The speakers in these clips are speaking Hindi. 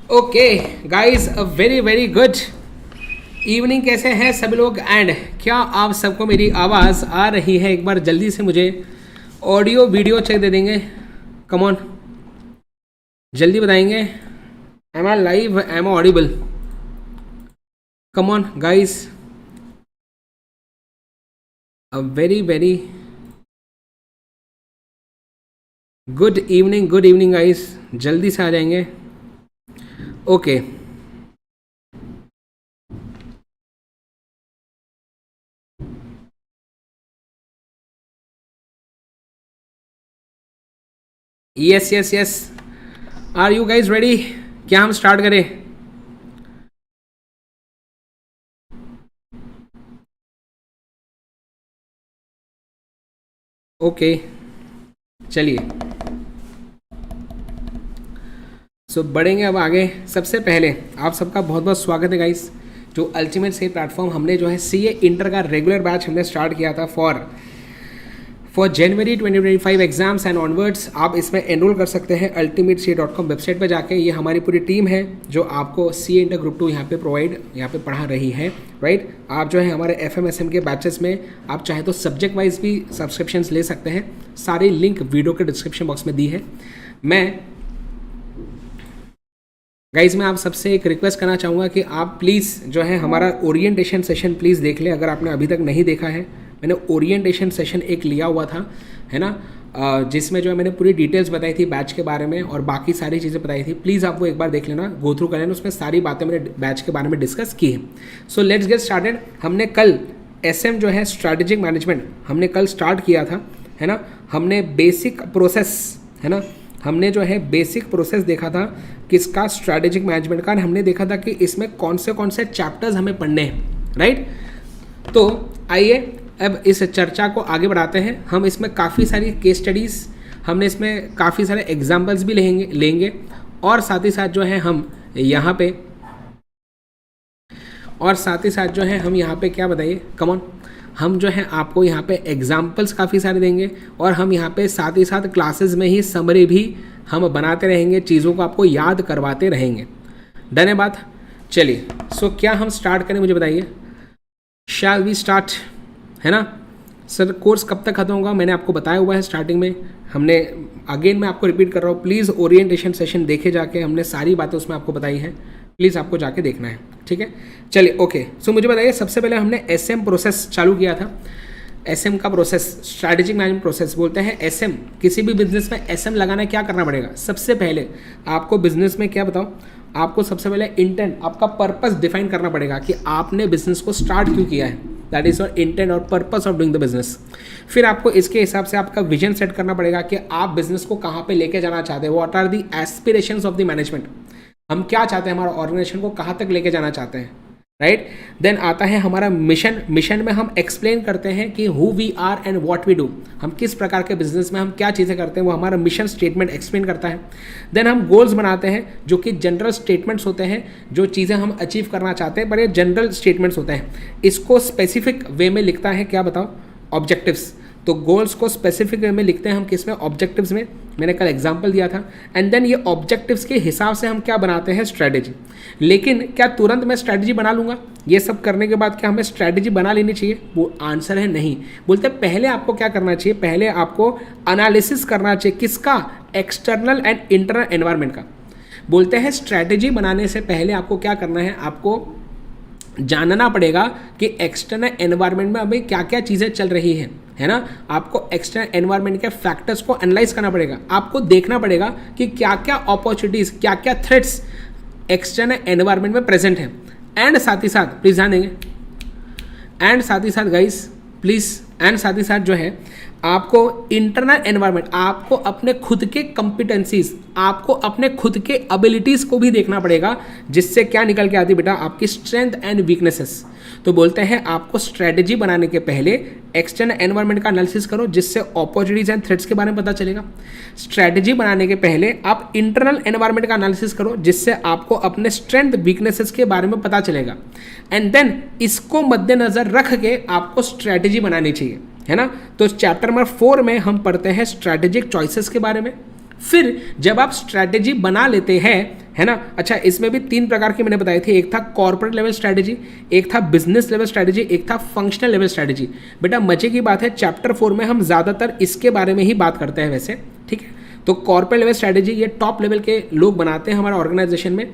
Okay guys, a very very good evening. कैसे हैं सभी लोग एंड क्या आप सबको मेरी आवाज़ आ रही है? एक बार जल्दी से मुझे ऑडियो वीडियो चेक दे देंगे। कम ऑन, जल्दी बताएंगे। Am I live, am I audible? Come on guys, a very very good evening guys, जल्दी से आ जाएंगे। Okay yes yes yes, are you guys ready? क्या हम स्टार्ट करें? ओके चलिए, सो बढ़ेंगे अब आगे। सबसे पहले आप सबका बहुत बहुत स्वागत है गाइस। जो अल्टीमेट से प्लेटफॉर्म हमने जो है सीए इंटर का रेगुलर बैच हमने स्टार्ट किया था for January 2025 exams and onwards. आप इसमें एनरोल कर सकते हैं ultimatec.com वेबसाइट पर जाके। ये हमारी पूरी टीम है जो आपको सीए इंटर ग्रुप 2 यहाँ पे पढ़ा रही है, राइट। आप जो है हमारे FMSM के बैचेस में आप चाहे तो सब्जेक्ट वाइज भी सब्सक्रिप्शंस ले सकते हैं। सारी लिंक वीडियो के डिस्क्रिप्शन बॉक्स में दी है। गाइज मैं आप सबसे एक रिक्वेस्ट करना चाहूँगा कि आप प्लीज़ जो है हमारा ओरिएंटेशन सेशन प्लीज़ देख लें, अगर आपने अभी तक नहीं देखा है। मैंने ओरिएंटेशन सेशन एक लिया हुआ था, है ना, जिसमें जो है मैंने पूरी डिटेल्स बताई थी बैच के बारे में और बाकी सारी चीज़ें बताई थी। प्लीज़ आप वो एक बार देख लेना, गो थ्रू कर लेना, उसमें सारी बातें मैंने बैच के बारे में डिस्कस की है। So let's get started. हमने कल SM जो है स्ट्रैटेजिक मैनेजमेंट हमने कल स्टार्ट किया था, है ना। हमने बेसिक प्रोसेस, है ना, हमने जो है बेसिक प्रोसेस देखा था किसका, स्ट्रैटेजिक मैनेजमेंट का। हमने देखा था कि इसमें कौन से चैप्टर्स हमें पढ़ने हैं, राइट। तो आइए अब इस चर्चा को आगे बढ़ाते हैं। हम इसमें काफ़ी सारी केस स्टडीज़, हमने इसमें काफ़ी सारे एग्जाम्पल्स भी लेंगे और साथ ही साथ जो है हम यहाँ पे क्या बताइए, कमॉन, हम जो है आपको यहाँ पे एग्जाम्पल्स काफ़ी सारे देंगे और हम यहाँ पे साथ ही साथ क्लासेस में ही समरी भी हम बनाते रहेंगे, चीज़ों को आपको याद करवाते रहेंगे। डन है बात? चलिए, सो क्या हम स्टार्ट करें, मुझे बताइए। शैल वी स्टार्ट, है ना। सर कोर्स कब तक खत्म होगा मैंने आपको बताया हुआ है स्टार्टिंग में। हमने अगेन मैं आपको रिपीट कर रहा हूँ, प्लीज़ ओरिएंटेशन सेशन देखे जाके, हमने सारी बातें उसमें आपको बताई हैं, प्लीज़ आपको जाके देखना है, ठीक है। चलिए ओके, सो मुझे बताइए, सबसे पहले हमने SM प्रोसेस चालू किया था। SM का प्रोसेस स्ट्रैटेजिक मैनेजमेंट प्रोसेस बोलते हैं। SM किसी भी बिजनेस में SM लगाना क्या करना पड़ेगा? सबसे पहले आपको बिजनेस में क्या बताओ, आपको सबसे पहले इंटेंट, आपका पर्पस डिफाइन करना पड़ेगा कि आपने बिजनेस को स्टार्ट क्यों किया है। दैट इज योर इंटेंट और purpose of doing the business. फिर आपको इसके हिसाब से आपका विजन सेट करना पड़ेगा कि आप बिजनेस को कहाँ पे लेके जाना चाहते हैं। What are the aspirations of the management, हम क्या चाहते हैं, हमारा ऑर्गेनाइजेशन को कहाँ तक लेके जाना चाहते हैं, राइट। देन आता है हमारा मिशन। मिशन में हम एक्सप्लेन करते हैं कि who we are and what we do, हम किस प्रकार के बिजनेस में हम क्या चीज़ें करते हैं, वो हमारा मिशन स्टेटमेंट एक्सप्लेन करता है। देन हम गोल्स बनाते हैं जो कि जनरल स्टेटमेंट्स होते हैं, जो चीज़ें हम अचीव करना चाहते हैं, पर ये जनरल स्टेटमेंट्स होते हैं। इसको स्पेसिफिक वे में लिखता है, क्या बताओ, ऑब्जेक्टिव्स। तो गोल्स को स्पेसिफिक वे में लिखते हैं हम किस में, ऑब्जेक्टिव्स में। मैंने कल एग्जांपल दिया था। एंड देन ये ऑब्जेक्टिव्स के हिसाब से हम क्या बनाते हैं, स्ट्रैटेजी। लेकिन क्या तुरंत मैं स्ट्रैटेजी बना लूँगा? ये सब करने के बाद क्या हमें स्ट्रैटेजी बना लेनी चाहिए? वो आंसर है नहीं। बोलते पहले आपको क्या करना चाहिए, पहले आपको एनालिसिस करना चाहिए। किसका? एक्सटर्नल एंड इंटरनल एनवायरनमेंट का। बोलते हैं स्ट्रैटेजी बनाने से पहले आपको क्या करना है, आपको जानना पड़ेगा कि एक्सटर्नल एनवायरनमेंट में अभी क्या क्या चीज़ें चल रही हैं, है ना। आपको एक्सटर्नल एनवायरनमेंट के फैक्टर्स को एनालाइज करना पड़ेगा। आपको देखना पड़ेगा कि क्या क्या अपॉर्चुनिटीज़, क्या क्या थ्रेट्स एक्सटर्नल एनवायरनमेंट में प्रेजेंट हैं। एंड साथ ही साथ प्लीज़ ध्यान देंगे, एंड साथ ही साथ गाइस प्लीज़, एंड साथ ही साथ जो है आपको इंटरनल एनवायरनमेंट, आपको अपने खुद के कॉम्पिटेंसीज, आपको अपने खुद के एबिलिटीज़ को भी देखना पड़ेगा, जिससे क्या निकल के आती बेटा, आपकी स्ट्रेंथ एंड वीकनेसेस। तो बोलते हैं आपको स्ट्रैटेजी बनाने के पहले एक्सटर्नल एनवायरनमेंट का एनालिसिस करो, जिससे अपॉर्चुनिटीज एंड थ्रेट्स के बारे में पता चलेगा। स्ट्रैटेजी बनाने के पहले आप इंटरनल एनवायरनमेंट का एनालिसिस करो, जिससे आपको अपने स्ट्रेंथ वीकनेसेस के बारे में पता चलेगा। एंड देन इसको मद्देनजर रख के आपको स्ट्रैटेजी बनानी चाहिए, है ना। तो चैप्टर नंबर 4 में हम पढ़ते हैं स्ट्रैटेजिक चॉइसेस के बारे में। फिर जब आप स्ट्रैटेजी बना लेते हैं, है ना। अच्छा, इसमें भी 3 प्रकार की मैंने बताई थी, एक था कॉर्पोरेट लेवल स्ट्रैटेजी, एक था बिजनेस लेवल स्ट्रैटेजी, एक था फंक्शनल लेवल स्ट्रैटेजी। बेटा मजे की बात है, चैप्टर 4 में हम ज़्यादातर इसके बारे में ही बात करते हैं वैसे, ठीक है। तो कॉर्पोरेट लेवल स्ट्रैटेजी ये टॉप लेवल के लोग बनाते हैं हमारे ऑर्गेनाइजेशन में,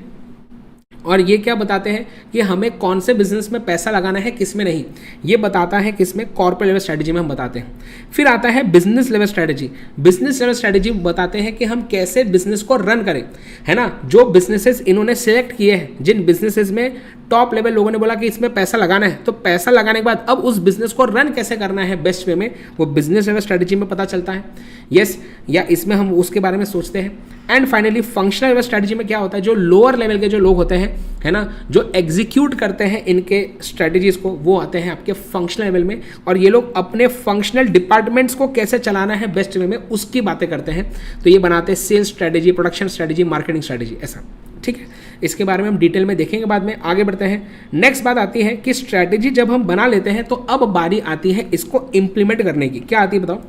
और ये क्या बताते हैं कि हमें कौन से बिजनेस में पैसा लगाना है, किस में नहीं, ये बताता है किसमें, कॉर्पोरेट लेवल स्ट्रैटेजी में हम बताते हैं। फिर आता है business level strategy. Business level strategy बताते हैं कि हम कैसे बिजनेस को रन करें, है ना। जो बिजनेसेस इन्होंने सेलेक्ट किए हैं, जिन बिजनेसेस में टॉप लेवल लोगों ने बोला कि इसमें पैसा लगाना है, तो पैसा लगाने के बाद अब उस बिजनेस को रन कैसे करना है बेस्ट वे में, वो बिजनेस लेवल स्ट्रैटेजी में पता चलता है। यस, या इसमें हम उसके बारे में सोचते हैं। And finally functional level strategy में क्या होता है, जो लोअर लेवल के जो लोग होते हैं, है ना, जो एग्जीक्यूट करते हैं इनके स्ट्रैटेजीज को, वो आते हैं आपके फंक्शनल लेवल में, और ये लोग अपने फंक्शनल डिपार्टमेंट्स को कैसे चलाना है बेस्ट वे में उसकी बातें करते हैं। तो ये बनाते हैं sales strategy, production strategy, marketing strategy, ऐसा, ठीक है। इसके बारे में हम डिटेल में देखेंगे बाद में। आगे बढ़ते हैं। नेक्स्ट बात आती है कि स्ट्रैटेजी जब हम बना लेते हैं तो अब बारी आती है इसको इंप्लीमेंट करने की। क्या आती है बताओ?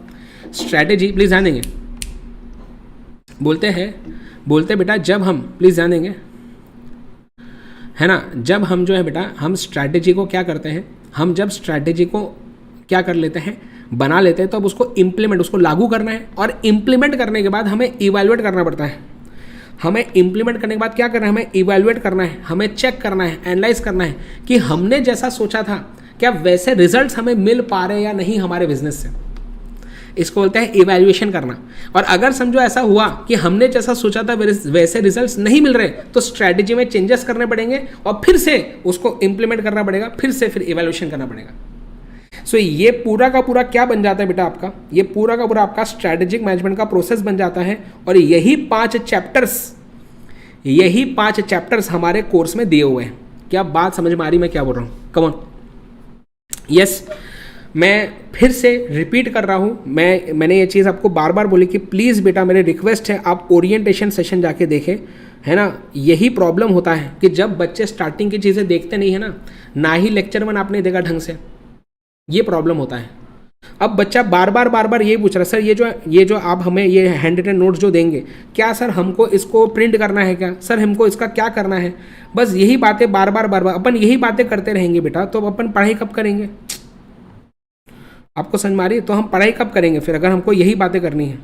स्ट्रैटेजी, प्लीज ध्यान देंगे, बोलते बेटा जब हम, प्लीज ध्यान देंगे, है ना, जब हम जो है बेटा हम स्ट्रैटेजी को क्या करते हैं, हम जब स्ट्रैटेजी को क्या कर लेते हैं, बना लेते हैं, तो अब उसको इंप्लीमेंट, उसको लागू करना है, और इंप्लीमेंट करने के बाद हमें इवैल्यूएट करना पड़ता है। हमें इंप्लीमेंट करने के बाद क्या करना है, हमें इवैल्यूएट करना है, हमें चेक करना है, एनालाइज करना है कि हमने जैसा सोचा था क्या वैसे रिजल्ट्स हमें मिल पा रहे हैं या नहीं हमारे बिजनेस से। इसको बोलते हैं इवैल्यूएशन करना। और अगर समझो ऐसा हुआ कि हमने जैसा सोचा था वैसे रिजल्ट्स नहीं मिल रहे, तो स्ट्रैटेजी में चेंजेस करने पड़ेंगे और फिर से उसको इंप्लीमेंट करना पड़ेगा, फिर इवैल्यूएशन करना पड़ेगा। सो ये पूरा का पूरा क्या बन जाता है बेटा आपका, ये पूरा का पूरा आपका स्ट्रैटेजिक मैनेजमेंट का प्रोसेस बन जाता है। और यही 5 चैप्टर्स हमारे कोर्स में दिए हुए हैं। क्या बात समझ में आ रही मैं क्या बोल रहा हूँ? Come on. यस, मैं फिर से रिपीट कर रहा हूँ, मैंने ये चीज़ आपको बार बार बोली कि प्लीज़ बेटा मेरी रिक्वेस्ट है आप ओरिएंटेशन सेशन जाके देखें, है ना। यही प्रॉब्लम होता है कि जब बच्चे स्टार्टिंग की चीज़ें देखते नहीं है ना ही लेक्चर 1 आपने देखा ढंग से, ये प्रॉब्लम होता है। अब बच्चा बार बार यही पूछ रहा है, सर ये जो आप हमें ये हैंड रिटन नोट्स जो देंगे, क्या सर हमको इसको प्रिंट करना है, क्या सर हमको इसका क्या करना है? बस यही बातें बार बार अपन यही बातें करते रहेंगे बेटा, तो अपन पढ़ाई कब करेंगे? आपको समझ में आ रही है? तो हम पढ़ाई कब करेंगे फिर, अगर हमको यही बातें करनी है।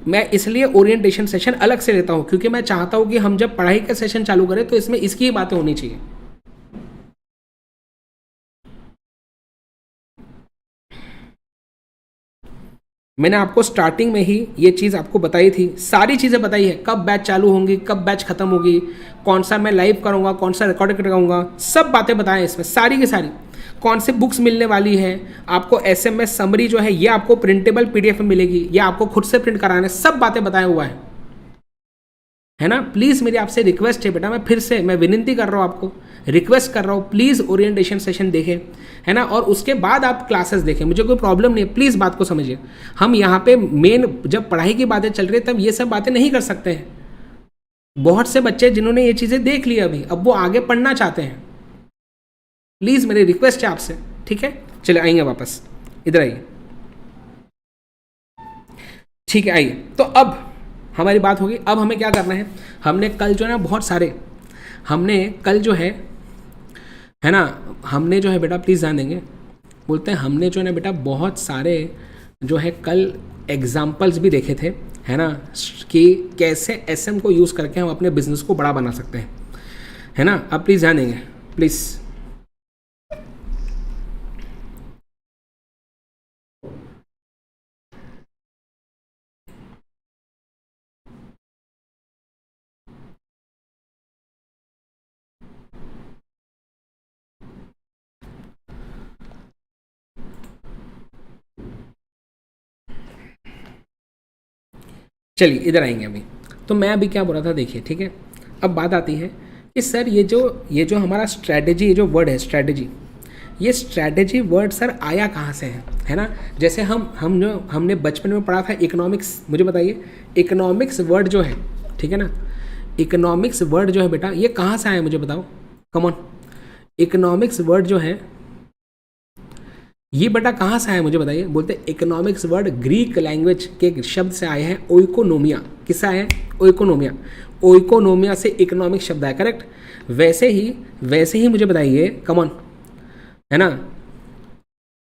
मैं इसलिए ओरिएंटेशन सेशन अलग से लेता हूँ, क्योंकि मैं चाहता हूँ कि हम जब पढ़ाई का सेशन चालू करें तो इसमें इसकी ही बातें होनी चाहिए। मैंने आपको स्टार्टिंग में ही ये चीज़ आपको बताई थी, सारी चीज़ें बताई है, कब बैच चालू होंगी, कब बैच खत्म होगी, कौन सा मैं लाइव करूँगा, कौन सा रिकॉर्ड कराऊंगा, सब बातें बताएं इसमें, सारी की सारी। कौन से बुक्स मिलने वाली है आपको, SMS समरी जो है ये आपको प्रिंटेबल PDF में मिलेगी, या आपको खुद से प्रिंट कराना है, सब बातें बताया हुआ है ना। प्लीज़ मेरी आपसे रिक्वेस्ट है बेटा, मैं विनती कर रहा हूँ आपको, रिक्वेस्ट कर रहा हूँ, प्लीज़ ओरिएंटेशन सेशन देखें, है ना, और उसके बाद आप क्लासेस देखें। मुझे कोई प्रॉब्लम नहीं है, प्लीज़ बात को समझिए। हम यहाँ पे मेन जब पढ़ाई की बातें चल रही है तब ये सब बातें नहीं कर सकते हैं। बहुत से बच्चे जिन्होंने ये चीज़ें देख ली अभी, अब वो आगे पढ़ना चाहते हैं। प्लीज़ मेरी रिक्वेस्ट है आपसे, ठीक है। चले आएंगे वापस, इधर आइए, ठीक है, आइए। तो अब हमारी बात होगी, अब हमें क्या करना है, हमने कल जो है ना बहुत सारे, हमने कल जो है ना, हमने जो है बेटा प्लीज़ ध्यान देंगे, बोलते हैं हमने जो है ना बेटा बहुत सारे जो है कल एग्जाम्पल्स भी देखे थे, है ना, कि कैसे SM को यूज़ करके हम अपने बिजनेस को बड़ा बना सकते हैं, है ना। अब प्लीज़ ध्यान देंगे, प्लीज़। चलिए इधर आएंगे अभी। तो मैं अभी क्या बोल रहा था, देखिए, ठीक है। अब बात आती है कि सर ये जो हमारा स्ट्रैटेजी, ये जो वर्ड है स्ट्रैटेजी, ये स्ट्रैटेजी वर्ड सर आया कहाँ से है ना। जैसे हम जो हमने बचपन में पढ़ा था इकोनॉमिक्स, मुझे बताइए इकोनॉमिक्स वर्ड जो है, ठीक है ना, इकोनॉमिक्स वर्ड जो है बेटा ये कहाँ से आया, मुझे बताओ, कम ऑन। इकोनॉमिक्स वर्ड जो है ये बेटा कहाँ से आया, मुझे बताइए। बोलते इकोनॉमिक्स वर्ड ग्रीक लैंग्वेज के शब्द से आए हैं, ओइकोनोमिया। किससे आए हैं? ओइकोनोमिया। ओइकोनोमिया से इकोनॉमिक शब्द है, करेक्ट। वैसे ही मुझे बताइए, कम ऑन, है ना,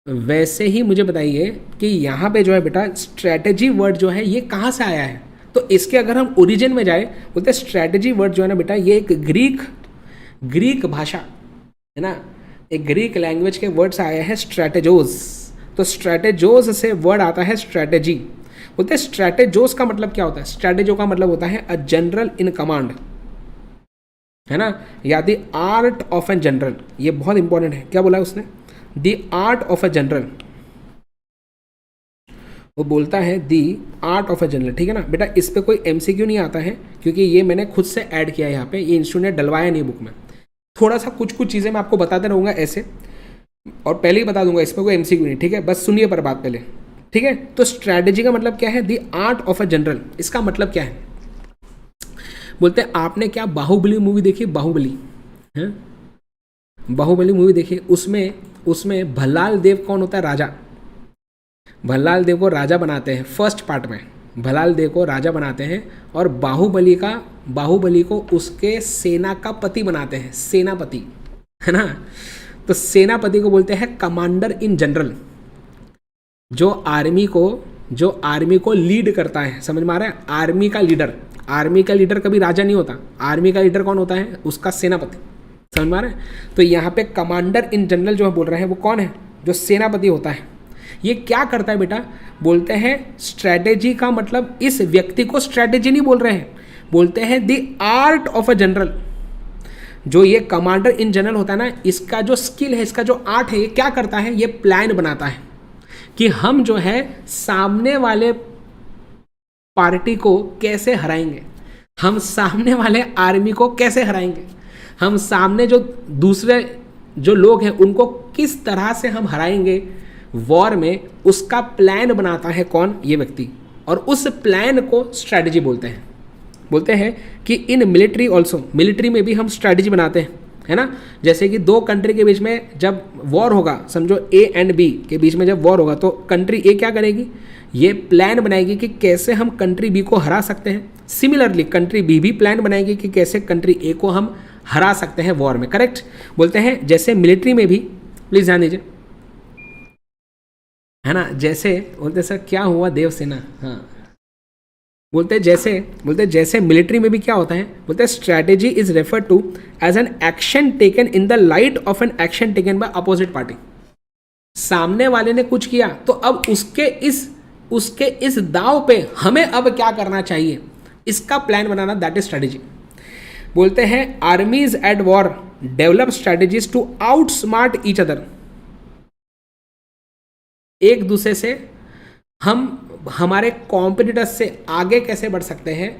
वैसे ही मुझे बताइए कि यहाँ पे जो है बेटा स्ट्रैटेजी वर्ड जो है ये कहाँ से आया है। तो इसके अगर हम ओरिजिन में जाए, बोलते हैं स्ट्रैटेजी वर्ड जो है ना बेटा ये एक ग्रीक भाषा है ना, एक ग्रीक लैंग्वेज के वर्ड से आया है स्ट्रैटेजोस। तो स्ट्रैटेजोस से वर्ड आता है स्ट्रैटेजी। बोलते हैं स्ट्रैटेजोस का मतलब क्या होता है, स्ट्रैटेजो का मतलब होता है अ जनरल इन कमांड, है ना, या the art of an general. ये बहुत इंपॉर्टेंट है, क्या बोला उसने, the art of a general. वो बोलता है the art of a general, ठीक है ना बेटा। इस पे कोई एमसीक्यू नहीं आता है क्योंकि ये मैंने खुद से ऐड किया है यहाँ पे, ये इंस्टीट्यूट ने डलवाया नहीं बुक में। थोड़ा सा कुछ चीज़ें मैं आपको बताते रहूँगा ऐसे, और पहले ही बता दूंगा इस पर कोई एमसीक्यू नहीं, ठीक है, बस सुनिए पर बात पहले, ठीक है। तो स्ट्रैटेजी का मतलब क्या है, the art of a general, इसका मतलब क्या है। बोलते हैं आपने क्या बाहुबली मूवी देखी, बाहुबली है, बाहुबली मूवी देखी, उसमें भल्लाल देव कौन होता है, राजा। भल्लाल देव को राजा बनाते हैं फर्स्ट पार्ट में, भल्लाल देव को राजा बनाते हैं, और बाहुबली को उसके सेना का पति बनाते हैं, सेनापति, है ना। तो सेनापति को बोलते हैं कमांडर इन जनरल, जो आर्मी को लीड करता है, समझ में आ रहा है। आर्मी का लीडर कभी राजा नहीं होता, आर्मी का लीडर कौन होता है, उसका सेनापति, समझ में आ रहा है। तो यहाँ पे कमांडर इन जनरल जो बोल रहे हैं वो कौन है, जो सेनापति होता है। ये क्या करता है बेटा, बोलते हैं स्ट्रैटेजी का मतलब इस व्यक्ति को स्ट्रैटेजी नहीं बोल रहे हैं, बोलते हैं the art of a general. जो ये कमांडर इन जनरल होता है ना, इसका जो स्किल है, इसका जो आर्ट है, ये क्या करता है, ये प्लान बनाता है कि हम जो है सामने वाले पार्टी को कैसे हराएंगे, हम सामने वाले आर्मी को कैसे हराएंगे, हम सामने जो दूसरे जो लोग हैं उनको किस तरह से हम हराएंगे वॉर में, उसका प्लान बनाता है कौन, ये व्यक्ति। और उस प्लान को स्ट्रैटेजी बोलते हैं कि इन मिलिट्री ऑल्सो, मिलिट्री में भी हम स्ट्रैटेजी बनाते हैं, है ना। जैसे कि दो कंट्री के बीच में जब वॉर होगा, समझो ए एंड बी के बीच में जब वॉर होगा, तो कंट्री ए क्या करेगी, ये प्लान बनाएगी कि कैसे हम कंट्री बी को हरा सकते हैं। सिमिलरली कंट्री बी भी प्लान बनाएगी कि कैसे कंट्री ए को हम हरा सकते हैं वॉर में, करेक्ट। बोलते हैं जैसे मिलिट्री में भी, प्लीज ध्यान दीजिए, है ना, जैसे बोलते सर क्या हुआ देवसेना, हाँ, बोलते जैसे मिलिट्री में भी क्या होता है, बोलते हैं strategy is refer to as an action taken in the light of an action taken by opposite party. सामने वाले ने कुछ किया तो अब उसके इस दाव पे हमें अब क्या करना चाहिए, इसका प्लान बनाना, दैट इज स्ट्रैटेजी। बोलते हैं armies at war develop strategies to outsmart each other. एक दूसरे से हम हमारे कॉम्पिटिटर्स से आगे कैसे बढ़ सकते हैं,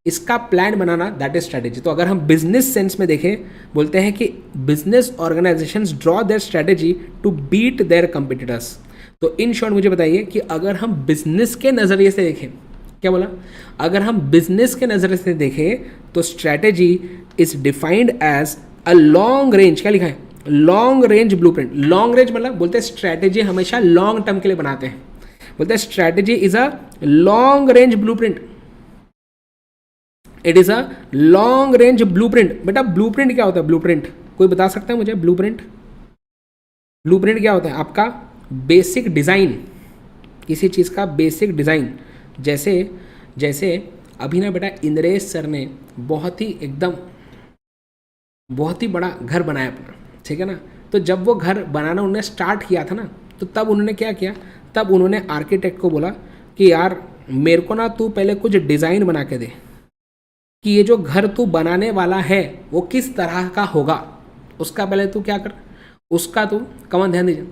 इसका प्लान बनाना, दैट इज स्ट्रैटेजी। तो अगर हम बिजनेस सेंस में देखें, बोलते हैं कि business organisations draw their strategy to beat their competitors. तो इन शॉर्ट मुझे बताइए कि अगर हम बिजनेस के नज़रिए से देखें, क्या बोला, अगर हम बिजनेस के नज़रिए से देखें तो strategy is defined as a long range, क्या लिखा है, long range blueprint. Long range मतलब बोलते हैं स्ट्रैटेजी हमेशा लॉन्ग टर्म के लिए बनाते हैं, बोलते हैं strategy is a long range blueprint, it is a long range blueprint. बेटा ब्लूप्रिंट क्या होता है, ब्लूप्रिंट कोई बता सकता है मुझे, ब्लूप्रिंट क्या होता है, आपका बेसिक डिज़ाइन, किसी चीज़ का बेसिक डिज़ाइन। जैसे अभी ना बेटा इंद्रेश सर ने बहुत ही बड़ा घर बनाया अपना, ठीक है ना। तो जब वो घर बनाना उन्होंने स्टार्ट किया था ना, तो तब उन्होंने क्या किया, तब उन्होंने आर्किटेक्ट को बोला कि यार मेरे को ना तू पहले कुछ डिज़ाइन बना के दे कि ये जो घर तू बनाने वाला है वो किस तरह का होगा, उसका पहले तू क्या कर, उसका तू कमन ध्यान दीजिए,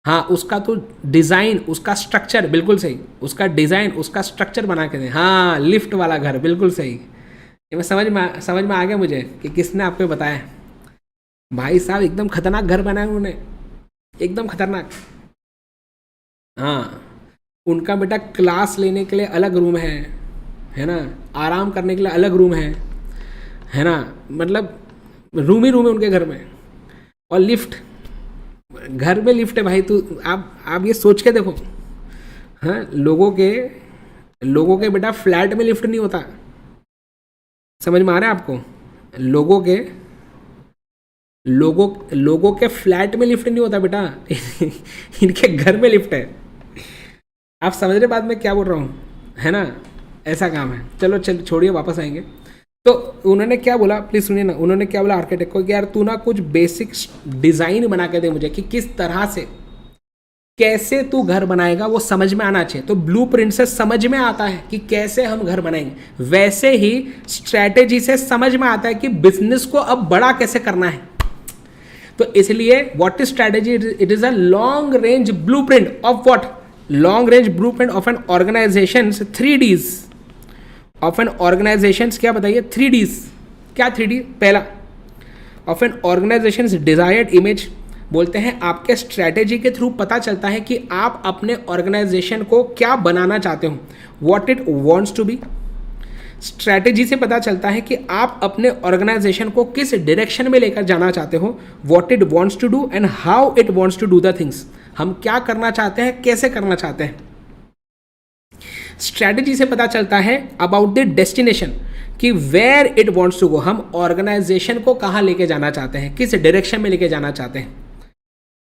हाँ उसका तो डिज़ाइन, उसका स्ट्रक्चर, बिल्कुल सही, उसका डिज़ाइन, उसका स्ट्रक्चर बना के दें। हाँ लिफ्ट वाला घर, बिल्कुल सही। ये मैं समझ में आ गया मुझे कि किसने आपको बताया। भाई साहब एकदम खतरनाक घर बनाया उन्होंने, एकदम खतरनाक। हाँ उनका बेटा क्लास लेने के लिए अलग रूम है ना, आराम करने के लिए अलग रूम है ना, मतलब रूम ही रूम है उनके घर में, और लिफ्ट, घर में लिफ्ट है भाई। तू आप ये सोच के देखो, हाँ लोगों के बेटा फ्लैट में लिफ्ट नहीं होता, समझ में आ रहा है आपको? लोगों के फ्लैट में लिफ्ट नहीं होता बेटा इनके घर में लिफ्ट है। आप समझ रहे बात मैं क्या बोल रहा हूँ, है ना? ऐसा काम है। चलो छोड़िए, वापस आएंगे। तो उन्होंने क्या बोला, प्लीज़ सुनिए ना, उन्होंने क्या बोला आर्किटेक्ट को कि यार तू ना कुछ बेसिक डिज़ाइन बना के दे मुझे कि किस तरह से कैसे तू घर बनाएगा वो समझ में आना चाहिए। तो ब्लूप्रिंट से समझ में आता है कि कैसे हम घर बनाएंगे, वैसे ही स्ट्रैटेजी से समझ में आता है कि बिजनेस को अब बड़ा कैसे करना है। तो इसलिए what is strategy? It is a long range blueprint of what? Long range blueprint of an organisation 3Ds of an organisation. क्या बताइए? 3Ds। क्या 3D? पहला, of an organisation desired image. बोलते हैं आपके स्ट्रैटेजी के थ्रू पता चलता है कि आप अपने ऑर्गेनाइजेशन को क्या बनाना चाहते हो, what it wants to be. Strategy से पता चलता है कि आप अपने ऑर्गेनाइजेशन को किस डायरेक्शन में लेकर जाना चाहते हो, what it wants to do and how it wants to do the things. हम क्या करना चाहते हैं, कैसे करना चाहते हैं। स्ट्रैटेजी से पता चलता है अबाउट द डेस्टिनेशन कि where it wants to go. हम ऑर्गेनाइजेशन को कहाँ लेके जाना चाहते हैं, किस डायरेक्शन में लेके जाना चाहते हैं।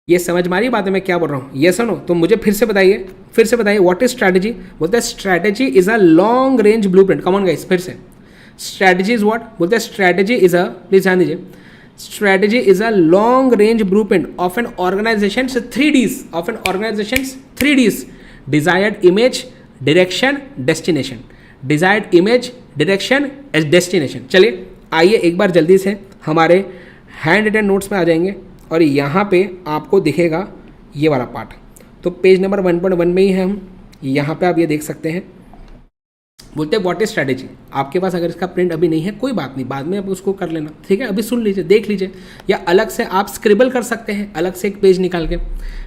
ये समझ में आ रही बात है मैं क्या बोल रहा हूँ? ये सुनो, तो मुझे फिर से बताइए व्हाट इज स्ट्रैटेजी। बोलते हैं strategy is a long range blueprint. Come on guys, फिर से स्ट्रैटेजी इज व्हाट? बोलते हैं स्ट्रैटेजी इज अ, प्लीज ध्यान दीजिए, strategy is a long range blueprint of an organisation 3Ds of an organisation 3Ds desired image, direction, destination. Desired image, direction, destination. चलिए आइए एक बार जल्दी से हमारे हैंड रिटन नोट्स में आ जाएंगे और यहाँ पे आपको दिखेगा ये वाला पार्ट। तो पेज नंबर 1.1 में ही है हम, यहाँ पे आप ये देख सकते हैं। बोलते हैं व्हाट इज स्ट्रैटेजी। आपके पास अगर इसका प्रिंट अभी नहीं है कोई बात नहीं, बाद में आप उसको कर लेना, ठीक है? अभी सुन लीजिए, देख लीजिए, या अलग से आप स्क्रिबल कर सकते हैं, अलग से एक पेज निकाल के,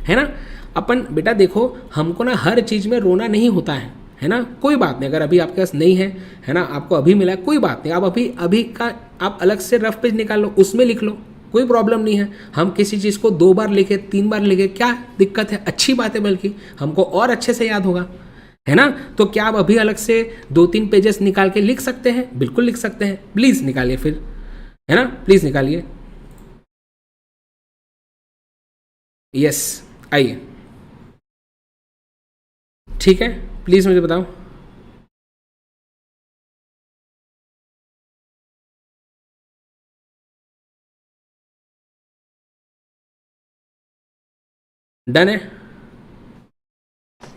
है ना? अपन बेटा देखो, हमको ना हर चीज़ में रोना नहीं होता है ना? कोई बात नहीं, अगर अभी आपके पास नहीं है ना, आपको अभी मिला है, कोई बात नहीं, आप अभी का आप अलग से रफ पेज निकाल लो, उसमें लिख लो, कोई प्रॉब्लम नहीं है। हम किसी चीज़ को 2 बार लिखे, 3 बार लिखे, क्या दिक्कत है? अच्छी बात है, बल्कि हमको और अच्छे से याद होगा, है ना? तो क्या आप अभी अलग से 2-3 पेजेस निकाल के लिख सकते हैं? बिल्कुल लिख सकते हैं। प्लीज़ निकालिए फिर, है ना? प्लीज़ निकालिए। यस, आइए, ठीक है, प्लीज़ मुझे बताओ। डन है?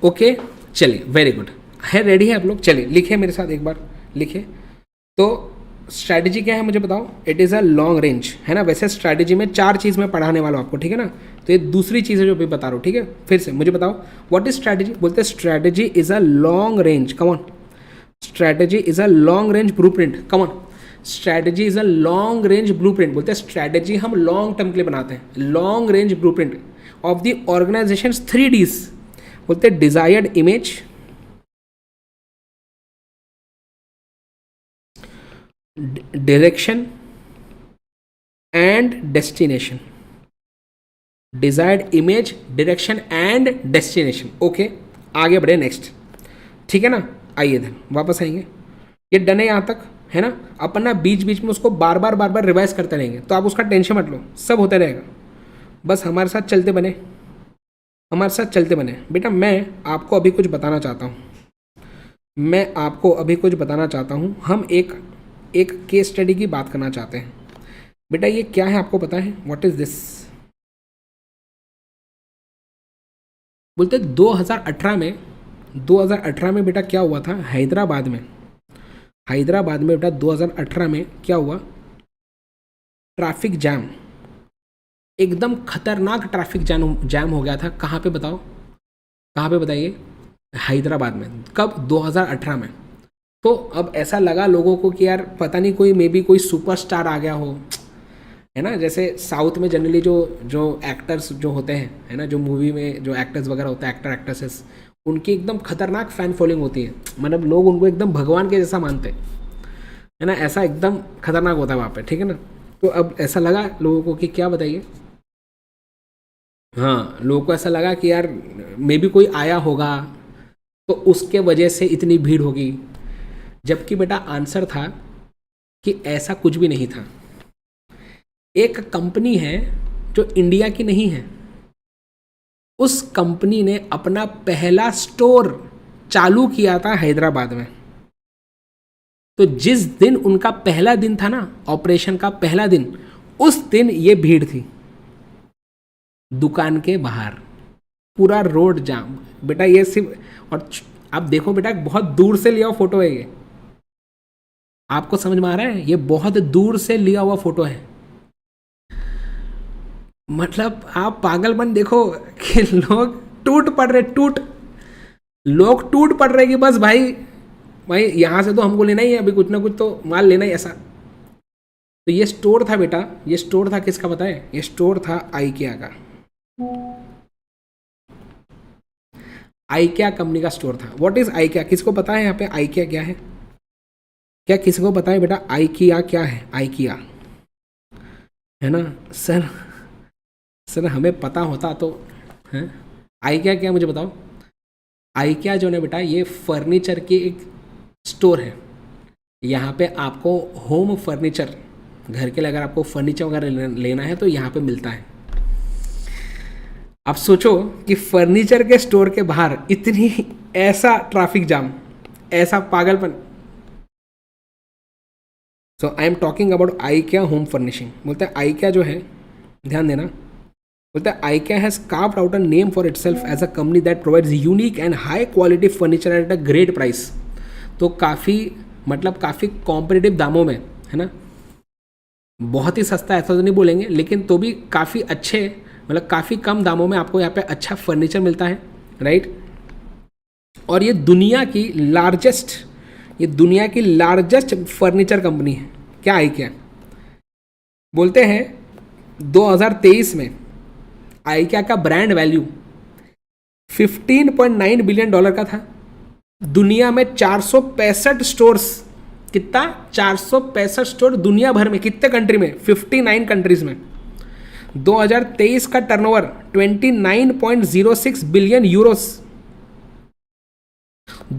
ओके, चलिए, वेरी गुड है, रेडी है आप लोग? चलिए लिखे मेरे साथ एक बार, लिखे। तो स्ट्रैटेजी क्या है मुझे बताओ? It is a long range, है ना? वैसे स्ट्रैटेजी में 4 चीज़ मैं पढ़ाने वाला हूँ आपको, ठीक है ना? तो ये दूसरी चीज़ है जो भी बता रहा हूँ, ठीक है? फिर से मुझे बताओ व्हाट इज स्ट्रैटेजी। बोलते हैं strategy is a long range, come on, strategy is a long range blueprint, come on, strategy is a long range blueprint. बोलते हैं स्ट्रैटेजी हम लॉन्ग टर्म के लिए बनाते हैं, long range blueprint of the organisation 3Ds। बोलते हैं desired image, direction and destination. Desired image, direction and destination. Okay, आगे बढ़े, नेक्स्ट, ठीक है ना? आइए धन वापस आएंगे। ये डन है यहाँ तक, है ना? अपन ना बीच बीच में उसको बार बार रिवाइज करते रहेंगे, तो आप उसका टेंशन मत लो, सब होता रहेगा, बस हमारे साथ चलते बने, हमारे साथ चलते बने। बेटा मैं आपको अभी कुछ बताना चाहता हूँ, हम एक केस स्टडी की बात करना चाहते हैं। बेटा ये क्या है आपको पता है? What is this? बोलते 2018 में बेटा क्या हुआ था हैदराबाद में बेटा 2018 में क्या हुआ? ट्रैफिक जैम, एकदम खतरनाक ट्रैफिक जैम हो गया था। कहाँ पे बताओ? कहाँ पे बताइए? हैदराबाद में। कब? 2018 में। तो अब ऐसा लगा लोगों को कि यार पता नहीं कोई मे बी कोई सुपरस्टार आ गया हो, है ना? जैसे साउथ में जनरली जो एक्टर्स जो होते हैं, है ना, जो मूवी में जो एक्टर्स वगैरह होते हैं, एक्टर एक्ट्रेसेस, उनकी एकदम खतरनाक फ़ैन फॉलोइंग होती है, मतलब लोग उनको एकदम भगवान के जैसा मानते हैं, है ना? ऐसा एकदम खतरनाक होता है वहाँ पे, ठीक है ना? तो अब ऐसा लगा लोगों को कि क्या बताइए, हाँ, लोगों को ऐसा लगा कि यार मे बी कोई आया होगा तो उसके वजह से इतनी भीड़ होगी, जबकि बेटा आंसर था कि ऐसा कुछ भी नहीं था। एक कंपनी है जो इंडिया की नहीं है, उस कंपनी ने अपना पहला स्टोर चालू किया था हैदराबाद में। तो जिस दिन उनका पहला दिन था ना, ऑपरेशन का पहला दिन, उस दिन ये भीड़ थी दुकान के बाहर, पूरा रोड जाम बेटा। ये सिर्फ, और आप देखो बेटा, बहुत दूर से लिया हुआ फोटो है ये, आपको समझ में आ रहा है? ये बहुत दूर से लिया हुआ फोटो है। मतलब आप पागलपन देखो कि लोग टूट पड़ रहे, लोग टूट पड़ रहे कि बस भाई यहाँ से तो हमको लेना ही है, अभी कुछ ना कुछ तो माल लेना ही ऐसा। तो ये स्टोर था बेटा, ये स्टोर था किसका पता है? ये स्टोर था आइकिया का। आइकिया कंपनी का स्टोर था। What is IKEA? किसको पता है यहाँ पे आइकिया क्या है? क्या किसी को पता है बेटा आइकिया क्या है? आइकिया है ना सर हमें पता होता तो है। आइकिया क्या, मुझे बताओ। आइकिया जो है बेटा, ये फर्नीचर की एक स्टोर है। यहाँ पे आपको होम फर्नीचर, घर के लिए अगर आपको फर्नीचर वगैरह लेना है तो यहाँ पे मिलता है। आप सोचो कि फर्नीचर के स्टोर के बाहर इतनी ऐसा ट्रैफिक जाम, ऐसा पागलपन। So I am talking about IKEA home furnishing. बोलते हैं आइकिया जो है, ध्यान देना, बोलते हैं IKEA has carved out a name for itself as a company that provides unique and high quality furniture at a great price. तो काफ़ी कॉम्पिटिटिव दामों में, है ना, बहुत ही सस्ता ऐसा तो नहीं बोलेंगे, लेकिन तो भी काफ़ी अच्छे, मतलब काफ़ी कम दामों में आपको यहाँ पे अच्छा फर्नीचर मिलता है, राइट। और ये दुनिया की लार्जेस्ट फर्नीचर कंपनी है। क्या है क्या? बोलते हैं 2023 में आइकिया का ब्रांड वैल्यू $15.9 बिलियन का था। दुनिया में 465 स्टोर्स, कितना? 465 स्टोर दुनिया भर में, कितने कंट्री में? 59 कंट्रीज में। 2023 का turnover 29.06 billion Euros,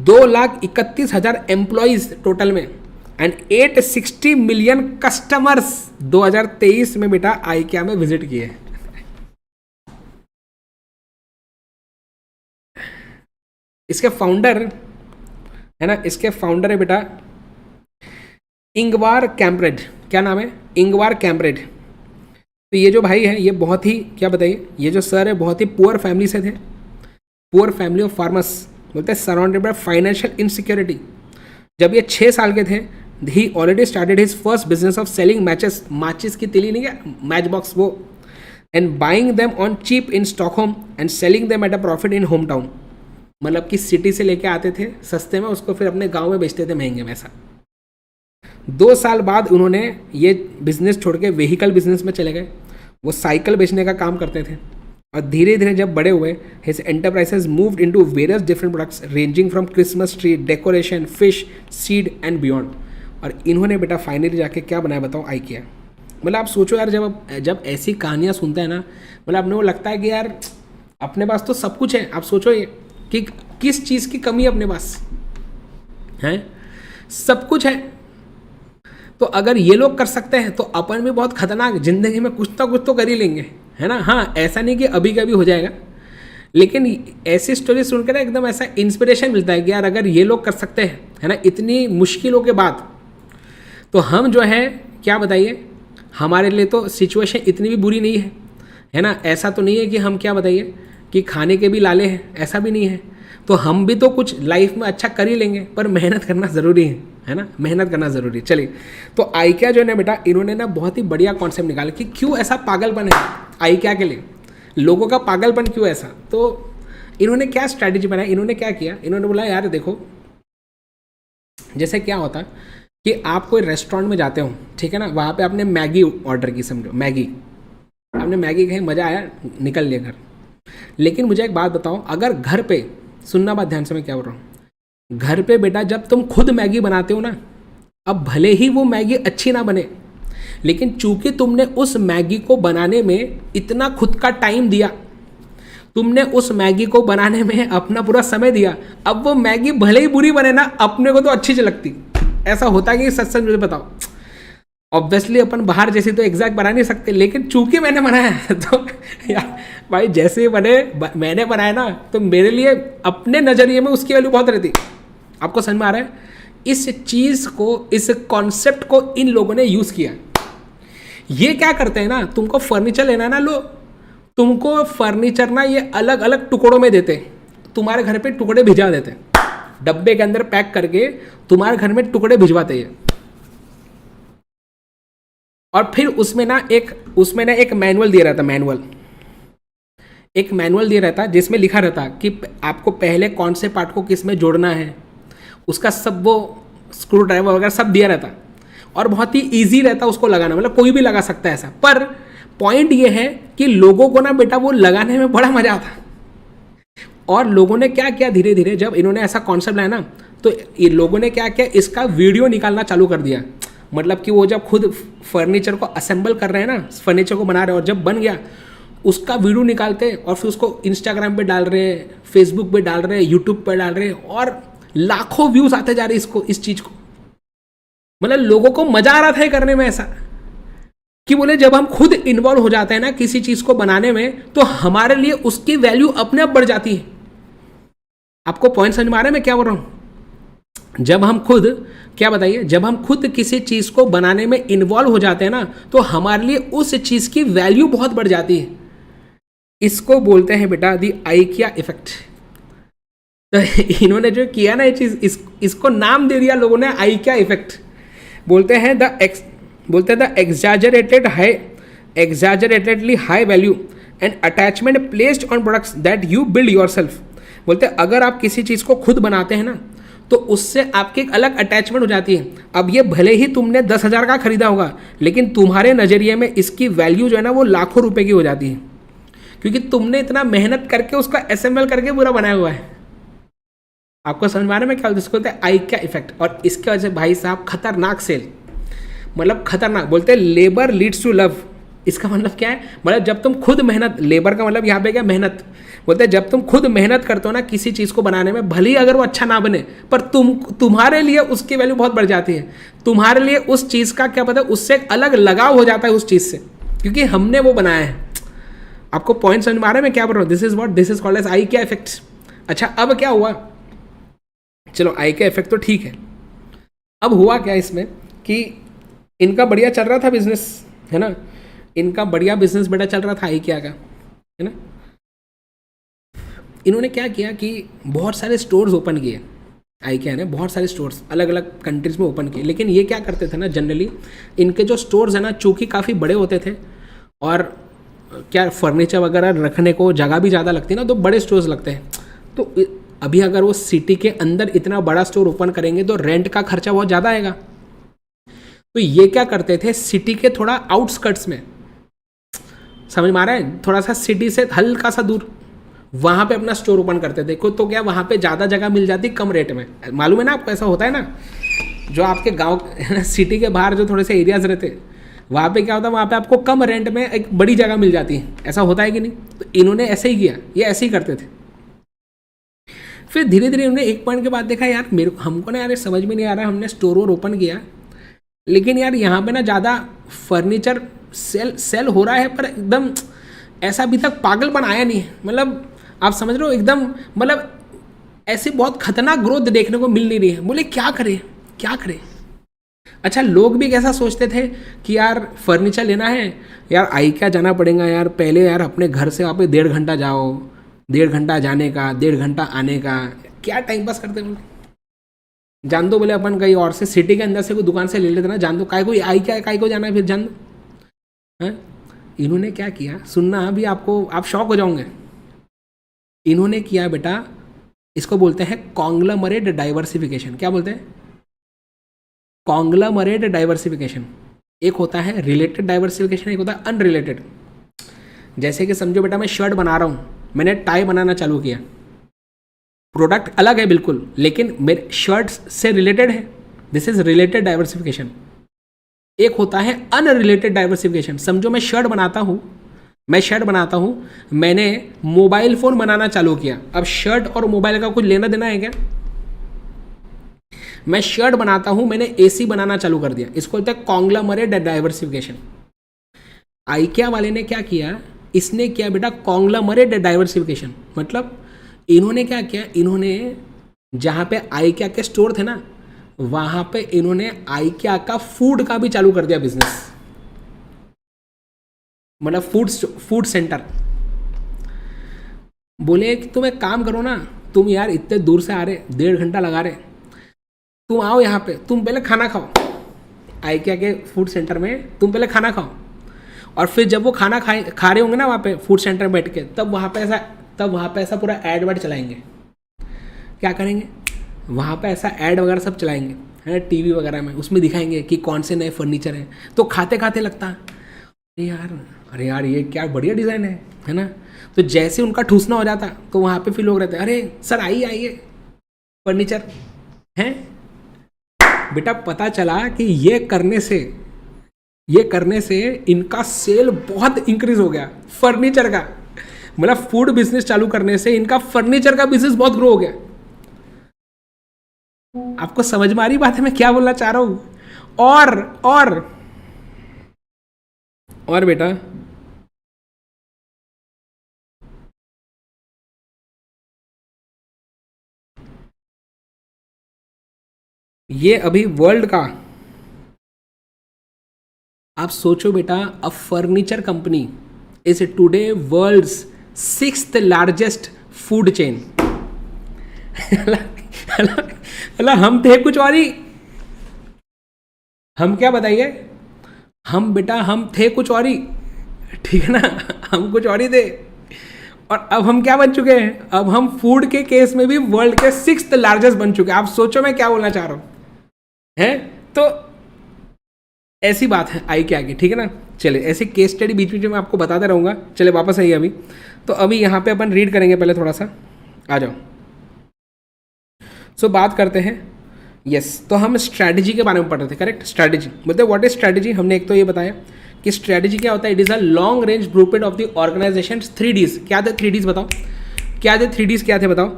2,31,000 employees total में, एंड 860 मिलियन कस्टमर्स 2023 में बेटा आइकिया में विजिट किए। इसके फाउंडर है ना, इसके फाउंडर है बेटा इंगवार कैम्प्रेड। क्या नाम है? इंगवार कैम्प्रेड। तो ये जो भाई है, ये बहुत ही, क्या बताइए, ये जो सर है बहुत ही पुअर फैमिली से थे, पुअर फैमिली ऑफ फार्मर्स। बोलते हैं सराउंडेड बाय फाइनेंशियल इनसिक्योरिटी। जब ये 6 साल के थे, he already started his first business of selling matches, माचिस की तिली नहीं है, मैच बॉक्स वो, and buying them on cheap in Stockholm and selling them at a profit in home town. मतलब कि सिटी से लेके आते थे सस्ते में, उसको फिर अपने गाँव में बेचते थे महंगे में। ऐसा 2 साल बाद उन्होंने ये बिजनेस छोड़ के व्हीकल बिजनेस में चले गए। वो साइकिल बेचने का काम करते थे, और धीरे धीरे जब बड़े हुए, his enterprises moved into various different products ranging from Christmas tree, decoration, fish, seed and beyond. और इन्होंने बेटा फाइनली जाके क्या बनाया बताओ? आइकिया। मतलब आप सोचो यार, जब ऐसी कहानियाँ सुनते हैं ना, मतलब अपने को लगता है कि यार अपने पास तो सब कुछ है। आप सोचो ये कि किस चीज़ की कमी है अपने पास, है सब कुछ है। तो अगर ये लोग कर सकते हैं तो अपन भी बहुत खतरनाक जिंदगी में कुछ तो कर ही लेंगे, है ना। हाँ, ऐसा नहीं कि अभी का भी हो जाएगा, लेकिन ऐसी स्टोरी सुनकर ना एकदम ऐसा इंस्पिरेशन मिलता है कि यार अगर ये लोग कर सकते हैं, है ना, इतनी मुश्किलों के बाद, तो हम जो है क्या बताइए, हमारे लिए तो सिचुएशन इतनी भी बुरी नहीं है ना। ऐसा तो नहीं है कि हम क्या बताइए कि खाने के भी लाले हैं, ऐसा भी नहीं है। तो हम भी तो कुछ लाइफ में अच्छा कर ही लेंगे, पर मेहनत करना ज़रूरी है ना, मेहनत करना ज़रूरी है। चलिए, तो आइकिया जो है ना बेटा, इन्होंने ना बहुत ही बढ़िया कॉन्सेप्ट निकाला कि क्यों ऐसा पागलपन है आइकिया के लिए, लोगों का पागलपन क्यों ऐसा। तो इन्होंने क्या स्ट्रैटेजी बनाई, इन्होंने क्या किया, इन्होंने बोला यार देखो, जैसे क्या होता कि आप कोई रेस्टोरेंट में जाते हो, ठीक है ना, वहाँ पे आपने मैगी ऑर्डर की, समझो मैगी, आपने मैगी खाई, मज़ा आया, निकल लिया घर। लेकिन मुझे एक बात बताओ, अगर घर पे, सुनना बात ध्यान से, मैं क्या बोल रहा हूँ, घर पे बेटा जब तुम खुद मैगी बनाते हो ना, अब भले ही वो मैगी अच्छी ना बने, लेकिन चूंकि तुमने उस मैगी को बनाने में इतना खुद का टाइम दिया, तुमने उस मैगी को बनाने में अपना पूरा समय दिया, अब वो मैगी भले ही बुरी बने ना, अपने को तो अच्छी लगती। ऐसा होता है कि सच सच मुझे बताओ, ऑब्वियसली अपन बाहर जैसे तो एग्जैक्ट बना नहीं सकते, लेकिन चूंकि मैंने बनाया है तो यार भाई जैसे मैंने बनाया ना, तो मेरे लिए अपने नज़रिए में उसकी वैल्यू बहुत रहती। आपको समझ में आ रहा है? इस चीज़ को, इस कॉन्सेप्ट को इन लोगों ने यूज़ किया। ये क्या करते हैं ना, तुमको फर्नीचर लेना है ना, लो तुमको फर्नीचर ना ये अलग अलग टुकड़ों में देते, तुम्हारे घर पे टुकड़े भिजवा देते, डब्बे के अंदर पैक करके तुम्हारे घर में टुकड़े भिजवाते हैं। और फिर उसमें ना एक मैनुअल दिया रहता, एक मैनुअल दिया रहता जिसमें लिखा रहता कि आपको पहले कौन से पार्ट को किस में जोड़ना है, उसका सब वो स्क्रू ड्राइवर वगैरह सब दिया रहता, और बहुत ही ईजी रहता उसको लगाना, मतलब कोई भी लगा सकता है ऐसा। पर पॉइंट ये है कि लोगों को ना बेटा वो लगाने में बड़ा मजा आता। और लोगों ने क्या किया, धीरे धीरे जब इन्होंने ऐसा कॉन्सेप्ट लाया ना, तो ये लोगों ने क्या किया, इसका वीडियो निकालना चालू कर दिया। मतलब कि वो जब खुद फर्नीचर को असेंबल कर रहे हैं ना, फर्नीचर को बना रहे हैं, और जब बन गया उसका वीडियो निकालते और फिर उसको इंस्टाग्राम पे डाल रहे हैं, फेसबुक पे डाल रहे हैं, यूट्यूब पे डाल रहे हैं, और लाखों व्यूज आते जा रहे हैं इस चीज को। मतलब लोगों को मजा आ रहा था करने में, ऐसा कि बोले जब हम खुद इन्वॉल्व हो जाते हैं ना किसी चीज को बनाने में, तो हमारे लिए उसकी वैल्यू अपने आप बढ़ जाती है। आपको पॉइंट समझ में आ रहा है मैं क्या बोल रहा हूं? जब हम खुद, क्या बताइए, जब हम खुद किसी चीज को बनाने में इन्वॉल्व हो जाते हैं ना, तो हमारे लिए उस चीज की वैल्यू बहुत बढ़ जाती है। इसको बोलते हैं बेटा दी आइकिया इफेक्ट। तो इन्होंने जो किया ना ये चीज, इसको नाम दे दिया लोगों ने आइकिया इफेक्ट। बोलते हैं the exaggeratedly high value and attachment placed on products that you build yourself. बोलते हैं अगर आप किसी चीज को खुद बनाते हैं ना, तो उससे आपकी एक अलग अटैचमेंट हो जाती है। अब ये भले ही तुमने 10,000 का खरीदा होगा, लेकिन तुम्हारे नजरिए में इसकी वैल्यू जो है ना वो लाखों रुपए की हो जाती है, क्योंकि तुमने इतना मेहनत करके उसका असेंबल करके पूरा बनाया हुआ है। आपको समझ में आ रहा है मैं क्या, जिसको बोलते हैं आइकिया इफेक्ट। और इसके वजह से भाई साहब खतरनाक सेल, मतलब खतरनाक। बोलते हैं लेबर लीड्स टू लव। इसका मतलब क्या है, मतलब जब तुम खुद मेहनत, लेबर का मतलब यहाँ पे क्या, मेहनत। बोलते हैं जब तुम खुद मेहनत करते हो ना किसी चीज़ को बनाने में, भले ही अगर वो अच्छा ना बने, पर तुम्हारे लिए उसकी वैल्यू बहुत बढ़ जाती है। तुम्हारे लिए उस चीज़ का क्या पता, उससे एक अलग लगाव हो जाता है उस चीज़ से, क्योंकि हमने वो बनाया है। आपको पॉइंट समझ में आ रहा है मैं क्या बोल रहा हूँ? This is called as IKEA effect. अच्छा अब क्या हुआ, चलो आइकिया इफेक्ट तो ठीक है। अब हुआ क्या इसमें कि इनका बढ़िया चल रहा था बिजनेस, है ना, इनका बढ़िया बिजनेस बेटा चल रहा था आइकिया का, है ना। इन्होंने क्या किया कि बहुत सारे स्टोर्स ओपन किए, आइकिया ने बहुत सारे स्टोर्स अलग अलग कंट्रीज में ओपन किए। लेकिन ये क्या करते थे ना, जनरली इनके जो स्टोर्स है ना, चूँकि काफ़ी बड़े होते थे और क्या फर्नीचर वगैरह रखने को जगह भी ज़्यादा लगती है ना, तो बड़े स्टोर्स लगते हैं। तो अभी अगर वो सिटी के अंदर इतना बड़ा स्टोर ओपन करेंगे तो रेंट का खर्चा बहुत ज़्यादा आएगा। तो ये क्या करते थे, सिटी के थोड़ा आउटस्कर्ट्स में, समझ में आ रहा है, थोड़ा सा सिटी से हल्का सा दूर, वहाँ पे अपना स्टोर ओपन करते थे। तो क्या वहाँ पे ज़्यादा जगह मिल जाती कम रेट में। मालूम है ना आपको, ऐसा होता है ना, जो आपके गाँव सिटी के बाहर जो थोड़े से एरियाज रहते, वहाँ पे क्या होता है, वहाँ पे आपको कम रेंट में एक बड़ी जगह मिल जाती है। ऐसा होता है कि नहीं? तो इन्होंने ऐसे ही किया, ये ऐसे ही करते थे। फिर धीरे धीरे उन्होंने एक पॉइंट के बाद देखा, यार हमको ना यार समझ में नहीं आ रहा, हमने स्टोर वोर ओपन किया, लेकिन यार यहाँ पे ना ज़्यादा फर्नीचर सेल हो रहा है, पर एकदम ऐसा अभी तक पागलपन आया नहीं है। मतलब आप समझ रहे हो, एकदम मतलब ऐसी बहुत खतरनाक ग्रोथ देखने को मिल नहीं रही है। बोले क्या करें। अच्छा लोग भी कैसा सोचते थे कि यार फर्नीचर लेना है यार, आइकिया जाना पड़ेगा यार, पहले यार अपने घर से वहाँ पे 1.5 घंटा जाओ, 1.5 घंटा जाने का, 1.5 घंटा आने का, क्या टाइम पास करते बोले। जान दो बोले अपन कहीं और से सिटी के अंदर से कोई दुकान से ले लेते ना, जान दो काय को आइकिया काय को जाना है, फिर जान दो। हाँ इन्होंने क्या किया, सुनना अभी आपको, आप शॉक हो जाओगे। इन्होंने किया बेटा, इसको बोलते हैं कॉन्ग्लोमरेट डाइवर्सिफिकेशन। क्या बोलते हैं? Conglomerate diversification. एक होता है रिलेटेड डाइवर्सिफिकेशन, एक होता है अनरिलेटेड। जैसे कि समझो बेटा मैं शर्ट बना रहा हूँ, मैंने टाई बनाना चालू किया, प्रोडक्ट अलग है बिल्कुल, लेकिन मेरे शर्ट से रिलेटेड है, दिस इज रिलेटेड डाइवर्सिफिकेशन। एक होता है अनरिलेटेड डाइवर्सिफिकेशन। समझो मैं शर्ट बनाता हूँ, मैंने मोबाइल फ़ोन बनाना चालू किया। अब शर्ट और मोबाइल का कुछ लेना देना है क्या? मैं शर्ट बनाता हूँ, मैंने एसी बनाना चालू कर दिया, इसको बोलते हैं कॉन्ग्लोमरेट डाइवर्सिफिकेशन। आइकिया वाले ने क्या किया, इसने किया बेटा कॉन्ग्लोमरेट डाइवर्सिफिकेशन। मतलब इन्होंने क्या किया, इन्होंने जहाँ पे आइकिया के स्टोर थे ना, वहाँ पे इन्होंने आइकिया का फूड का भी चालू कर दिया बिजनेस, मतलब फूड सेंटर। बोले कि तुम एक काम करो ना, तुम यार इतने दूर से आ रहे, 1.5 घंटा लगा रहे, तुम आओ यहाँ पे, तुम पहले खाना खाओ आइकिया के फूड सेंटर में, तुम पहले खाना खाओ, और फिर जब वो खाना खा रहे होंगे ना वहाँ पे फूड सेंटर में बैठ के, तब वहाँ पे ऐसा पूरा ऐड वैड चलाएंगे। क्या करेंगे, वहाँ पे ऐसा ऐड वगैरह सब चलाएंगे, है टीवी वगैरह में, उसमें दिखाएंगे कि कौन से नए फर्नीचर हैं। तो खाते खाते लगता अरे यार ये क्या बढ़िया डिज़ाइन है ना। तो जैसे उनका ठूसना हो जाता, तो वहाँ पे फिर लोग रहते, अरे सर आइए फर्नीचर हैं। बेटा पता चला कि ये करने से इनका सेल बहुत इंक्रीज हो गया फर्नीचर का, मतलब फूड बिजनेस चालू करने से इनका फर्नीचर का बिजनेस बहुत ग्रो हो गया। आपको समझ में आ रही बात है मैं क्या बोलना चाह रहा हूं। और बेटा ये अभी वर्ल्ड का, आप सोचो बेटा, a furniture company is today world's 6th largest food chain. हम थे कुछ और ही, हम क्या बताइए, हम थे कुछ और ही, ठीक है ना, हम कुछ और ही थे, और अब हम क्या बन चुके हैं, अब हम फूड के केस में भी वर्ल्ड के 6th लार्जेस्ट बन चुके हैं। आप सोचो मैं क्या बोलना चाह रहा हूं, है तो ऐसी बात है आई के आगे, ठीक है ना। चलिए ऐसे केस स्टडी बीच बीच में आपको बताता रहूँगा। चलिए वापस आइए अभी, तो अभी यहाँ पे अपन रीड करेंगे पहले थोड़ा सा, आ जाओ। सो बात करते हैं, यस तो हम स्ट्रैटेजी के बारे में पढ़ रहे थे, करेक्ट। स्ट्रैटेजी मतलब व्हाट इज स्ट्रैटेजी, हमने एक तो ये बताया कि स्ट्रैटेजी क्या होता है, it is a long range blueprint of the organisation 3Ds। क्या थे 3Ds बताओ, क्या थे 3Ds, क्या थे बताओ,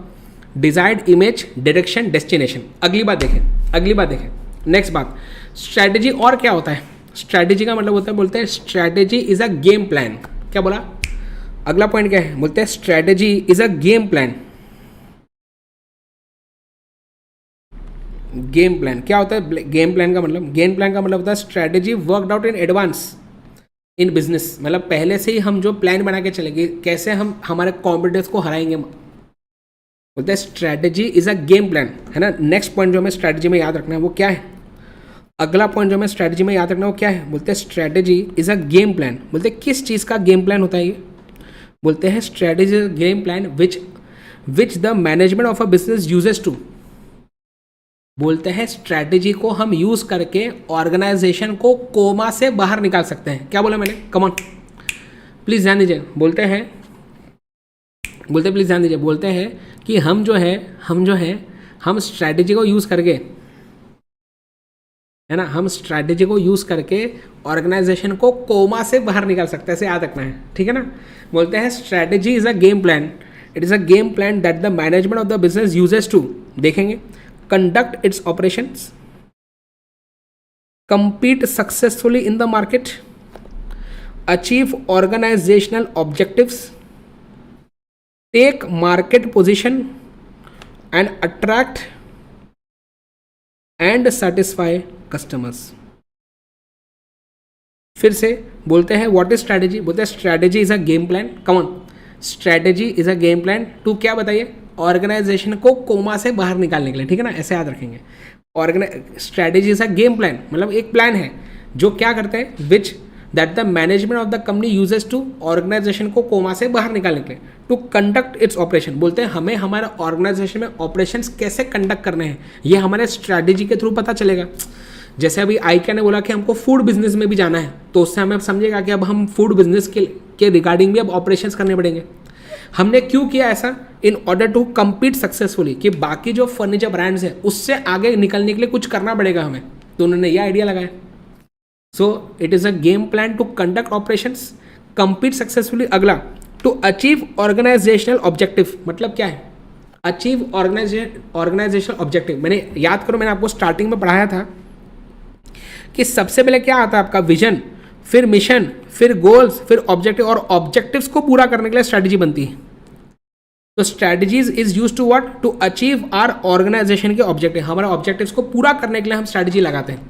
डिजायर्ड, इमेज, डायरेक्शन, डेस्टिनेशन। अगली बात देखें, नेक्स्ट बात, स्ट्रैटेजी और क्या होता है। स्ट्रैटेजी का मतलब होता है, बोलते हैं strategy is a game plan. क्या बोला, अगला पॉइंट क्या है, बोलते हैं strategy is a game plan. Game plan क्या होता है, गेम प्लान का मतलब होता है strategy worked out in advance in business. मतलब पहले से ही हम जो प्लान बना के चलेंगे, कैसे हम हमारे कॉम्पिटिटर्स को हराएंगे, बोलते हैं strategy is a game plan, है ना। नेक्स्ट पॉइंट जो हमें स्ट्रैटेजी में याद रखना है वो क्या है, अगला पॉइंट जो हमें स्ट्रैटेजी में याद रखना है वो क्या है, बोलते हैं strategy is a game plan. बोलते हैं किस चीज़ का गेम प्लान होता है ये, बोलते हैं strategy is a game plan which the management of a business uses to. बोलते हैं स्ट्रैटेजी को हम यूज करके ऑर्गेनाइजेशन को कोमा से बाहर निकाल सकते हैं। क्या बोला मैंने, कम ऑन प्लीज ध्यान दीजिए। बोलते प्लीज ध्यान दीजिए, बोलते हैं कि हम स्ट्रैटेजी को यूज करके, है ना, हम स्ट्रैटेजी को यूज करके ऑर्गेनाइजेशन को कोमा से बाहर निकाल सकते हैं, ऐसे याद रखना है, ठीक है ना। बोलते हैं strategy is a game plan, it is a game plan that the management of the business uses to, देखेंगे, conduct its operations, compete successfully in the market, achieve organizational objectives, take market position and attract and satisfy customers। फिर से बोलते हैं व्हाट इज स्ट्रैटेजी, बोलते हैं strategy is a game plan, come on, strategy is a game plan to क्या बताइए, ऑर्गेनाइजेशन को कोमा से बाहर निकालने के लिए, ठीक है ना, ऐसे याद रखेंगे। Strategy is a game plan मतलब एक प्लान है जो क्या करते हैं, which that the management of the company uses to, organisation को कोमा से बाहर निकालने के लिए, टू कंडक्ट इट्स ऑपरेशन। बोलते हैं हमें हमारे ऑर्गेनाइजेशन में ऑपरेशंस कैसे कंडक्ट करने हैं, ये हमारे स्ट्रैटेजी के थ्रू पता चलेगा। जैसे अभी आइकिया ने बोला कि हमको फूड बिजनेस में भी जाना है, तो उससे हमें समझेगा कि अब हम फूड बिजनेस के रिगार्डिंग भी अब ऑपरेशंस करने पड़ेंगे। हमने क्यों किया ऐसा, in order to compete successfully, कि बाकी जो फर्नीचर ब्रांड्स हैं उससे आगे निकलने के लिए कुछ करना पड़ेगा हमें, तो उन्होंने यह आइडिया लगाया। So it is a game plan to conduct operations, compete successfully. अगला, टू अचीव ऑर्गेनाइजेशनल ऑब्जेक्टिव, मतलब क्या है, अचीव ऑर्गेनाइजेशन ऑब्जेक्टिव। मैंने याद करो, मैंने आपको स्टार्टिंग में पढ़ाया था कि सबसे पहले क्या आता है आपका विजन, फिर मिशन, फिर गोल्स, फिर ऑब्जेक्टिव, और ऑब्जेक्टिव्स को पूरा करने के लिए स्ट्रैटेजी बनती है। तो strategies is use to what, to achieve our organisation के ऑब्जेक्टिव। हमारे ऑब्जेक्टिव्स को पूरा करने के लिए हम स्ट्रैटेजी लगाते हैं।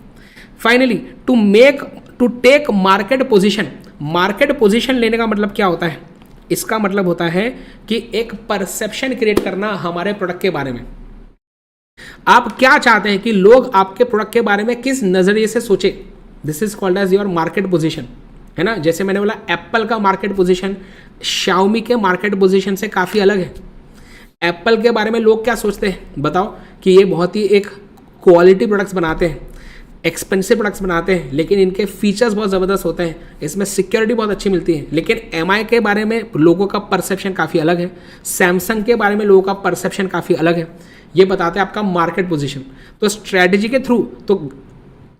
Finally to take market position. Market position लेने का मतलब क्या होता है? इसका मतलब होता है कि एक परसेप्शन क्रिएट करना हमारे प्रोडक्ट के बारे में। आप क्या चाहते हैं कि लोग आपके प्रोडक्ट के बारे में किस नजरिए से सोचे, this is called as your market position, है ना। जैसे मैंने बोला एप्पल का मार्केट पोजीशन शाओमी के मार्केट पोजीशन से काफ़ी अलग है। एप्पल के बारे में लोग क्या सोचते हैं बताओ, कि ये बहुत ही एक क्वालिटी प्रोडक्ट्स बनाते हैं, एक्सपेंसिव प्रोडक्ट्स बनाते हैं, लेकिन इनके फीचर्स बहुत ज़बरदस्त होते हैं, इसमें सिक्योरिटी बहुत अच्छी मिलती है। लेकिन एमआई के बारे में लोगों का परसेप्शन काफ़ी अलग है, सैमसंग के बारे में लोगों का परसेप्शन काफ़ी अलग है। ये बताते हैं आपका मार्केट पोजीशन। तो स्ट्रैटेजी के थ्रू, तो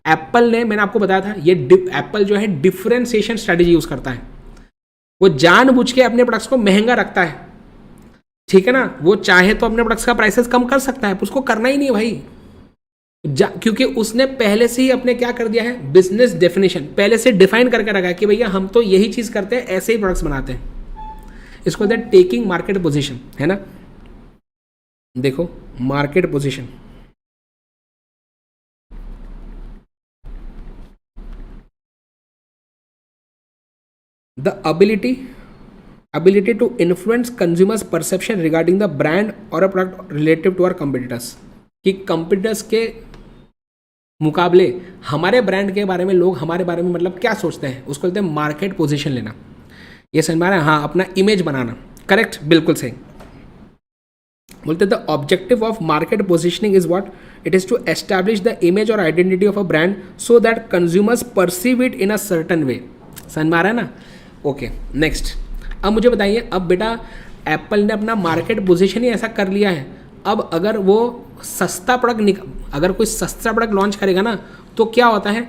एप्पल ने, मैंने आपको बताया था, ये एप्पल जो है डिफरेंशिएशन स्ट्रैटेजी यूज़ करता है। वो जानबूझ के अपने प्रोडक्ट्स को महंगा रखता है, ठीक है ना। वो चाहे तो अपने प्रोडक्ट्स का प्राइसेस कम कर सकता है, उसको करना ही नहीं है भाई, क्योंकि उसने पहले से ही अपने क्या कर दिया है, बिजनेस डेफिनेशन पहले से डिफाइन करके रखा है कि भैया हम तो यही चीज़ करते हैं, ऐसे ही प्रोडक्ट्स बनाते हैं। इसको कहते हैं टेकिंग मार्केट पोजीशन, है ना। देखो market position, the ability to influence consumers perception regarding the brand or a product relative to our competitors, कि कंपटीटर्स के मुकाबले हमारे ब्रांड के बारे में लोग हमारे बारे में मतलब क्या सोचते हैं, उसको बोलते हैं मार्केट पोजीशन लेना। ये समझ में आ रहा है? हाँ, अपना इमेज बनाना, करेक्ट, बिल्कुल सही। बोलते the objective of market positioning is what, it is to establish the image और identity of a brand so that consumers perceive it in a certain way. समझ में आ रहा है ना? Okay, next. अब मुझे बताइए, अब बेटा एप्पल ने अपना मार्केट पोजीशन ही ऐसा कर लिया है, अब अगर वो सस्ता प्रोडक्ट अगर कोई सस्ता प्रोडक्ट लॉन्च करेगा ना, तो क्या होता है,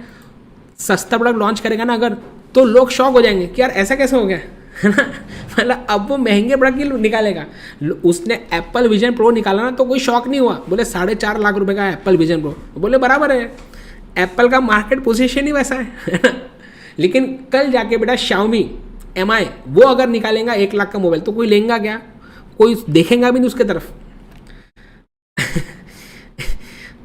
सस्ता प्रोडक्ट लॉन्च करेगा ना अगर, तो लोग शॉक हो जाएंगे कि यार ऐसा कैसे हो गया, है ना। मतलब अब वो महंगे प्रोडक्ट ही निकालेगा। उसने एप्पल विजन प्रो निकाला ना, तो कोई शॉक नहीं हुआ, बोले 4.5 लाख रुपए का एप्पल विजन प्रो, बोले बराबर है, एप्पल का मार्केट पोजीशन ही वैसा है ना। लेकिन कल जाके बेटा शाओमी, एमआई, वो अगर निकालेगा 1 लाख का मोबाइल, तो कोई लेगा क्या? कोई देखेगा भी नहीं उसके तरफ।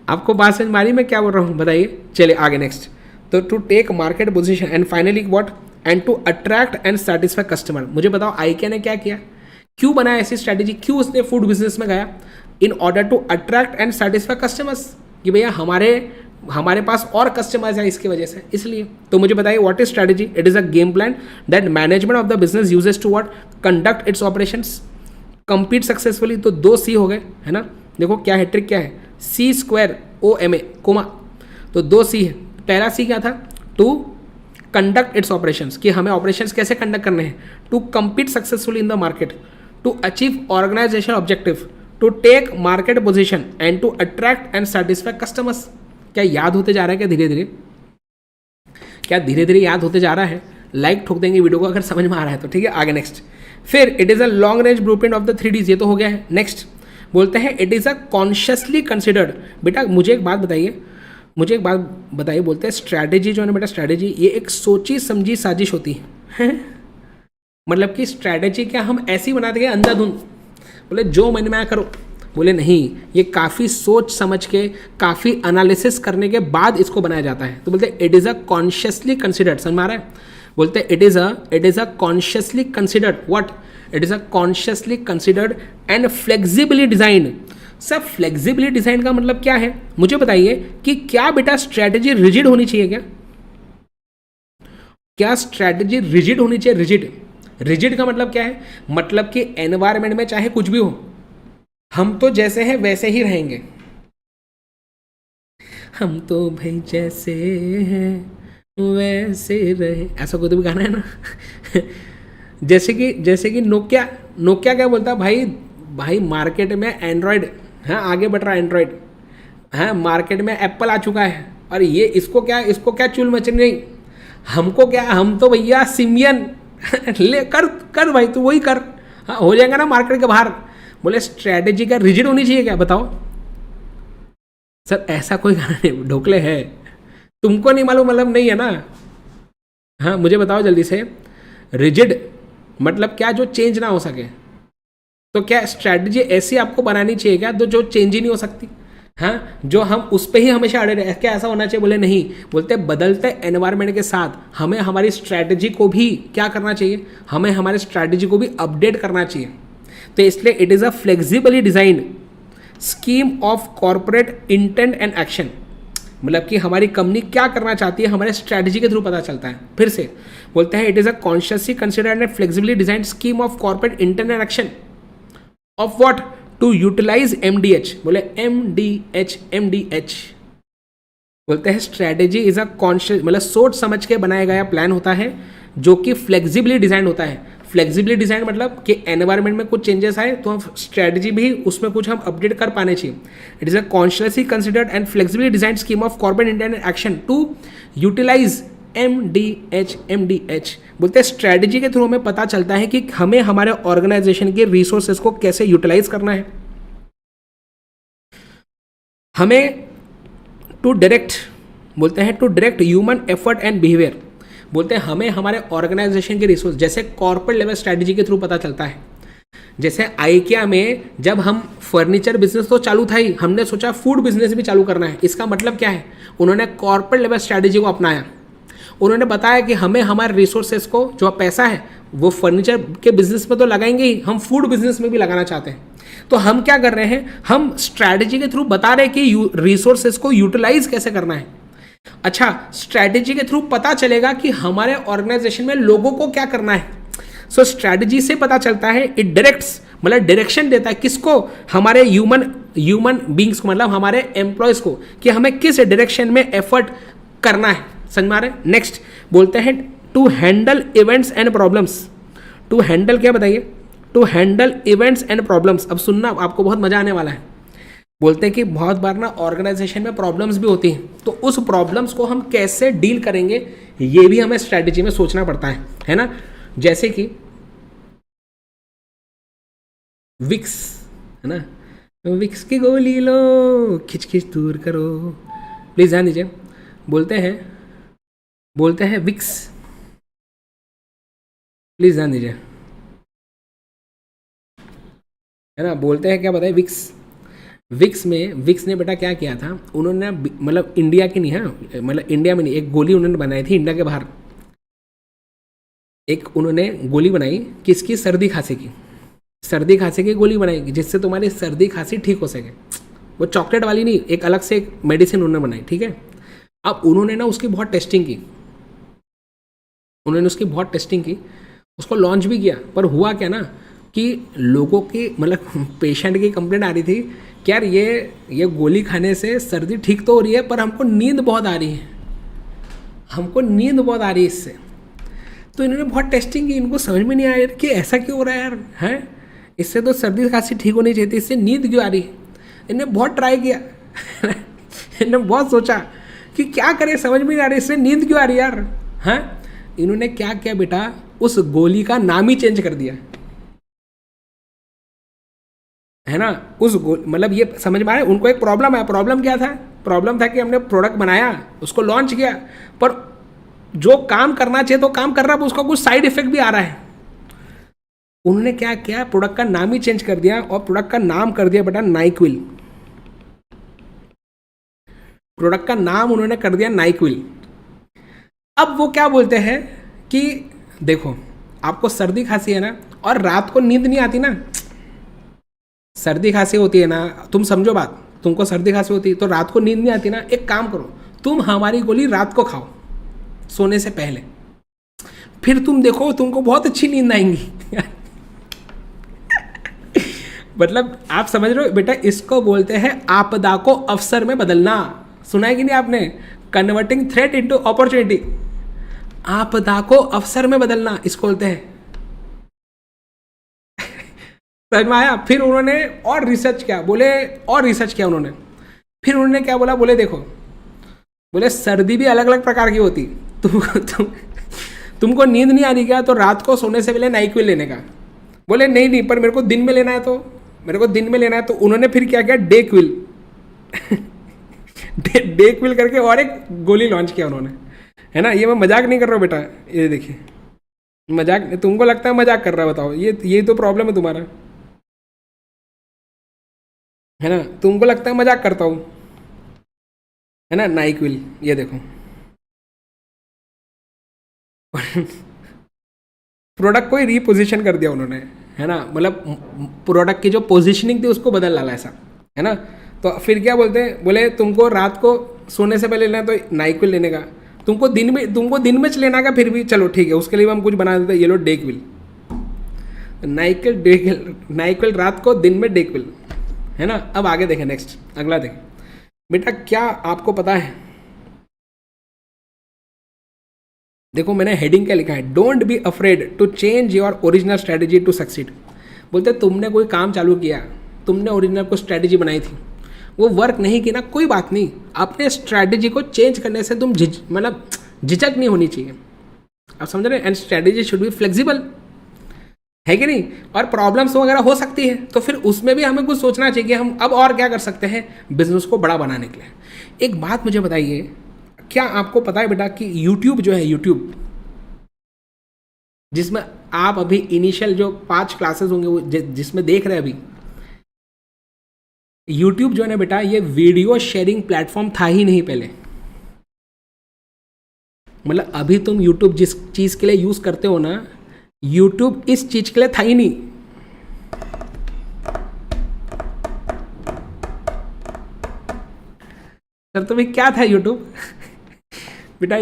आपको बात समझ मारी मैं क्या बोल रहा हूँ, बताइए। चलिए आगे नेक्स्ट। तो to take market position and finally what, and to attract and satisfy customer. मुझे बताओ आईकिया ने क्या किया, क्यों बनाया ऐसी स्ट्रैटेजी, क्यों उसने फूड बिजनेस में गया? In order to attract and satisfy customers, कि भैया हमारे पास और कस्टमर्स हैं इसकी वजह से, इसलिए। तो मुझे बताइए what is strategy? It is a game plan that management of the business uses to what, conduct its operations, compete successfully. तो 2 C हो गए, है ना। देखो क्या है, ट्रिक क्या है, C² OMA कोमा, तो 2 C है। पहला C क्या था, टू कंडक्ट इट्स ऑपरेशंस, कि हमें ऑपरेशंस कैसे कंडक्ट करने हैं, to compete successfully in the market, to achieve organisation objective, to take market position and to attract and satisfy customers. क्या याद होते जा रहा है? क्या धीरे धीरे, क्या धीरे धीरे याद होते जा रहा है? लाइक ठोक देंगे वीडियो को अगर समझ में आ रहा है तो, ठीक है। आगे नेक्स्ट। फिर it is a long range blueprint of the 3Ds, ये तो हो गया है। नेक्स्ट बोलते हैं it is a consciously considered. बेटा मुझे एक बात बताइए, बोलते हैं स्ट्रैटेजी जो है ना बेटा, स्ट्रैटेजी ये एक सोची समझी साजिश होती है। मतलब कि स्ट्रैटेजी क्या हम ऐसी बनाते हैं अंधाधुंध, बोले जो मन में आया करो, बोले नहीं, ये काफ़ी सोच समझ के, काफ़ी एनालिसिस करने के बाद इसको बनाया जाता है। तो बोलते हैं it is a consciously considered, समझ में आ रहा है? बोलते हैं it is a consciously considered what, it is a consciously considered and flexibly designed. Sir flexibly design का मतलब क्या है? मुझे बताइए कि क्या बेटा स्ट्रैटेजी रिजिड होनी चाहिए क्या? क्या स्ट्रैटेजी रिजिड होनी चाहिए? रिजिड का मतलब क्या है? मतलब कि एनवायरमेंट में चाहे कुछ भी हो, हम तो जैसे हैं वैसे ही रहेंगे, हम तो भाई जैसे हैं वैसे रहे, ऐसा कोई तो भी गाना है ना। जैसे कि नोकिया क्या बोलता है, भाई मार्केट में एंड्रॉयड, हाँ आगे बढ़ रहा है एंड्रॉयड, हाँ मार्केट में एप्पल आ चुका है, और ये इसको क्या चूल मचनी नहीं, हमको क्या, हम तो भैया सिमियन। ले कर भाई, तू वही कर, हाँ हो जाएगा ना मार्केट के बाहर। बोले स्ट्रैटेजी क्या रिजिड होनी चाहिए क्या, बताओ सर, ऐसा कोई गाना नहीं, ढोकले है, तुमको नहीं मालूम मतलब नहीं है ना। हाँ मुझे बताओ जल्दी से, रिजिड मतलब क्या, जो चेंज ना हो सके। तो क्या स्ट्रैटेजी ऐसी आपको बनानी चाहिए क्या, तो जो चेंज ही नहीं हो सकती। हाँ, जो हम उस पर ही हमेशा अड़े रहे, क्या ऐसा होना चाहिए, बोले नहीं, बोलते बदलते एनवायरनमेंट के साथ हमें हमारी स्ट्रैटेजी को भी क्या करना चाहिए, हमें हमारे स्ट्रैटेजी को भी अपडेट करना चाहिए। तो इसलिए it is a flexibly designed scheme of corporate intent and action, मतलब कि हमारी कंपनी क्या करना चाहती है हमारे स्ट्रैटेजी के थ्रू पता चलता है। फिर से बोलते हैं, it is a consciously considered and flexibly design scheme of corporate intent and action of what, to utilise MDH, बोले MDH बोलते हैं स्ट्रैटेजी इज अ कॉन्शियस, मतलब सोच समझ के बनाया गया प्लान होता है जो कि फ्लेक्सिबली डिजाइन होता है। फ्लेक्सिबली डिजाइन मतलब कि एनवायरनमेंट में कुछ चेंजेस आए तो हम स्ट्रैटेजी भी उसमें कुछ हम अपडेट कर पाने चाहिए। It is a consciously considered and flexibly design scheme of corporate intent action to utilise MDH बोलते हैं स्ट्रैटेजी के थ्रू हमें पता चलता है कि हमें हमारे ऑर्गेनाइजेशन के रिसोर्सेज को कैसे यूटिलाइज करना है। हमें टू डायरेक्ट, बोलते हैं to direct human effort and behaviour, बोलते हैं हमें हमारे ऑर्गेनाइजेशन के रिसोर्स जैसे कॉर्पोरेट लेवल स्ट्रैटेजी के थ्रू पता चलता है। जैसे आइकिया में जब हम फर्नीचर बिजनेस तो चालू था ही, हमने सोचा फूड बिजनेस भी चालू करना है। इसका मतलब क्या है, उन्होंने कॉर्पोरेट लेवल स्ट्रैटेजी को अपनाया। उन्होंने बताया कि हमें हमारे रिसोर्सेज को, जो पैसा है वो फर्नीचर के बिजनेस में तो लगाएंगे ही, हम फूड बिजनेस में भी लगाना चाहते हैं। तो हम क्या कर रहे हैं, हम स्ट्रैटेजी के थ्रू बता रहे हैं कि रिसोर्सेज को यूटिलाइज कैसे करना है। अच्छा, स्ट्रैटेजी के थ्रू पता चलेगा कि हमारे ऑर्गेनाइजेशन में लोगों को क्या करना है। सो स्ट्रैटेजी से पता चलता है, इट डायरेक्ट्स मतलब डायरेक्शन देता है किसको, हमारे ह्यूमन बींग्स को, मतलब हमारे एम्प्लॉयज को, कि हमें किस डायरेक्शन में एफर्ट करना है। समझ में आ रहा है। नेक्स्ट बोलते हैं to handle events and problems. To handle क्या बताइए, to handle events and problems. अब सुनना, आपको बहुत मजा आने वाला है। बोलते हैं कि बहुत बार ना ऑर्गेनाइजेशन में प्रॉब्लम्स भी होती हैं, तो उस प्रॉब्लम्स को हम कैसे डील करेंगे ये भी हमें स्ट्रैटेजी में सोचना पड़ता है ना। जैसे कि विक्स है ना, तो विक्स की गोली लो, खिच खिच दूर करो, प्लीज ध्यान दीजिए। बोलते हैं विक्स, प्लीज ध्यान दीजिए, है ना। बोलते हैं क्या बताए, विक्स ने बेटा क्या किया था, उन्होंने मतलब इंडिया की नहीं है, मतलब इंडिया में नहीं, एक गोली उन्होंने बनाई थी इंडिया के बाहर। एक उन्होंने गोली बनाई किसकी, सर्दी खांसी की गोली बनाई जिससे तुम्हारी सर्दी खांसी ठीक हो सके। वो चॉकलेट वाली नहीं, एक अलग से एक मेडिसिन उन्होंने बनाई, ठीक है। अब उन्होंने ना उसकी बहुत टेस्टिंग की, उसको लॉन्च भी किया, पर हुआ क्या ना कि लोगों की, मतलब पेशेंट की कंप्लेंट आ रही थी कि यार ये गोली खाने से सर्दी ठीक तो हो रही है, पर हमको नींद बहुत आ रही है इससे। तो इन्होंने बहुत टेस्टिंग की, इनको समझ में नहीं आया कि ऐसा क्यों हो रहा है यार, हैं इससे तो सर्दी खांसी ठीक होनी चाहिए थी, इससे नींद क्यों आ रही है। इन्होंने बहुत ट्राई किया इन्होंने बहुत सोचा कि क्या करें, समझ में नहीं आ रही, इससे नींद क्यों आ रही है यार, हैं। इन्होंने क्या किया बेटा, उस गोली का नाम ही चेंज कर दिया, है ना। मतलब ये समझ में आया, उनको एक प्रॉब्लम है। प्रॉब्लम क्या था, प्रॉब्लम था कि हमने प्रोडक्ट बनाया, उसको लॉन्च किया, पर जो काम करना चाहिए तो काम कर रहा है, उसका कुछ साइड इफेक्ट भी आ रहा है। उन्होंने क्या किया, प्रोडक्ट का नाम ही चेंज कर दिया, और प्रोडक्ट का नाम कर दिया बेटा नाइक्विल। प्रोडक्ट का नाम उन्होंने कर दिया नाइक्विल। अब वो क्या बोलते हैं कि देखो, आपको सर्दी खांसी है ना, और रात को नींद नहीं आती ना, सर्दी खांसी होती है ना, तुम समझो बात, तुमको सर्दी खांसी होती है तो रात को नींद नहीं आती ना, एक काम करो, तुम हमारी गोली रात को खाओ सोने से पहले, फिर तुम देखो तुमको बहुत अच्छी नींद आएंगी मतलब आप समझ रहे हो बेटा, इसको बोलते हैं आपदा को अवसर में बदलना। सुना है कि नहीं आपने, कन्वर्टिंग थ्रेट इनटू अपॉर्चुनिटी। आपदा को अवसर में बदलना इसको बोलते हैं समझ में आया। फिर उन्होंने और रिसर्च किया, उन्होंने फिर उन्होंने क्या बोला, बोले देखो, बोले सर्दी भी अलग अलग प्रकार की होती, तुमको नींद नहीं आ रही क्या, तो रात को सोने से पहले नाइक्विल लेने का। बोले नहीं पर मेरे को दिन में लेना है, तो मेरे को दिन में लेना है, तो उन्होंने फिर क्या किया, डे क्विल डे क्विल करके और एक गोली लॉन्च किया उन्होंने, है ना। ये मैं मजाक नहीं कर रहा हूँ बेटा, ये देखिए, मजाक, तुमको लगता है मजाक कर रहा है, बताओ, ये तो प्रॉब्लम है तुम्हारा, है ना। तुमको लगता है मजाक करता हूँ, है ना। नाइक्विल, ये देखो प्रोडक्ट को ही रीपोजिशन कर दिया उन्होंने, है ना। मतलब प्रोडक्ट की जो पोजीशनिंग थी उसको बदल डाला ऐसा, है ना। तो फिर क्या बोलते हैं, बोले तुमको रात को सोने से पहले लेना है तो नाइक्विल लेने का, तुमको दिन में लेना का, फिर भी चलो ठीक है, उसके लिए हम कुछ बना देते हैं, ये लो डेक्विल, नाइक्विल रात को, दिन में डेक्विल, है ना। अब आगे देखें, नेक्स्ट अगला देखें बेटा, क्या आपको पता है, देखो मैंने हेडिंग क्या लिखा है, don't be afraid to change your original strategy to succeed. बोलते तुमने कोई काम चालू किया, तुमने ओरिजिनल को स्ट्रेटेजी बनाई थी, वो वर्क नहीं की ना, कोई बात नहीं, अपने स्ट्रेटेजी को चेंज करने से तुम मतलब झिझक नहीं होनी चाहिए, आप समझ रहे हैं। And strategy should be flexible, है कि नहीं। और प्रॉब्लम्स वगैरह हो सकती है, तो फिर उसमें भी हमें कुछ सोचना चाहिए कि हम अब और क्या कर सकते हैं बिजनेस को बड़ा बनाने के लिए। एक बात मुझे बताइए, क्या आपको पता है बेटा कि यूट्यूब जो है, यूट्यूब जिसमें आप अभी इनिशियल जो 5 क्लासेस होंगे वो जिसमें देख रहे हैं अभी, यूट्यूब जो है ना बेटा, ये वीडियो शेयरिंग प्लेटफॉर्म था ही नहीं पहले। मतलब अभी तुम यूट्यूब जिस चीज़ के लिए यूज़ करते हो ना, यूट्यूब इस चीज़ के लिए था ही नहीं। सर तो भाई क्या था यूट्यूब बेटा,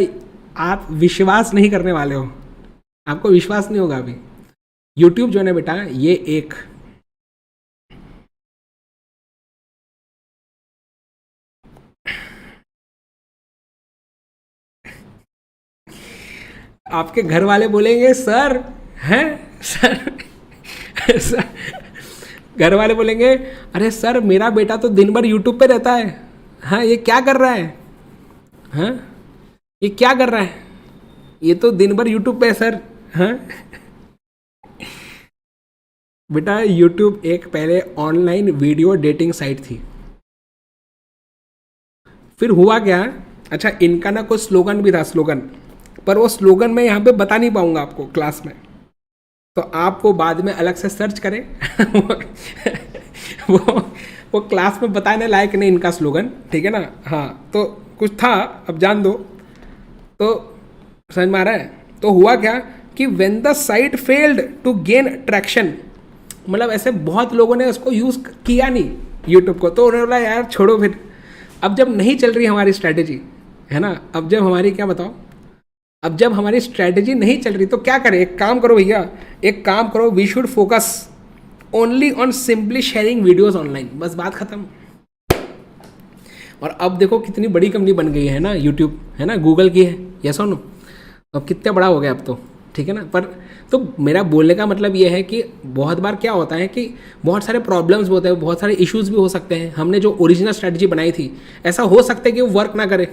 आप विश्वास नहीं करने वाले हो, आपको विश्वास नहीं होगा अभी। यूट्यूब जो है ना बेटा, ये एक आपके घर वाले बोलेंगे सर, हैं सर, घर वाले बोलेंगे अरे सर मेरा बेटा तो दिन भर यूट्यूब पे रहता है, हाँ ये क्या कर रहा है, हाँ ये क्या कर रहा है, ये तो दिन भर यूट्यूब पे है सर, हाँ। बेटा यूट्यूब एक पहले ऑनलाइन वीडियो डेटिंग साइट थी। फिर हुआ क्या, अच्छा इनका ना कोई स्लोगन भी था, स्लोगन, पर वो स्लोगन मैं यहाँ पे बता नहीं पाऊंगा आपको क्लास में, तो आप वो बाद में अलग से सर्च करें वो क्लास में बताने लायक नहीं इनका स्लोगन, ठीक है ना। हाँ तो कुछ था, अब जान दो, तो समझ में आ रहा है। तो हुआ क्या कि when the site failed to gain traction, मतलब ऐसे बहुत लोगों ने उसको यूज़ किया नहीं यूट्यूब को, तो उन्होंने बोला यार छोड़ो फिर, अब जब नहीं चल रही हमारी स्ट्रैटेजी, है ना, अब जब हमारी क्या बताओ, अब जब हमारी स्ट्रैटेजी नहीं चल रही तो क्या करें, एक काम करो भैया, एक काम करो, we should focus only on simply sharing videos online, बस बात खत्म। और अब देखो कितनी बड़ी कंपनी बन गई है ना यूट्यूब, है ना, गूगल की है, यस और नो, अब कितना बड़ा हो गया अब तो, ठीक है ना। पर तो मेरा बोलने का मतलब ये है कि बहुत बार क्या होता है कि बहुत सारे प्रॉब्लम्स होते हैं, बहुत सारे इश्यूज भी हो सकते हैं, हमने जो ओरिजिनल स्ट्रैटेजी बनाई थी ऐसा हो सकता है कि वो वर्क ना करे,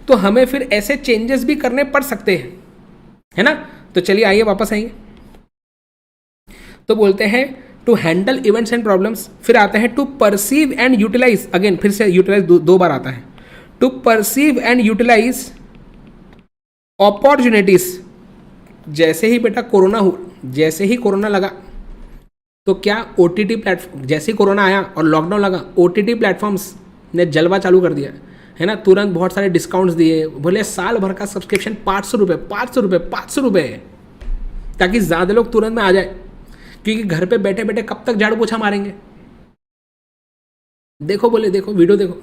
तो हमें फिर ऐसे चेंजेस भी करने पड़ सकते हैं, है ना। तो चलिए आइए वापस आइए, तो बोलते हैं to handle events and problems, फिर आते हैं to perceive and utilise, again फिर से यूटिलाइज दो बार आता है, to perceive and utilise opportunities. जैसे ही बेटा कोरोना जैसे ही कोरोना लगा तो क्या OTT प्लेटफॉर्म, जैसे ही कोरोना आया और लॉकडाउन लगा, OTT प्लेटफॉर्म्स ने जलवा चालू कर दिया, है ना। तुरंत बहुत सारे डिस्काउंट्स दिए, बोले साल भर का सब्सक्रिप्शन 500 रुपये, 500 रुपये, 500 रुपये, ताकि ज़्यादा लोग तुरंत में आ जाए, क्योंकि घर पे बैठे बैठे कब तक झाड़ू पोछा मारेंगे। देखो बोले, देखो वीडियो देखो,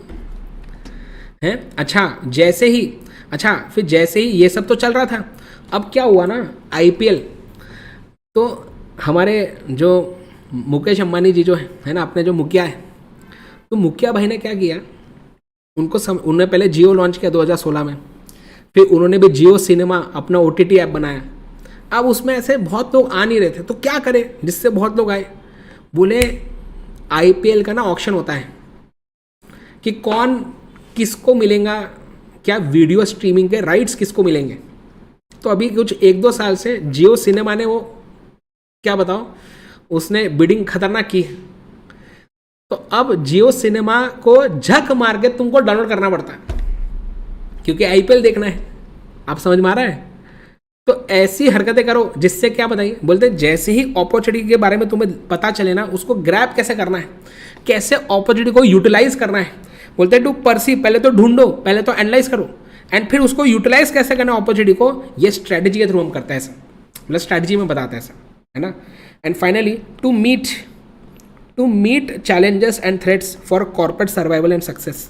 हैं। अच्छा फिर जैसे ही ये सब तो चल रहा था, अब क्या हुआ ना, IPL, तो हमारे जो मुकेश अंबानी जी जो है ना, अपने जो मुखिया है, तो मुखिया भाई ने क्या किया, उन्होंने पहले जियो लॉन्च किया 2016 में, फिर उन्होंने भी जियो सिनेमा अपना OTT ऐप बनाया। अब उसमें ऐसे बहुत लोग आ नहीं रहे थे, तो क्या करें जिससे बहुत लोग आए, बोले IPL का ना ऑक्शन होता है कि कौन किसको मिलेगा, क्या वीडियो स्ट्रीमिंग के राइट्स किसको मिलेंगे। तो अभी कुछ 1-2 साल से जियो सिनेमा ने वो क्या बताओ, उसने बिडिंग खतरनाक की, तो अब जियो सिनेमा को झक मार के तुमको डाउनलोड करना पड़ता है, क्योंकि आईपीएल देखना है। आप समझ में आ रहा है? तो ऐसी हरकतें करो जिससे क्या बताइए, बोलते जैसे ही अपॉर्चुनिटी के बारे में तुम्हें पता चले ना, उसको ग्रैब कैसे करना है, कैसे अपॉर्चुनिटी को यूटिलाइज करना है। बोलते टू परसीव, पहले तो ढूंढो, पहले तो एनालाइज करो, एंड फिर उसको यूटिलाइज कैसे करना अपॉर्चुनिटी को, ये स्ट्रेटजी के थ्रू हम करते हैं ऐसा, मतलब स्ट्रेटजी में बताते हैं ऐसा, है ना। And finally to meet challenges and threats for corporate survival and success.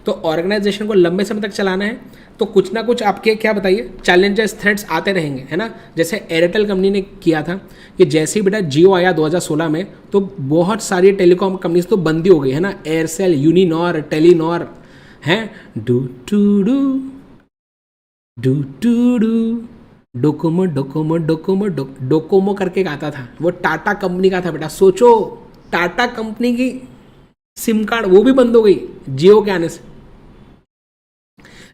तो ऑर्गेनाइजेशन को लंबे समय तक चलाना है तो कुछ ना कुछ आपके क्या बताइए चैलेंजेस थ्रेट्स आते रहेंगे, है ना। जैसे एयरटेल कंपनी ने किया था कि जैसे ही बेटा जियो आया 2016 में, तो बहुत सारी टेलीकॉम कंपनीज तो बंदी हो गई, है ना। एयरसेल, यूनिनॉर, टेलीनॉर हैं, डोकोमो करके आता था, वो टाटा कंपनी का था बेटा। सोचो टाटा कंपनी की सिम कार्ड वो भी बंद हो गई जियो के आने से।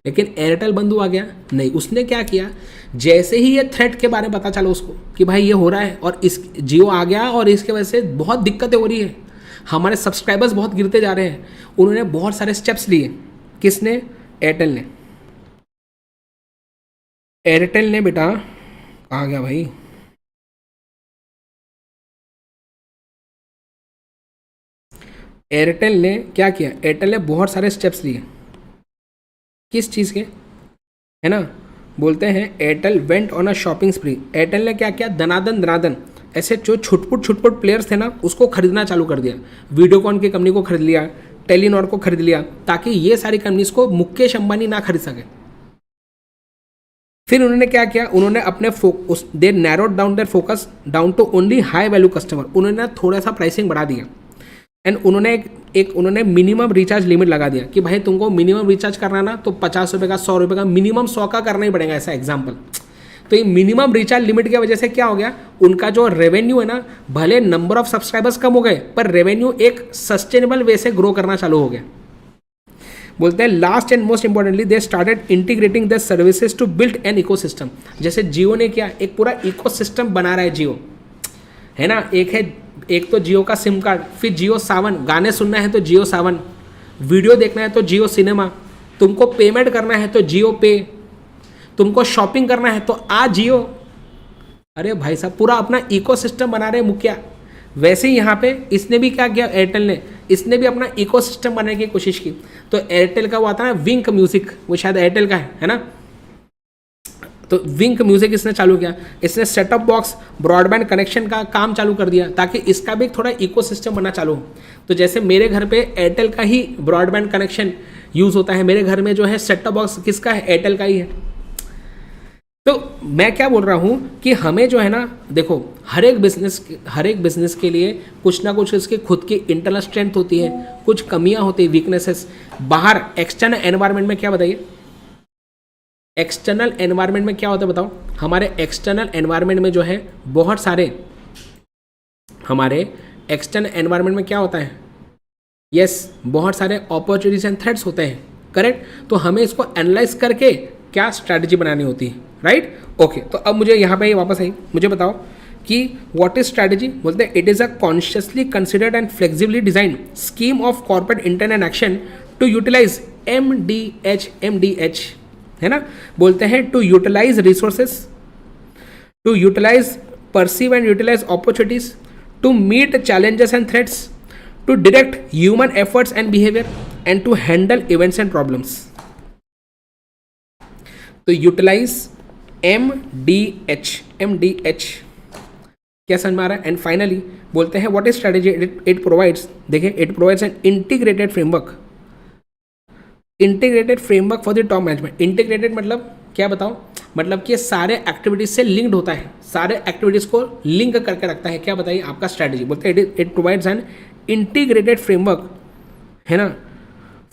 लेकिन एयरटेल बंद हुआ गया नहीं, उसने क्या किया, जैसे ही ये थ्रेट के बारे में पता चला उसको कि भाई ये हो रहा है और इस जियो आ गया और इसके वजह से बहुत दिक्कतें हो रही है, हमारे सब्सक्राइबर्स बहुत गिरते जा रहे हैं, उन्होंने बहुत सारे स्टेप्स लिए। किसने? एयरटेल ने। एयरटेल ने बेटा, कहाँ गया भाई, एयरटेल ने क्या किया, एयरटेल ने बहुत सारे स्टेप्स लिए। किस चीज़ के, है ना। बोलते हैं Airtel went on a shopping स्प्री। Airtel ने क्या किया, दनादन ऐसे जो छुटपुट प्लेयर्स थे ना, उसको खरीदना चालू कर दिया। वीडियोकॉन की कंपनी को खरीद लिया, टेलीनॉर को खरीद लिया, ताकि ये सारी कंपनीज को मुकेश अंबानी ना खरीद सके। फिर उन्होंने क्या किया, उन्होंने अपने they narrowed down their focus down to only high value customer. उन्होंने थोड़ा सा प्राइसिंग बढ़ा दिया एंड उन्होंने मिनिमम रिचार्ज लिमिट लगा दिया कि भाई तुमको मिनिमम रिचार्ज करना ना तो 50 रुपये का, 100 रुपये का, मिनिमम 100 का करना ही पड़ेगा, ऐसा एग्जाम्पल। तो ये मिनिमम रिचार्ज लिमिट की वजह से क्या हो गया, उनका जो रेवेन्यू है ना, भले नंबर ऑफ सब्सक्राइबर्स कम हो गए पर रेवेन्यू एक सस्टेनेबल वे से ग्रो करना चालू हो गया। बोलते हैं last and most importantly they started integrating the services to build an ecosystem. जैसे जियो ने किया, एक पूरा इकोसिस्टम बना रहा है जियो, है ना। एक तो जियो का सिम कार्ड, फिर जियो सावन, गाने सुनना है तो जियो सावन, वीडियो देखना है तो जियो सिनेमा, तुमको पेमेंट करना है तो जियो पे, तुमको शॉपिंग करना है तो आ जियो। अरे भाई साहब, पूरा अपना इकोसिस्टम बना रहे मुखिया। वैसे ही यहाँ पे इसने भी क्या किया, एयरटेल ने, इसने भी अपना इकोसिस्टम बनाने की कोशिश की। तो एयरटेल का वो आता है ना विंक म्यूजिक, वो शायद एयरटेल का है ना। तो विंक म्यूजिक इसने चालू किया, इसने सेटअप बॉक्स ब्रॉडबैंड कनेक्शन का काम चालू कर दिया ताकि इसका भी थोड़ा इकोसिस्टम बनना चालू हो। तो जैसे मेरे घर पे एयरटेल का ही ब्रॉडबैंड कनेक्शन यूज़ होता है, मेरे घर में जो है सेटअप बॉक्स किसका है, एयरटेल का ही है। तो मैं क्या बोल रहा हूँ कि हमें जो है ना, देखो हर एक बिजनेस के लिए कुछ ना कुछ इसकी खुद की इंटरनल स्ट्रेंथ होती है, कुछ कमियाँ होती है, वीकनेसेस। बाहर एक्सटर्नल एनवायरनमेंट में क्या बताइए, एक्सटर्नल एनवायरनमेंट में क्या होता है बताओ। हमारे एक्सटर्नल एनवायरनमेंट में जो है बहुत सारे, हमारे एक्सटर्नल एनवायरनमेंट में क्या होता है, यस बहुत सारे अपॉर्चुनिटीज एंड थ्रेट्स होते हैं, करेक्ट। तो हमें इसको एनालाइज करके क्या स्ट्रैटेजी बनानी होती है, राइट। ओके, तो अब मुझे यहाँ पे वापस आई, मुझे बताओ कि व्हाट इज स्ट्रैटेजी। बोलते हैं it is a consciously considered and flexibly design scheme of corporate intent and action to utilise MDH, है ना। बोलते हैं to utilise resources, to utilise perceive and utilise opportunities, to meet challenges and threats, to direct human efforts and behaviour and to handle events and problems. तो यूटिलाइज MDH क्या समझ में आ रहा है। एंड फाइनली बोलते हैं what is strategy, it provides, देखिए it provides an integrated framework, integrated framework for the top management. Integrated मतलब क्या बताओ, मतलब कि सारे एक्टिविटीज से लिंक्ड होता है, सारे एक्टिविटीज को लिंक करके रखता है, क्या बताइए आपका स्ट्रैटेजी। बोलते हैं it provides an integrated framework, है ना,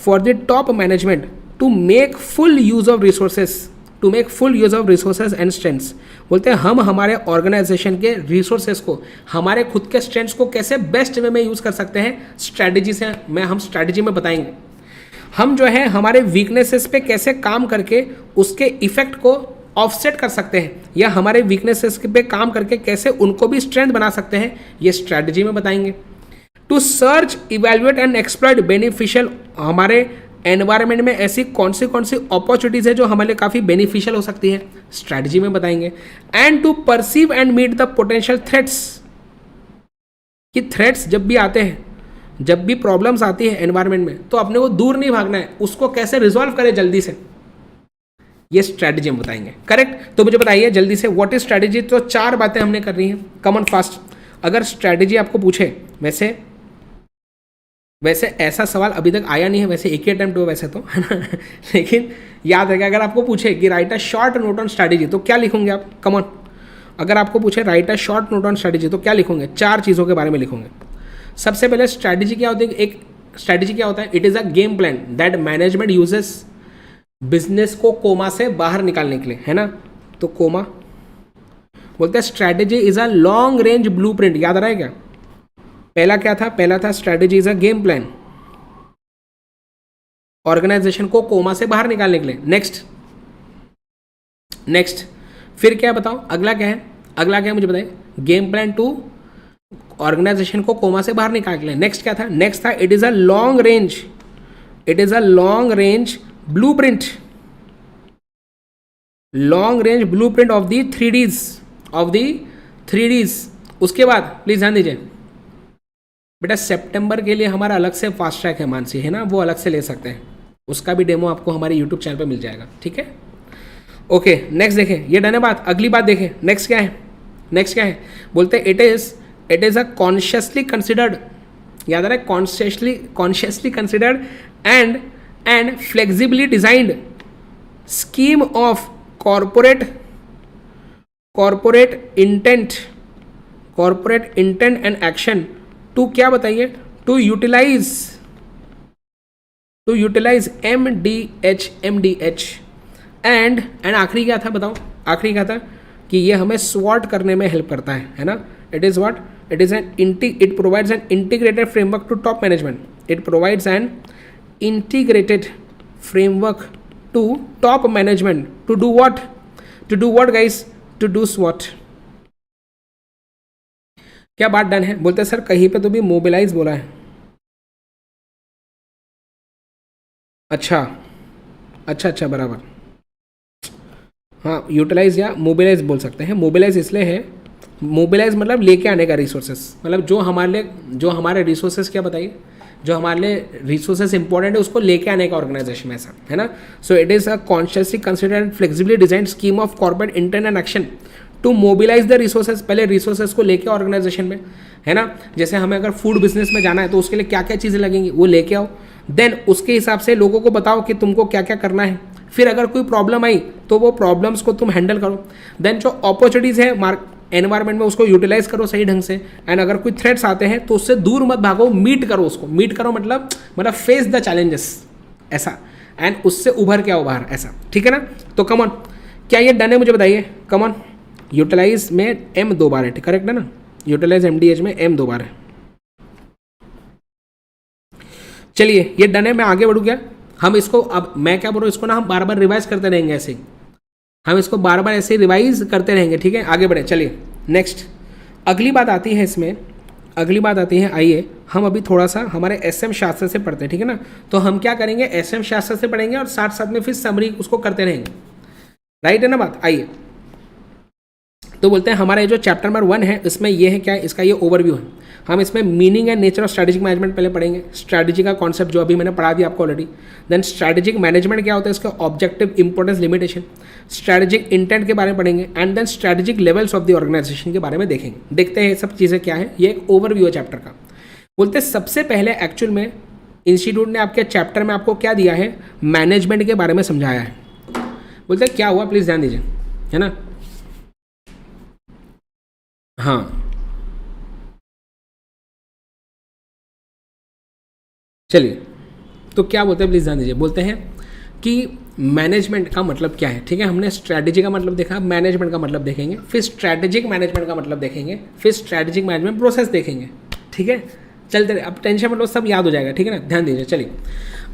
for the top management to make full use of resources, to make full use of resources and strengths. बोलते हैं हम हमारे ऑर्गेनाइजेशन के रिसोर्सेज को, हमारे खुद के स्ट्रेंथ्स को कैसे बेस्ट वे में यूज कर सकते हैं, स्ट्रैटेजी से हम स्ट्रैटेजी में बताएंगे। हम जो है हमारे वीकनेसेस पे कैसे काम करके उसके इफेक्ट को ऑफसेट कर सकते हैं, या हमारे वीकनेसेस पे काम करके कैसे उनको भी स्ट्रेंथ बना सकते हैं, ये स्ट्रैटेजी में बताएंगे। To search evaluate and exploit beneficial, हमारे एनवायरनमेंट में ऐसी कौन सी अपॉर्चुनिटीज है जो हमारे लिए काफ़ी बेनिफिशियल हो सकती है, स्ट्रैटेजी में बताएंगे। And to perceive and meet the potential threats, कि थ्रेट्स जब भी आते हैं, जब भी प्रॉब्लम्स आती है एनवायरनमेंट में, तो अपने को दूर नहीं भागना है, उसको कैसे रिजॉल्व करें जल्दी से, ये स्ट्रैटेजी हम बताएंगे। करेक्ट? तो मुझे बताइए जल्दी से व्हाट इज स्ट्रैटेजी। तो 4 बातें हमने करनी है, कम ऑन फास्ट। अगर स्ट्रैटेजी आपको पूछे, वैसे ऐसा सवाल अभी तक आया नहीं है, वैसे एक ही अटेम्प्ट हुआ वैसे तो, है ना, लेकिन याद रखें अगर आपको पूछे कि right a short note on strategy, तो क्या लिखोगे आप? कम ऑन, अगर आपको पूछे right a short note on strategy, तो क्या लिखोगे? 4 चीज़ों के बारे में लिखोगे। सबसे पहले स्ट्रैटेजी क्या होती है? एक स्ट्रैटेजी क्या होता है? It is a game plan that management uses business को कोमा से बाहर निकालने के लिए, है ना। तो कोमा बोलते हैं strategy is a long range blueprint, याद आ रहा है क्या? पहला क्या था? पहला था strategy is a game plan, organisation को कोमा से बाहर निकालने के लिए। नेक्स्ट फिर क्या बताओ? अगला क्या है? अगला क्या है मुझे बताइए? गेम प्लान टू ऑर्गेनाइजेशन को कोमा से बाहर निकालने। नेक्स्ट क्या था? नेक्स्ट था it is a long range blueprint, long range blueprint of the 3Ds। उसके बाद प्लीज ध्यान दीजिए बेटा, सितंबर के लिए हमारा अलग से फास्ट ट्रैक है मानसी, है ना, वो अलग से ले सकते हैं, उसका भी डेमो आपको हमारे यूट्यूब चैनल पे मिल जाएगा, ठीक है। ओके, नेक्स्ट देखें, ये डन है बात। अगली बात देखें, नेक्स्ट क्या है? बोलते हैं it is a consciously considered, याद आ रहा है, consciously considered and flexibly designed scheme of corporate intent and action to, क्या बताइए, टू यूटिलाइज MDH एंड आखिरी क्या था बताओ? आखिरी क्या था कि ये हमें स्वॉट करने में हेल्प करता है ना। It provides an integrated framework to top management, it provides an integrated framework to top management to do what guys? To do स्वॉट। क्या बात डन है? बोलते हैं सर कहीं पे तो भी मोबिलाइज बोला है। अच्छा बराबर, हाँ, यूटिलाइज या मोबिलाइज बोल सकते हैं। मोबिलाइज इसलिए है, मोबिलाइज मतलब लेके आने का रिसोर्सेस, मतलब जो हमारे रिसोर्सेस, क्या बताइए, जो हमारे लिए रिसोर्सेस इंपॉर्टेंट है उसको लेके आने का ऑर्गेनाइजेशन में, ऐसा है ना। So it is a consciously considered flexibly design scheme of corporate intent and action to mobilise the resources, पहले रिसोर्सेज को लेके ऑर्गेनाइजेशन में, है ना। जैसे हमें अगर फूड बिजनेस में जाना है तो उसके लिए क्या क्या चीज़ें लगेंगी वो लेके आओ, देन उसके हिसाब से लोगों को बताओ कि तुमको क्या क्या करना है, फिर अगर कोई प्रॉब्लम आई तो वो प्रॉब्लम्स को तुम हैंडल करो, देन जो अपॉर्चुनिटीज़ है एनवायरनमेंट में उसको यूटिलाइज करो सही ढंग से, एंड अगर कोई थ्रेट्स आते हैं तो उससे दूर मत भागो, मीट करो मतलब फेस द चैलेंजेस, ऐसा, एंड उससे उभर के आओ बाहर, ऐसा, ठीक है ना। तो कमॉन, क्या ये डन है मुझे बताइए? कमॉन, यूटिलाइज में M 2 बार है, करेक्ट है ना, यूटिलाइज MDH में M 2 बार है। चलिए ये डन है, मैं आगे बढ़ू क्या? हम इसको, अब मैं क्या बोल रहा हूँ, इसको ना हम बार बार रिवाइज करते रहेंगे, ऐसे ही हम इसको बार बार ऐसे रिवाइज करते रहेंगे, ठीक है। आगे बढ़े, चलिए नेक्स्ट अगली बात आती है इसमें, आइए हम अभी थोड़ा सा हमारे SM शास्त्र से पढ़ते हैं, ठीक है ना। तो हम क्या करेंगे, SM शास्त्र से पढ़ेंगे और साथ साथ में फिर समरी उसको करते रहेंगे, राइट है ना बात। आइए तो बोलते हैं हमारा ये जो चैप्टर नंबर 1 है इसमें ये है क्या है, इसका ये ओवरव्यू है। हम इसमें meaning and nature of strategic management पहले पढ़ेंगे, स्ट्रैटेजी का कॉन्सेप्ट जो अभी मैंने पढ़ा दिया आपको ऑलरेडी। देन स्ट्रैटेजिक मैनेजमेंट क्या होता है, इसका objective, importance, limitation, strategic intent के बारे में पढ़ेंगे, and then strategic levels of the organisation के बारे में देखेंगे। देखते हैं ये सब चीज़ें क्या है, ये एक ओवरव्यू है चैप्टर का। बोलते हैं सबसे पहले एक्चुअल में इंस्टीट्यूट ने आपके चैप्टर में आपको क्या दिया है, मैनेजमेंट के बारे में समझाया है। बोलते हैं क्या हुआ, प्लीज़ ध्यान दीजिए, है ना। हाँ चलिए, तो क्या बोलते हैं, प्लीज़ ध्यान दीजिए। बोलते हैं कि मैनेजमेंट का मतलब क्या है, ठीक है। हमने स्ट्रैटेजी का मतलब देखा, मैनेजमेंट का मतलब देखेंगे, फिर स्ट्रैटेजिक मैनेजमेंट का मतलब देखेंगे, फिर स्ट्रैटेजिक मैनेजमेंट प्रोसेस देखेंगे, ठीक है। चलते रहे, अब टेंशन मतलब सब याद हो जाएगा, ठीक है ना, ध्यान दीजिए। चलिए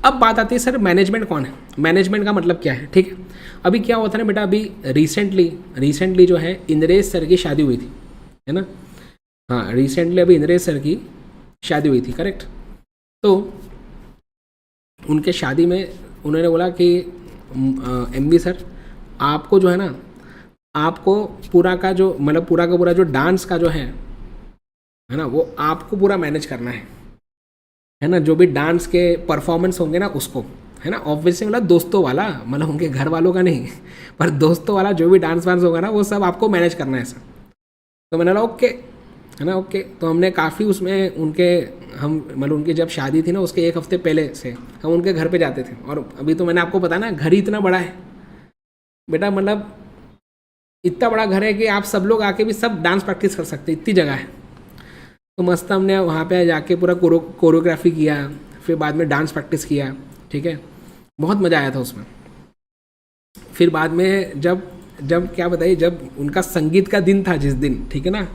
अब बात आती है सर मैनेजमेंट कौन है, मैनेजमेंट का मतलब क्या है, ठीक है। अभी क्या हुआ था ना बेटा, अभी रिसेंटली जो है इंद्रेश सर की शादी हुई थी, है ना। हाँ, रिसेंटली अभी इंद्रेश सर की शादी हुई थी, करेक्ट। तो उनके शादी में उन्होंने बोला कि MB सर, आपको जो है ना, आपको पूरा का जो मतलब पूरा का पूरा जो डांस का जो है ना, वो आपको पूरा मैनेज करना है ना। जो भी डांस के परफॉर्मेंस होंगे ना उसको, है ना, ऑब्वियसली मतलब दोस्तों वाला, मतलब उनके घर वालों का नहीं, पर दोस्तों वाला जो भी डांस वांस होगा ना वो सब आपको मैनेज करना है ऐसा। तो मैंने बोला ओके, है ना, ओके। तो हमने काफ़ी उसमें उनके, हम मतलब उनकी जब शादी थी ना उसके 1 हफ्ते पहले से हम उनके घर पे जाते थे। और अभी तो मैंने आपको बताया ना, घर ही इतना बड़ा है बेटा, मतलब इतना बड़ा घर है कि आप सब लोग आके भी सब डांस प्रैक्टिस कर सकते, इतनी जगह है। तो मस्त हमने वहाँ पे जाके पूरा कोरियोग्राफी किया, फिर बाद में डांस प्रैक्टिस किया, ठीक है, बहुत मज़ा आया था उसमें। फिर बाद में जब जब क्या बताइए, जब उनका संगीत का दिन था जिस दिन, ठीक है ना,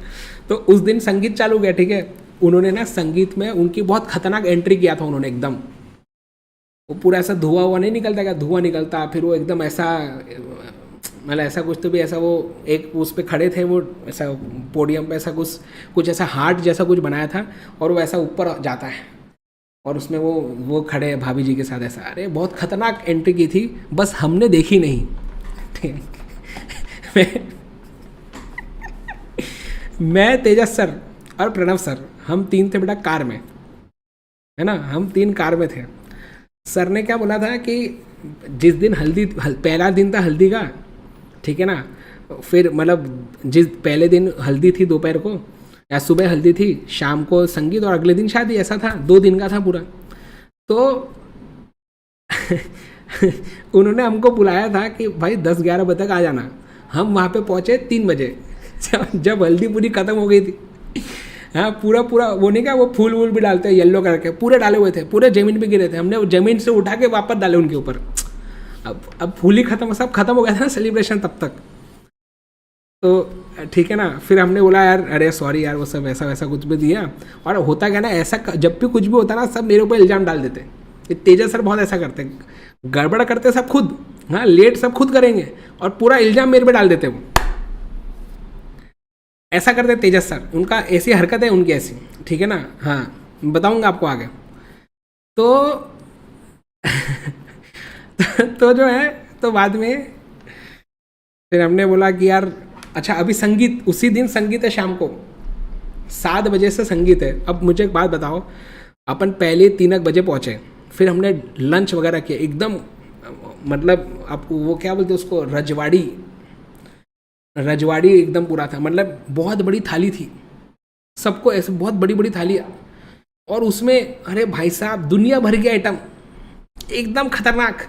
तो उस दिन संगीत चालू गया, ठीक है। उन्होंने ना संगीत में उनकी बहुत खतरनाक एंट्री किया था उन्होंने, एकदम वो पूरा ऐसा धुआं हुआ नहीं निकलता क्या, धुआं निकलता, फिर वो एकदम ऐसा मतलब ऐसा कुछ तो भी ऐसा, वो एक उस पे खड़े थे, वो ऐसा पोडियम पे ऐसा कुछ कुछ ऐसा हार्ट जैसा कुछ बनाया था और वो ऐसा ऊपर जाता है और उसमें वो खड़े हैं भाभी जी के साथ ऐसा। अरे बहुत खतरनाक एंट्री की थी, बस हमने देखी नहीं, ठीक मैं तेजस सर और प्रणव सर, हम 3 थे बेटा कार में, है ना, हम 3 कार में थे। सर ने क्या बोला था कि जिस दिन पहला दिन था हल्दी का, ठीक है ना, फिर मतलब जिस पहले दिन हल्दी थी दोपहर को या सुबह हल्दी थी, शाम को संगीत और अगले दिन शादी, ऐसा था, 2 दिन का था पूरा। तो उन्होंने हमको बुलाया था कि भाई 10-11 बजे तक आ जाना। हम वहाँ पे पहुँचे 3 बजे, जब हल्दी पूरी ख़त्म हो गई थी। हाँ, पूरा वो नहीं क्या, वो फूल वूल भी डालते हैं येलो करके, पूरे डाले हुए थे, पूरे ज़मीन पे गिरे थे, हमने वो ज़मीन से उठा के वापस डाले उनके ऊपर। अब फूल ही खत्म, सब खत्म हो गया था ना सेलिब्रेशन तब तक। तो ठीक है ना, फिर हमने बोला यार अरे सॉरी यार, वो सब ऐसा वैसा कुछ भी दिया। और होता क्या ना, ऐसा जब भी कुछ भी होता ना सब मेरे ऊपर इल्ज़ाम डाल देते। ये तेजस सर बहुत ऐसा करते, गड़बड़ करते सब खुद, हाँ लेट सब खुद करेंगे और पूरा इल्ज़ाम मेरे पे डाल देते वो, ऐसा करते तेजस सर, उनका ऐसी हरकत है उनकी ऐसी, ठीक है ना। हाँ बताऊंगा आपको आगे। तो तो जो है, तो बाद में फिर हमने बोला कि यार अच्छा अभी संगीत, उसी दिन संगीत है शाम को 7 बजे से संगीत है। अब मुझे एक बात बताओ, अपन पहले 3 बजे पहुँचे, फिर हमने लंच वगैरह किया एकदम, मतलब आप वो क्या बोलते उसको, रजवाड़ी एकदम पूरा था, मतलब बहुत बड़ी थाली थी, सबको ऐसे बहुत बड़ी बड़ी थाली, और उसमें अरे भाई साहब दुनिया भर के आइटम एकदम खतरनाक।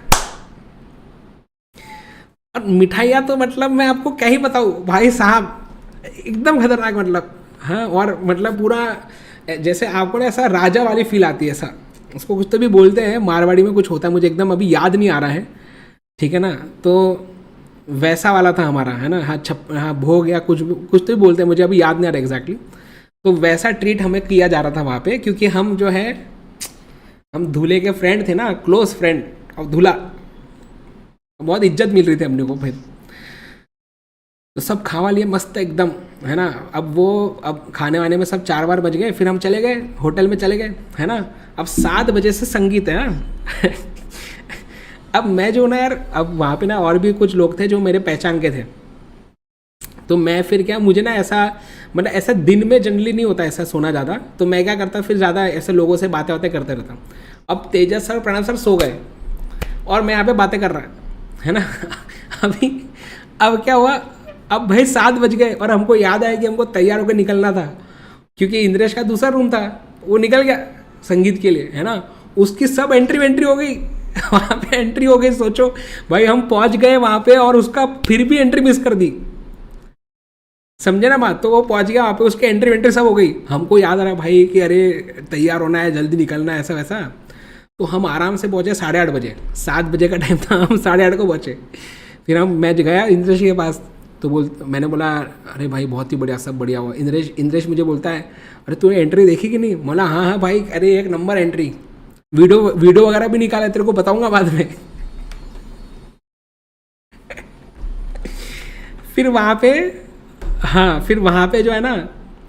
और मिठाइयाँ तो मतलब मैं आपको क्या ही बताऊँ भाई साहब, एकदम खतरनाक मतलब। हाँ, और मतलब पूरा जैसे आपको ना ऐसा राजा वाली फील आती है, ऐसा उसको कुछ तो भी बोलते हैं मारवाड़ी में, कुछ होता है मुझे एकदम अभी याद नहीं आ रहा है, ठीक है ना। तो वैसा वाला था हमारा, है ना। हाँ हाँ भोग या कुछ तो भी बोलते हैं, मुझे अभी याद नहीं आ रहा एग्जैक्टली। तो वैसा ट्रीट हमें किया जा रहा था वहाँ पे, क्योंकि हम जो है, हम दूल्हे के फ्रेंड थे ना, क्लोज फ्रेंड और दूल्हा, बहुत इज्जत मिल रही थी अपने को फिर। तो सब खावा लिए मस्त एकदम, है ना। अब खाने वाने में सब 4 बार बज गए, फिर हम चले गए होटल में चले गए, है ना। अब 7 बजे से संगीत है ना। अब मैं जो ना यार, अब वहाँ पे ना और भी कुछ लोग थे जो मेरे पहचान के थे, तो मैं फिर क्या, मुझे ना ऐसा मतलब ऐसा दिन में जनरली नहीं होता ऐसा सोना ज़्यादा, तो मैं क्या करता फिर ज़्यादा ऐसे लोगों से बातें करते रहता। अब तेजस सर प्रणव सर सो गए और मैं यहाँ पे बातें कर रहा है ना। अभी अब क्या हुआ, अब भाई 7 बज गए और हमको याद आया कि हमको तैयार होकर निकलना था, क्योंकि इंद्रेश का दूसरा रूम था, वो निकल गया संगीत के लिए, है ना। उसकी सब एंट्री हो गई। वहाँ पे एंट्री हो गई, सोचो भाई हम पहुँच गए वहाँ पे और उसका फिर भी एंट्री मिस कर दी, समझे ना बात। तो वो पहुँच गया वहाँ पे, उसकी एंट्री सब हो गई। हमको याद आ रहा भाई कि अरे तैयार होना है, जल्दी निकलना है, ऐसा वैसा। तो हम आराम से पहुँचे 8:30 बजे, 7 बजे का टाइम था, हम 8:30 को पहुँचे। फिर मैं गया इंद्रेश के पास, तो मैंने बोला अरे भाई बहुत ही बढ़िया, सब बढ़िया हुआ। इंद्रेश मुझे बोलता है अरे तूने एंट्री देखी कि नहीं। बोला हाँ भाई, अरे 1 नंबर एंट्री, वीडियो वगैरह भी निकाला, तेरे को बताऊंगा बाद में। फिर वहाँ पे, हाँ फिर वहाँ पे जो है ना,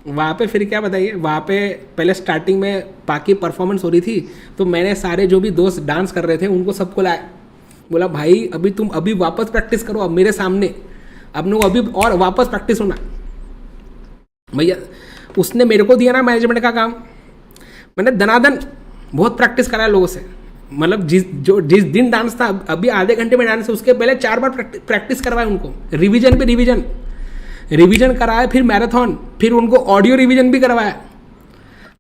वहाँ पे फिर क्या बताइए, वहाँ पे पहले स्टार्टिंग में बाकी परफॉर्मेंस हो रही थी, तो मैंने सारे जो भी दोस्त डांस कर रहे थे उनको सबको लाया, बोला भाई अभी तुम अभी वापस प्रैक्टिस करो, अब मेरे सामने, अब नो अभी और वापस प्रैक्टिस होना। भैया उसने मेरे को दिया ना मैनेजमेंट का काम, मैंने दनादन बहुत प्रैक्टिस कराया लोगों से, मतलब जिस दिन डांस था, अभी आधे घंटे में डांस है, उसके पहले 4 बार प्रैक्टिस करवाया उनको, रिवीजन पे रिवीजन कराया, फिर मैराथन, फिर उनको ऑडियो रिवीजन भी करवाया।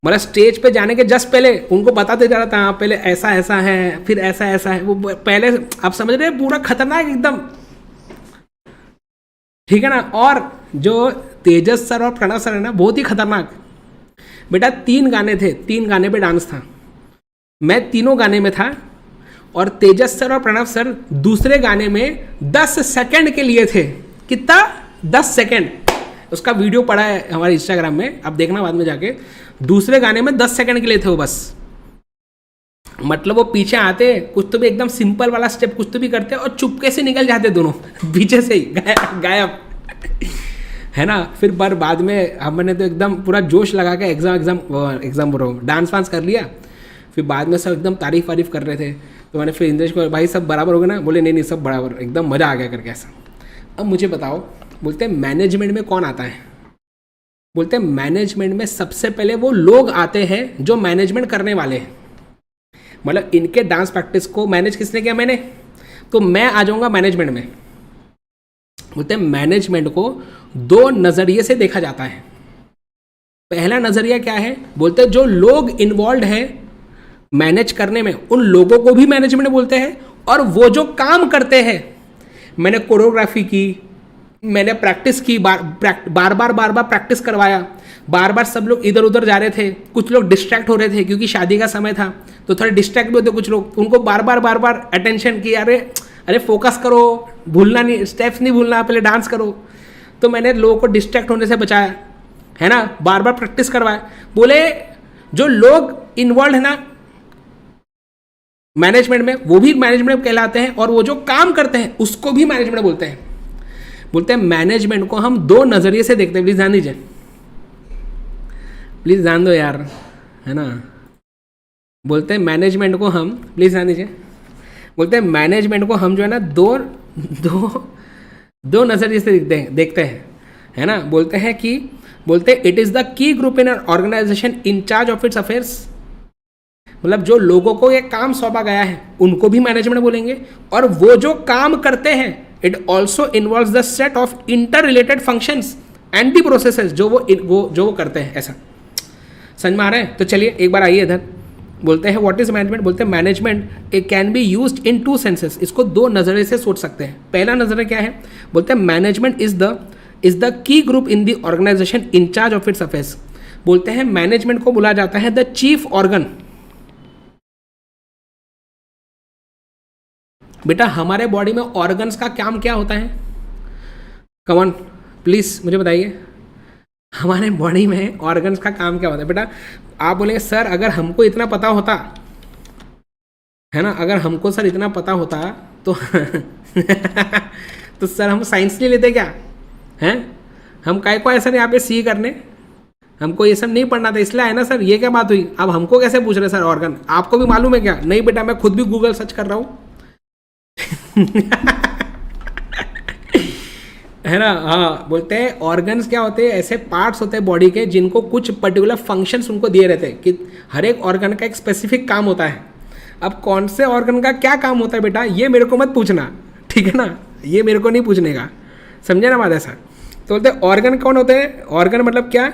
मतलब स्टेज पे जाने के जस्ट पहले उनको बताते जा रहा था, हाँ पहले ऐसा ऐसा है, फिर ऐसा ऐसा है, वो पहले आप समझ रहे हैं, पूरा खतरनाक एकदम, ठीक है ना। और जो तेजस सर और प्रणव सर है ना, बहुत ही खतरनाक। बेटा 3 गाने थे, 3 गाने पे डांस था, मैं तीनों गाने में था, और तेजस सर और प्रणव सर दूसरे गाने में 10 सेकंड के लिए थे। कितना? 10 सेकंड। उसका वीडियो पड़ा है हमारे इंस्टाग्राम में, आप देखना बाद में जाके। दूसरे गाने में 10 सेकंड के लिए थे वो बस। मतलब वो पीछे आते, कुछ तो भी एकदम सिंपल वाला स्टेप कुछ तो भी करते और चुपके से निकल जाते दोनों पीछे से ही गायब है ना। फिर बाद में हमने तो एकदम पूरा जोश लगा के एग्जाम बोल रहा हूँ, डांस वांस कर लिया। फिर बाद में सब एकदम तारीफ वारीफ कर रहे थे, तो मैंने फिर इंद्रेश को, भाई सब बराबर हो गया ना? बोले नहीं सब बराबर, एकदम मज़ा आ गया करके ऐसा। अब मुझे बताओ, बोलते हैं मैनेजमेंट में कौन आता है? बोलते हैं मैनेजमेंट में सबसे पहले वो लोग आते हैं जो मैनेजमेंट करने वाले हैं। मतलब इनके डांस प्रैक्टिस को मैनेज किसने किया? मैंने। तो मैं आ जाऊंगा मैनेजमेंट में। बोलते हैं मैनेजमेंट को 2 नज़रिए से देखा जाता है। पहला नज़रिया क्या है? बोलते हैं जो लोग इन्वॉल्व हैं मैनेज करने में, उन लोगों को भी मैनेजमेंट बोलते हैं। और वो जो काम करते हैं, मैंने कोरियोग्राफी की, मैंने प्रैक्टिस की, बार बार प्रैक्टिस करवाया, बार बार सब लोग इधर उधर जा रहे थे, कुछ लोग डिस्ट्रैक्ट हो रहे थे क्योंकि शादी का समय था, तो थोड़े डिस्ट्रैक्ट भी होते कुछ लोग, उनको बार बार अटेंशन की, अरे फोकस करो, भूलना नहीं, स्टेप्स नहीं भूलना, पहले डांस करो। तो मैंने लोगों को डिस्ट्रैक्ट होने से बचाया, है ना, बार बार प्रैक्टिस करवाया। बोले जो लोग इन्वॉल्व है ना मैनेजमेंट में, वो भी मैनेजमेंट कहलाते हैं, और वो जो काम करते हैं उसको भी मैनेजमेंट बोलते हैं। बोलते हैं मैनेजमेंट को हम 2 नज़रिए से देखते हैं। प्लीज़ ध्यान दीजिए, प्लीज़ ध्यान दो यार, है ना। बोलते हैं मैनेजमेंट को हम, प्लीज़ ध्यान दीजिए, बोलते हैं मैनेजमेंट को हम जो है ना दो नज़रिए से देखते हैं, है ना। बोलते हैं कि it is the key group in an organisation in charge of its affairs. मतलब जो लोगों को ये काम सौंपा गया है उनको भी मैनेजमेंट बोलेंगे, और वो जो काम करते हैं it also involves the set of interrelated functions and the processes जो वो करते हैं। ऐसा समझ में आ रहा है? तो चलिए एक बार आइए इधर। बोलते हैं व्हाट इज मैनेजमेंट? बोलते हैं management it can be used in 2 senses. इसको 2 नज़रिए से सोच सकते हैं। पहला नज़रिया क्या है? बोलते हैं management is the key group in the organisation in charge of its affairs. बोलते हैं मैनेजमेंट को बोला जाता है द चीफ ऑर्गन। बेटा हमारे बॉडी में ऑर्गन्स का काम क्या होता है? कम ऑन प्लीज मुझे बताइए, हमारे बॉडी में ऑर्गन्स का काम क्या होता है? बेटा आप बोलेंगे सर अगर हमको इतना पता होता, है ना, अगर हमको सर इतना पता होता तो तो सर हम साइंस नहीं लेते क्या? हैं हम काय को ऐसा यहाँ पे सी करने, हमको ये सब नहीं पढ़ना था इसलिए है ना सर। ये क्या बात हुई? अब हमको कैसे पूछ रहे सर ऑर्गन? आपको भी मालूम है क्या? नहीं बेटा मैं खुद भी गूगल सर्च कर रहा हूँ है ना। हाँ बोलते हैं ऑर्गन्स क्या होते हैं? ऐसे पार्ट्स होते हैं बॉडी के जिनको कुछ पर्टिकुलर फंक्शंस उनको दिए रहते हैं कि हर एक ऑर्गन का एक स्पेसिफिक काम होता है। अब कौन से ऑर्गन का क्या काम होता है बेटा ये मेरे को मत पूछना, ठीक है ना, ये मेरे को नहीं पूछने का, समझे ना बात? ऐसा तो बोलते हैं ऑर्गन कौन होते हैं? ऑर्गन मतलब क्या?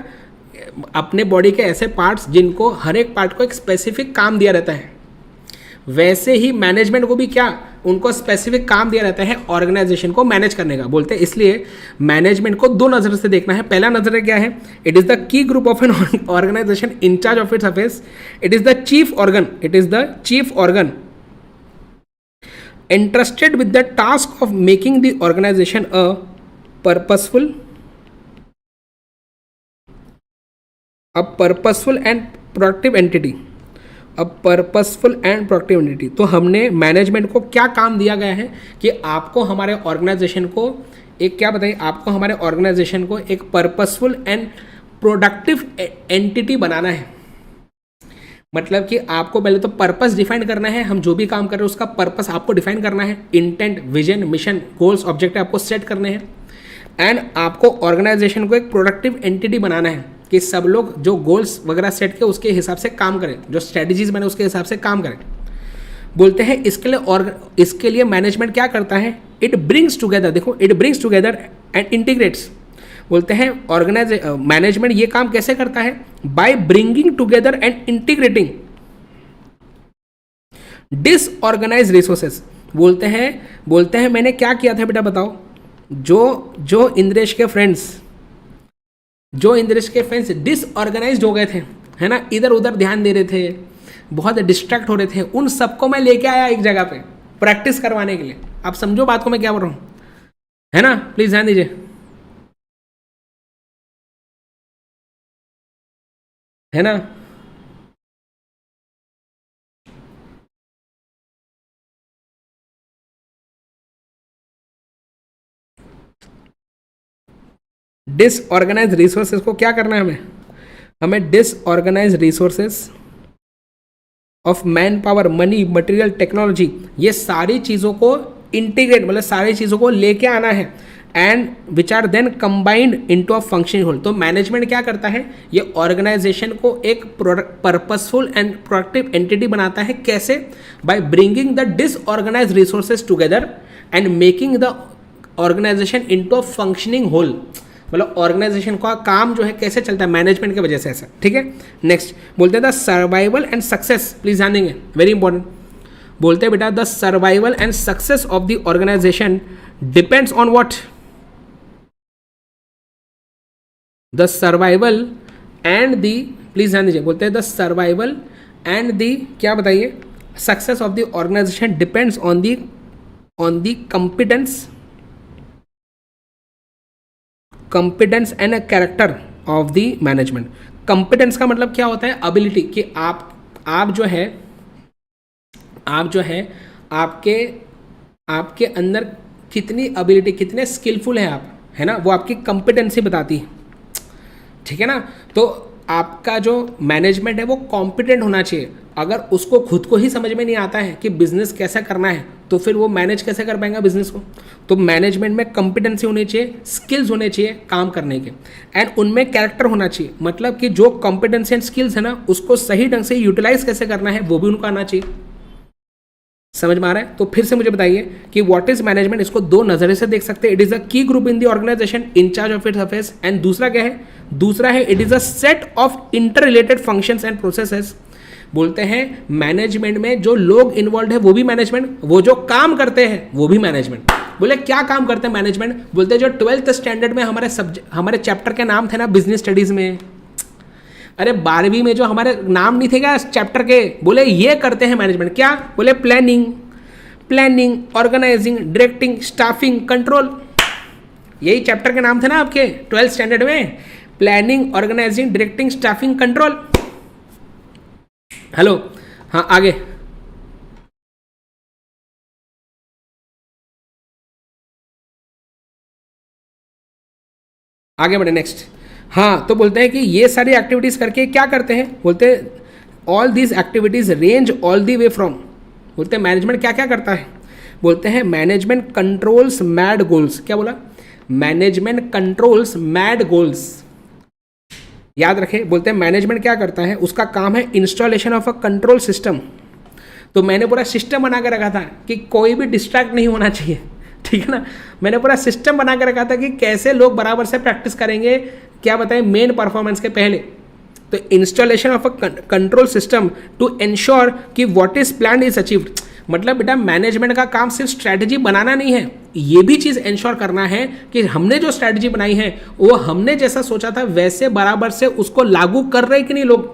अपने बॉडी के ऐसे पार्ट्स जिनको हर एक पार्ट को एक स्पेसिफिक काम दिया रहता है। वैसे ही मैनेजमेंट को भी क्या, उनको स्पेसिफिक काम दिया रहता है ऑर्गेनाइजेशन को मैनेज करने का। बोलते हैं इसलिए मैनेजमेंट को 2 नज़र से देखना है। पहला नज़र क्या है? It is the key group of an organisation in charge of its affairs. It is the chief organ, it is the chief organ entrusted with the task of making the organization a purposeful and productive entity। तो हमने मैनेजमेंट को क्या काम दिया गया है कि आपको हमारे ऑर्गेनाइजेशन को एक क्या बताइए, आपको हमारे ऑर्गेनाइजेशन को एक पर्पसफुल एंड प्रोडक्टिव एंटिटी बनाना है। मतलब कि आपको पहले तो पर्पस डिफाइन करना है, हम जो भी काम कर रहे हैं उसका पर्पस आपको डिफाइन करना है, intent, vision, mission, goals, objective आपको सेट करने हैं, एंड आपको ऑर्गेनाइजेशन को एक प्रोडक्टिव एंटिटी बनाना है कि सब लोग जो गोल्स वगैरह सेट किए उसके हिसाब से काम करें, जो स्ट्रेटजीज बने उसके हिसाब से काम करें। बोलते हैं इसके लिए मैनेजमेंट क्या करता है, इट ब्रिंग्स टुगेदर, देखो it brings together and integrates. बोलते हैं मैनेजमेंट ये काम कैसे करता है, bye bringing together and integrating disorganise resources. बोलते हैं मैंने क्या किया था बेटा बताओ, जो इंद्रेश के फ्रेंड्स डिसऑर्गेनाइज्ड हो गए थे, है ना, इधर उधर ध्यान दे रहे थे, बहुत डिस्ट्रैक्ट हो रहे थे, उन सबको मैं लेके आया एक जगह पे प्रैक्टिस करवाने के लिए। आप समझो बात को मैं क्या बोल रहा हूं, है ना, प्लीज ध्यान दीजिए, है ना। डिसऑर्गेनाइज रिसोर्सेज को क्या करना है हमें disorganise resources of man power, money, material, technology, ये सारी चीज़ों को इंटीग्रेट, मतलब सारी चीज़ों को लेके आना है, and which are then combined into a functioning whole. तो मैनेजमेंट क्या करता है, ये ऑर्गेनाइजेशन को एक पर्पसफुल एंड प्रोडक्टिव एंटिटी बनाता है। कैसे, by bringing the disorganise resources together and making the organisation into a functioning whole. मतलब ऑर्गेनाइजेशन का काम जो है कैसे चलता है, मैनेजमेंट की वजह से ऐसा, ठीक है। नेक्स्ट बोलते हैं the survival and success, please ध्यान देंगे, वेरी इंपॉर्टेंट। बोलते हैं बेटा the survival and success of the organisation depends on what, the survival and the, please ध्यान दीजिए, बोलते हैं द सर्वाइवल एंड द, क्या बताइए, success of the organisation depends on the competence and character of the management. Competence का मतलब क्या होता है, एबिलिटी, कि आप जो है आपके अंदर कितनी एबिलिटी, कितने स्किलफुल है आप, है ना, वो आपकी कंपिटेंसी बताती है, ठीक है ना। तो आपका जो मैनेजमेंट है वो कॉम्पिटेंट होना चाहिए। अगर उसको खुद को ही समझ में नहीं आता है कि बिजनेस कैसे करना है, तो फिर वो मैनेज कैसे कर पाएगा बिजनेस को। तो मैनेजमेंट में कॉम्पिटेंसी होनी चाहिए, स्किल्स होने चाहिए काम करने के, एंड उनमें कैरेक्टर होना चाहिए। मतलब कि जो कॉम्पिटेंसी एंड स्किल्स है ना, उसको सही ढंग से यूटिलाइज कैसे करना है वो भी उनको आना चाहिए। समझ में आ रहा है? तो फिर से मुझे बताइए कि व्हाट इज मैनेजमेंट, इसको दो नजरिए से देख सकते हैं। It is a key group in the organisation in charge of its affairs, and दूसरा क्या है, दूसरा है it is a set of interrelated functions and processes. बोलते हैं मैनेजमेंट में जो लोग इन्वॉल्व है वो भी मैनेजमेंट, वो जो काम करते हैं वो भी मैनेजमेंट। बोले क्या काम करते हैं मैनेजमेंट, बोलते हैं जो 12th स्टैंडर्ड में हमारे चैप्टर के नाम थे ना बिजनेस स्टडीज में, अरे 12वीं में जो हमारे नाम नहीं थे क्या चैप्टर के, बोले ये करते हैं मैनेजमेंट। क्या बोले, planning, organising, directing, staffing, control, यही चैप्टर के नाम थे ना आपके 12th स्टैंडर्ड में, planning, organising, directing, staffing, control. Hello, हाँ आगे, आगे बढ़े नेक्स्ट। हाँ, तो बोलते हैं कि ये सारी एक्टिविटीज करके क्या करते हैं, बोलते हैं all these activities range all the way from, बोलते हैं मैनेजमेंट क्या क्या करता है, बोलते हैं मैनेजमेंट कंट्रोल्स मैड गोल्स। क्या बोला, मैनेजमेंट कंट्रोल्स मैड गोल्स, याद रखें। बोलते हैं मैनेजमेंट क्या करता है, उसका काम है installation of a control system. तो मैंने पूरा सिस्टम बना के रखा था कि कोई भी डिस्ट्रैक्ट नहीं होना चाहिए, ठीक है ना। मैंने पूरा सिस्टम बना के रखा था कि कैसे लोग बराबर से प्रैक्टिस करेंगे, क्या बताएं, मेन परफॉर्मेंस के पहले। तो installation of a control system to ensure कि what is plan is achieved. मतलब बेटा मैनेजमेंट का काम सिर्फ स्ट्रैटेजी बनाना नहीं है, ये भी चीज़ एंश्योर करना है कि हमने जो स्ट्रैटेजी बनाई है वो हमने जैसा सोचा था वैसे बराबर से उसको लागू कर रहे कि नहीं लोग।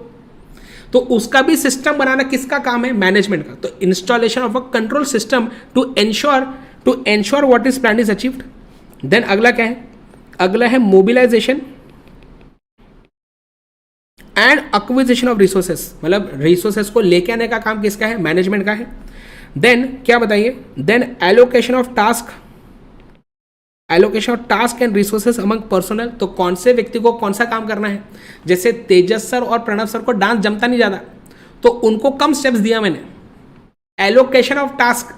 तो उसका भी सिस्टम बनाना किसका काम है, मैनेजमेंट का। तो installation of a control system to ensure what is plan is achieved. Then अगला क्या है, अगला है mobilisation and acquisition of resources. मतलब रिसोर्सेस को लेके आने का काम किसका है, मैनेजमेंट का है। देन क्या बताइए, then allocation of task allocation of task and resources among personnel, तो कौन से व्यक्ति को कौन सा काम करना है। जैसे तेजस सर और प्रणव सर को डांस जमता नहीं ज़्यादा, तो उनको कम स्टेप्स दिया मैंने। Allocation of task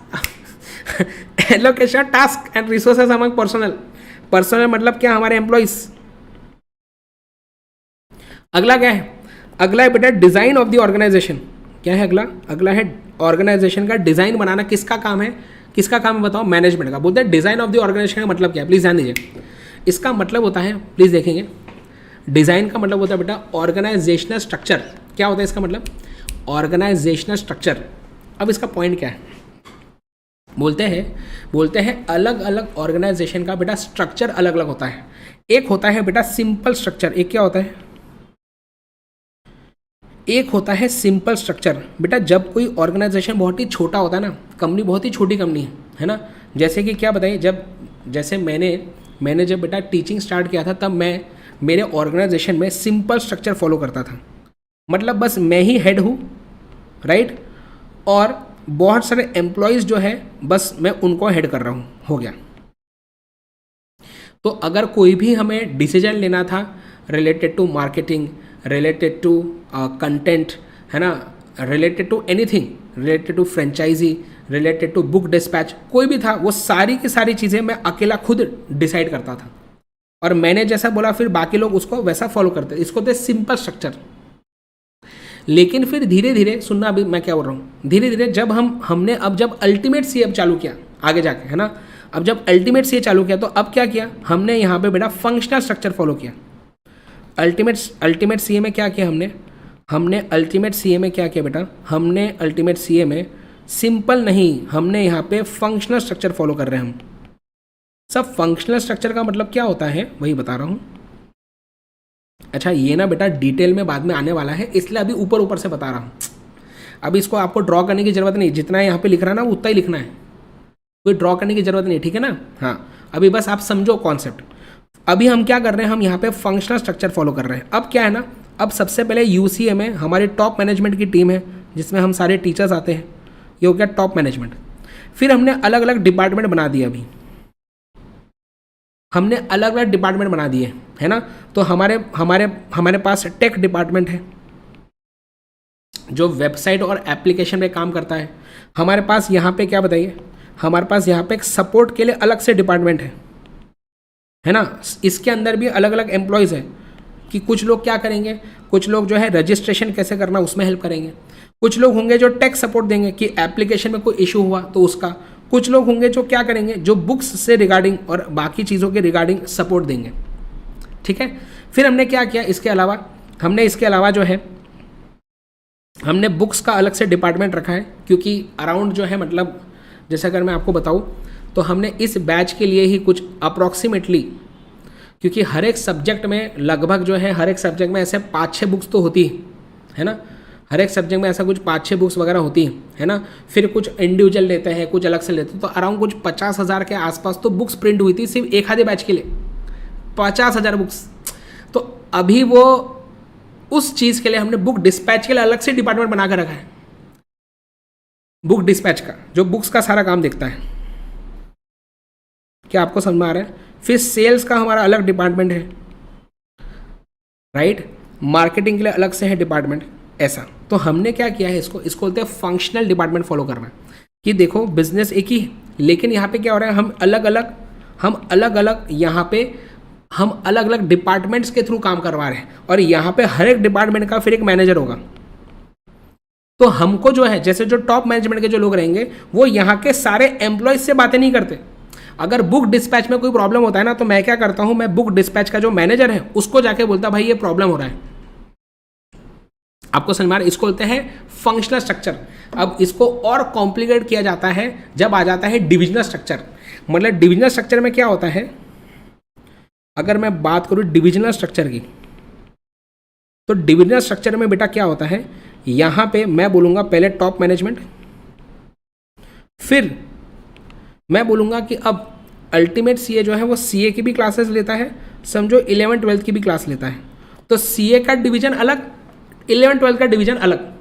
allocation of task and resources among personal, personal मतलब क्या, हमारे एम्प्लॉइज। अगला क्या है, अगला है बेटा डिजाइन ऑफ द ऑर्गेनाइजेशन। क्या है अगला, अगला है ऑर्गेनाइजेशन का डिजाइन बनाना। किसका काम है, किसका काम है बताओ, मैनेजमेंट का। बोलते हैं डिजाइन ऑफ द ऑर्गेनाइजेशन का मतलब क्या है, प्लीज ध्यान दीजिए। इसका मतलब होता है, प्लीज देखेंगे, डिजाइन का मतलब होता है बेटा ऑर्गेनाइजेशनल स्ट्रक्चर। क्या होता है इसका मतलब, ऑर्गेनाइजेशनल स्ट्रक्चर। अब इसका पॉइंट क्या है, बोलते हैं अलग अलग ऑर्गेनाइजेशन का बेटा स्ट्रक्चर अलग अलग होता है। एक होता है बेटा सिंपल स्ट्रक्चर, एक क्या होता है, एक होता है सिंपल स्ट्रक्चर। बेटा जब कोई ऑर्गेनाइजेशन बहुत ही छोटा होता है ना, कंपनी बहुत ही छोटी कंपनी है ना, जैसे कि क्या बताइए, जैसे मैंने जब बेटा टीचिंग स्टार्ट किया था, तब मैं मेरे ऑर्गेनाइजेशन में सिंपल स्ट्रक्चर फॉलो करता था। मतलब बस मैं ही हेड हूँ, राइट, और बहुत सारे एम्प्लॉयज़ जो है बस मैं उनको हेड कर रहा हूँ, हो गया। तो अगर कोई भी हमें डिसीजन लेना था related to marketing, related to content, है ना, related to anything, related to franchisee, related to book dispatch, कोई भी था, वो सारी की सारी चीज़ें मैं अकेला खुद डिसाइड करता था। और मैंने जैसा बोला फिर बाकी लोग उसको वैसा फॉलो करते, इसको तो सिंपल स्ट्रक्चर। लेकिन फिर धीरे धीरे सुनना, अभी मैं क्या बोल रहा हूँ, धीरे धीरे जब हमने अब जब अल्टीमेट सी चालू किया आगे जाके, है ना, अब जब अल्टीमेट सी चालू किया तो अब क्या किया हमने यहाँ पे बेटा फंक्शनल स्ट्रक्चर फॉलो किया। अल्टीमेट सी में क्या किया हमने अल्टीमेट सी में क्या किया बेटा, हमने अल्टीमेट सी में सिंपल नहीं, हमने यहाँ पे फंक्शनल स्ट्रक्चर फॉलो कर रहे हैं हम सब। फंक्शनल स्ट्रक्चर का मतलब क्या होता है वही बता रहा हूँ। अच्छा ये ना बेटा डिटेल में बाद में आने वाला है, इसलिए अभी ऊपर ऊपर से बता रहा हूँ। अभी इसको आपको ड्रॉ करने की ज़रूरत नहीं, जितना यहाँ पे लिख रहा है ना उतना ही लिखना है, कोई ड्रॉ करने की ज़रूरत नहीं, ठीक है ना। हाँ अभी बस आप समझो कॉन्सेप्ट। अभी हम क्या कर रहे हैं, हम यहाँ पे फंक्शनल स्ट्रक्चर फॉलो कर रहे हैं। अब क्या है ना, अब सबसे पहले यूसीए में हमारी टॉप मैनेजमेंट की टीम है जिसमें हम सारे टीचर्स आते हैं, ये हो गया टॉप मैनेजमेंट। फिर हमने अलग अलग डिपार्टमेंट बना दिए, अभी हमने अलग अलग डिपार्टमेंट बना दिए, है ना। तो हमारे पास टेक डिपार्टमेंट है जो वेबसाइट और एप्लीकेशन पे काम करता है। हमारे पास यहाँ पे क्या बताइए, हमारे पास यहाँ पे एक सपोर्ट के लिए अलग से डिपार्टमेंट है ना। इसके अंदर भी अलग अलग एम्प्लॉयज़ हैं कि कुछ लोग क्या करेंगे, कुछ लोग जो है रजिस्ट्रेशन कैसे करना उसमें हेल्प करेंगे, कुछ लोग होंगे जो टेक सपोर्ट देंगे कि एप्लीकेशन में कोई इशू हुआ तो उसका, कुछ लोग होंगे जो क्या करेंगे, जो बुक्स से रिगार्डिंग और बाकी चीज़ों के रिगार्डिंग सपोर्ट देंगे, ठीक है। फिर हमने क्या किया, इसके अलावा जो है हमने बुक्स का अलग से डिपार्टमेंट रखा है, क्योंकि अराउंड जो है मतलब जैसे अगर मैं आपको बताऊं तो हमने इस बैच के लिए ही कुछ अप्रॉक्सीमेटली, क्योंकि हर एक सब्जेक्ट में लगभग जो है हर एक सब्जेक्ट में ऐसे 5-6 बुक्स तो होती है ना, हर एक सब्जेक्ट में ऐसा कुछ 5-6 बुक्स वगैरह होती है ना। फिर कुछ इंडिविजुअल लेते हैं, कुछ अलग से लेते हैं, तो अराउंड कुछ 50,000 के आसपास तो बुक्स प्रिंट हुई थी सिर्फ एक आधे बैच के लिए, 50,000 बुक्स। तो अभी वो उस चीज़ के लिए हमने बुक डिस्पैच के लिए अलग से डिपार्टमेंट बना कर रखा है, बुक डिस्पैच का, जो बुक्स का सारा काम देखता है। क्या आपको समझ में आ रहा है। फिर सेल्स का हमारा अलग डिपार्टमेंट है, राइट, मार्केटिंग के लिए अलग से है डिपार्टमेंट, ऐसा। तो हमने क्या किया है, इसको बोलते हैं फंक्शनल डिपार्टमेंट फॉलो करना, कि देखो बिजनेस एक ही है, लेकिन यहाँ पे क्या हो रहा है, हम अलग अलग यहाँ पे हम अलग अलग डिपार्टमेंट्स के थ्रू काम करवा रहे हैं, और यहाँ पे हर एक डिपार्टमेंट का फिर एक मैनेजर होगा। तो हमको जो है, जैसे जो टॉप मैनेजमेंट के जो लोग रहेंगे वो यहाँ के सारे एम्प्लॉयज से बातें नहीं करते। अगर बुक डिस्पैच में कोई प्रॉब्लम होता है ना, तो मैं क्या करता हूँ, मैं बुक डिस्पैच का जो मैनेजर है उसको जाके बोलता भाई ये प्रॉब्लम हो रहा है। आपको समझ में आ रहा है, इसको बोलते हैं फंक्शनल स्ट्रक्चर। अब इसको और कॉम्प्लिकेट किया जाता है जब आ जाता है डिविजनल स्ट्रक्चर। मतलब डिविजनल स्ट्रक्चर में क्या होता है, अगर मैं बात करूँ डिविजनल स्ट्रक्चर की, तो डिविजनल स्ट्रक्चर में बेटा क्या होता है, यहाँ पे मैं बोलूँगा पहले टॉप मैनेजमेंट, फिर मैं बोलूँगा कि अब अल्टीमेट सीए जो है वो सीए की भी क्लासेस लेता है, समझो 11-12 की भी क्लास लेता है। तो सीए का डिवीजन अलग, 11-12 का डिवीजन अलग।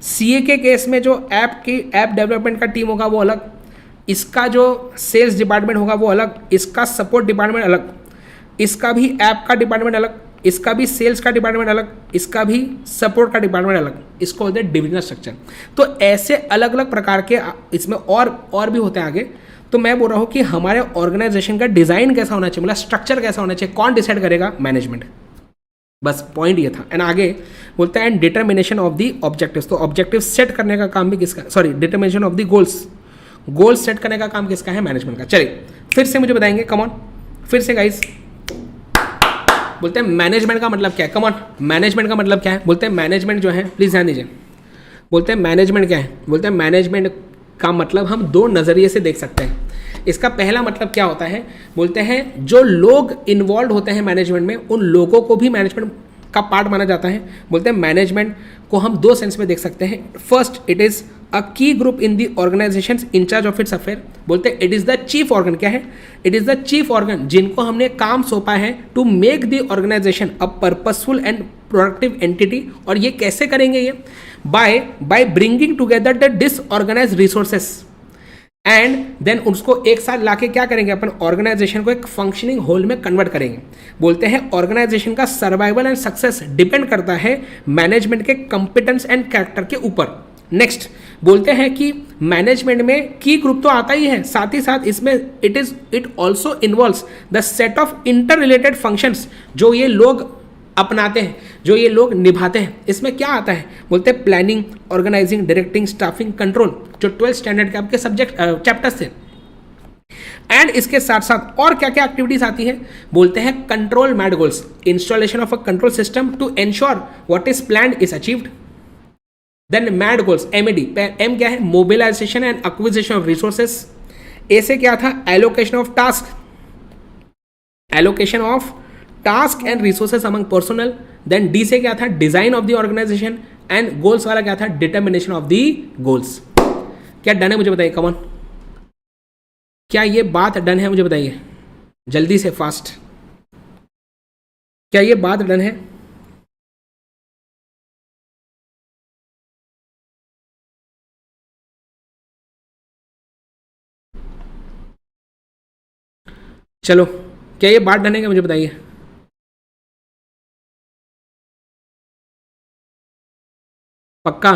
सीए के केस में जो ऐप डेवलपमेंट का टीम होगा वो अलग, इसका जो सेल्स डिपार्टमेंट होगा वो अलग, इसका सपोर्ट डिपार्टमेंट अलग, इसका भी ऐप का डिपार्टमेंट अलग, इसका भी सेल्स का डिपार्टमेंट अलग, इसका भी सपोर्ट का डिपार्टमेंट अलग, इसको होते हैं डिविजनल स्ट्रक्चर। तो ऐसे अलग अलग प्रकार के इसमें और भी होते हैं आगे। तो मैं बोल रहा हूँ कि हमारे ऑर्गेनाइजेशन का डिज़ाइन कैसा होना चाहिए, मतलब स्ट्रक्चर कैसा होना चाहिए, कौन डिसाइड करेगा? मैनेजमेंट। बस पॉइंट ये था। एंड आगे बोलता है and determination of the objectives. तो ऑब्जेक्टिव सेट करने का काम भी किसका, sorry determination of the goals set करने का काम किसका है? मैनेजमेंट का। चलिए फिर से मुझे बताएंगे, कम ऑन, फिर से गाइस। बोलते हैं मैनेजमेंट का मतलब क्या है? कम ऑन, मैनेजमेंट का मतलब क्या है? बोलते हैं मैनेजमेंट जो है, प्लीज ध्यान दीजिए, बोलते हैं मैनेजमेंट क्या है? बोलते हैं मैनेजमेंट का मतलब हम दो नज़रिए से देख सकते हैं। इसका पहला मतलब क्या होता है? बोलते हैं जो लोग इन्वॉल्व होते हैं मैनेजमेंट में, उन लोगों को भी मैनेजमेंट का पार्ट माना जाता है। बोलते हैं मैनेजमेंट को हम दो सेंस में देख सकते हैं। First, it is a key group in the organisation in charge of its affair. बोलते हैं it is the chief organ. क्या है? It is the chief organ जिनको हमने काम सौंपा है to make the organisation a purposeful and productive entity. और ये कैसे करेंगे? ये by bringing together the disorganise resources and then उसको एक साथ लाके क्या करेंगे? अपन ऑर्गेनाइजेशन को एक फंक्शनिंग होल में कन्वर्ट करेंगे। बोलते हैं ऑर्गेनाइजेशन का सर्वाइवल एंड सक्सेस डिपेंड करता है मैनेजमेंट के कंपिटेंस एंड कैरेक्टर के ऊपर। नेक्स्ट, बोलते हैं कि मैनेजमेंट में की ग्रुप तो आता ही है, साथ ही साथ इसमें it also involves the set of interrelated functions जो ये लोग अपनाते हैं, जो ये लोग निभाते हैं। इसमें क्या आता है? बोलते हैं planning, organising, directing, staffing, control, जो 12th स्टैंडर्ड के आपके सब्जेक्ट चैप्टर्स थे। एंड इसके साथ साथ और क्या क्या एक्टिविटीज आती है? बोलते हैं control MAD goals, installation of a control system to ensure what is planned is achieved. Then MAD goals, MAD, M क्या है? Mobilisation and acquisition of resources. A से क्या था? Allocation of task, allocation of task and resources among personnel. Then D से क्या था? Design of the organisation. And goals वाला क्या था? Determination of the goals. क्या डन है? मुझे बताइए, कमॉन, क्या ये बात डन है? मुझे बताइए जल्दी से, फास्ट। क्या ये बात डन है? चलो, क्या ये बात डन है? क्या मुझे बताइए। पक्का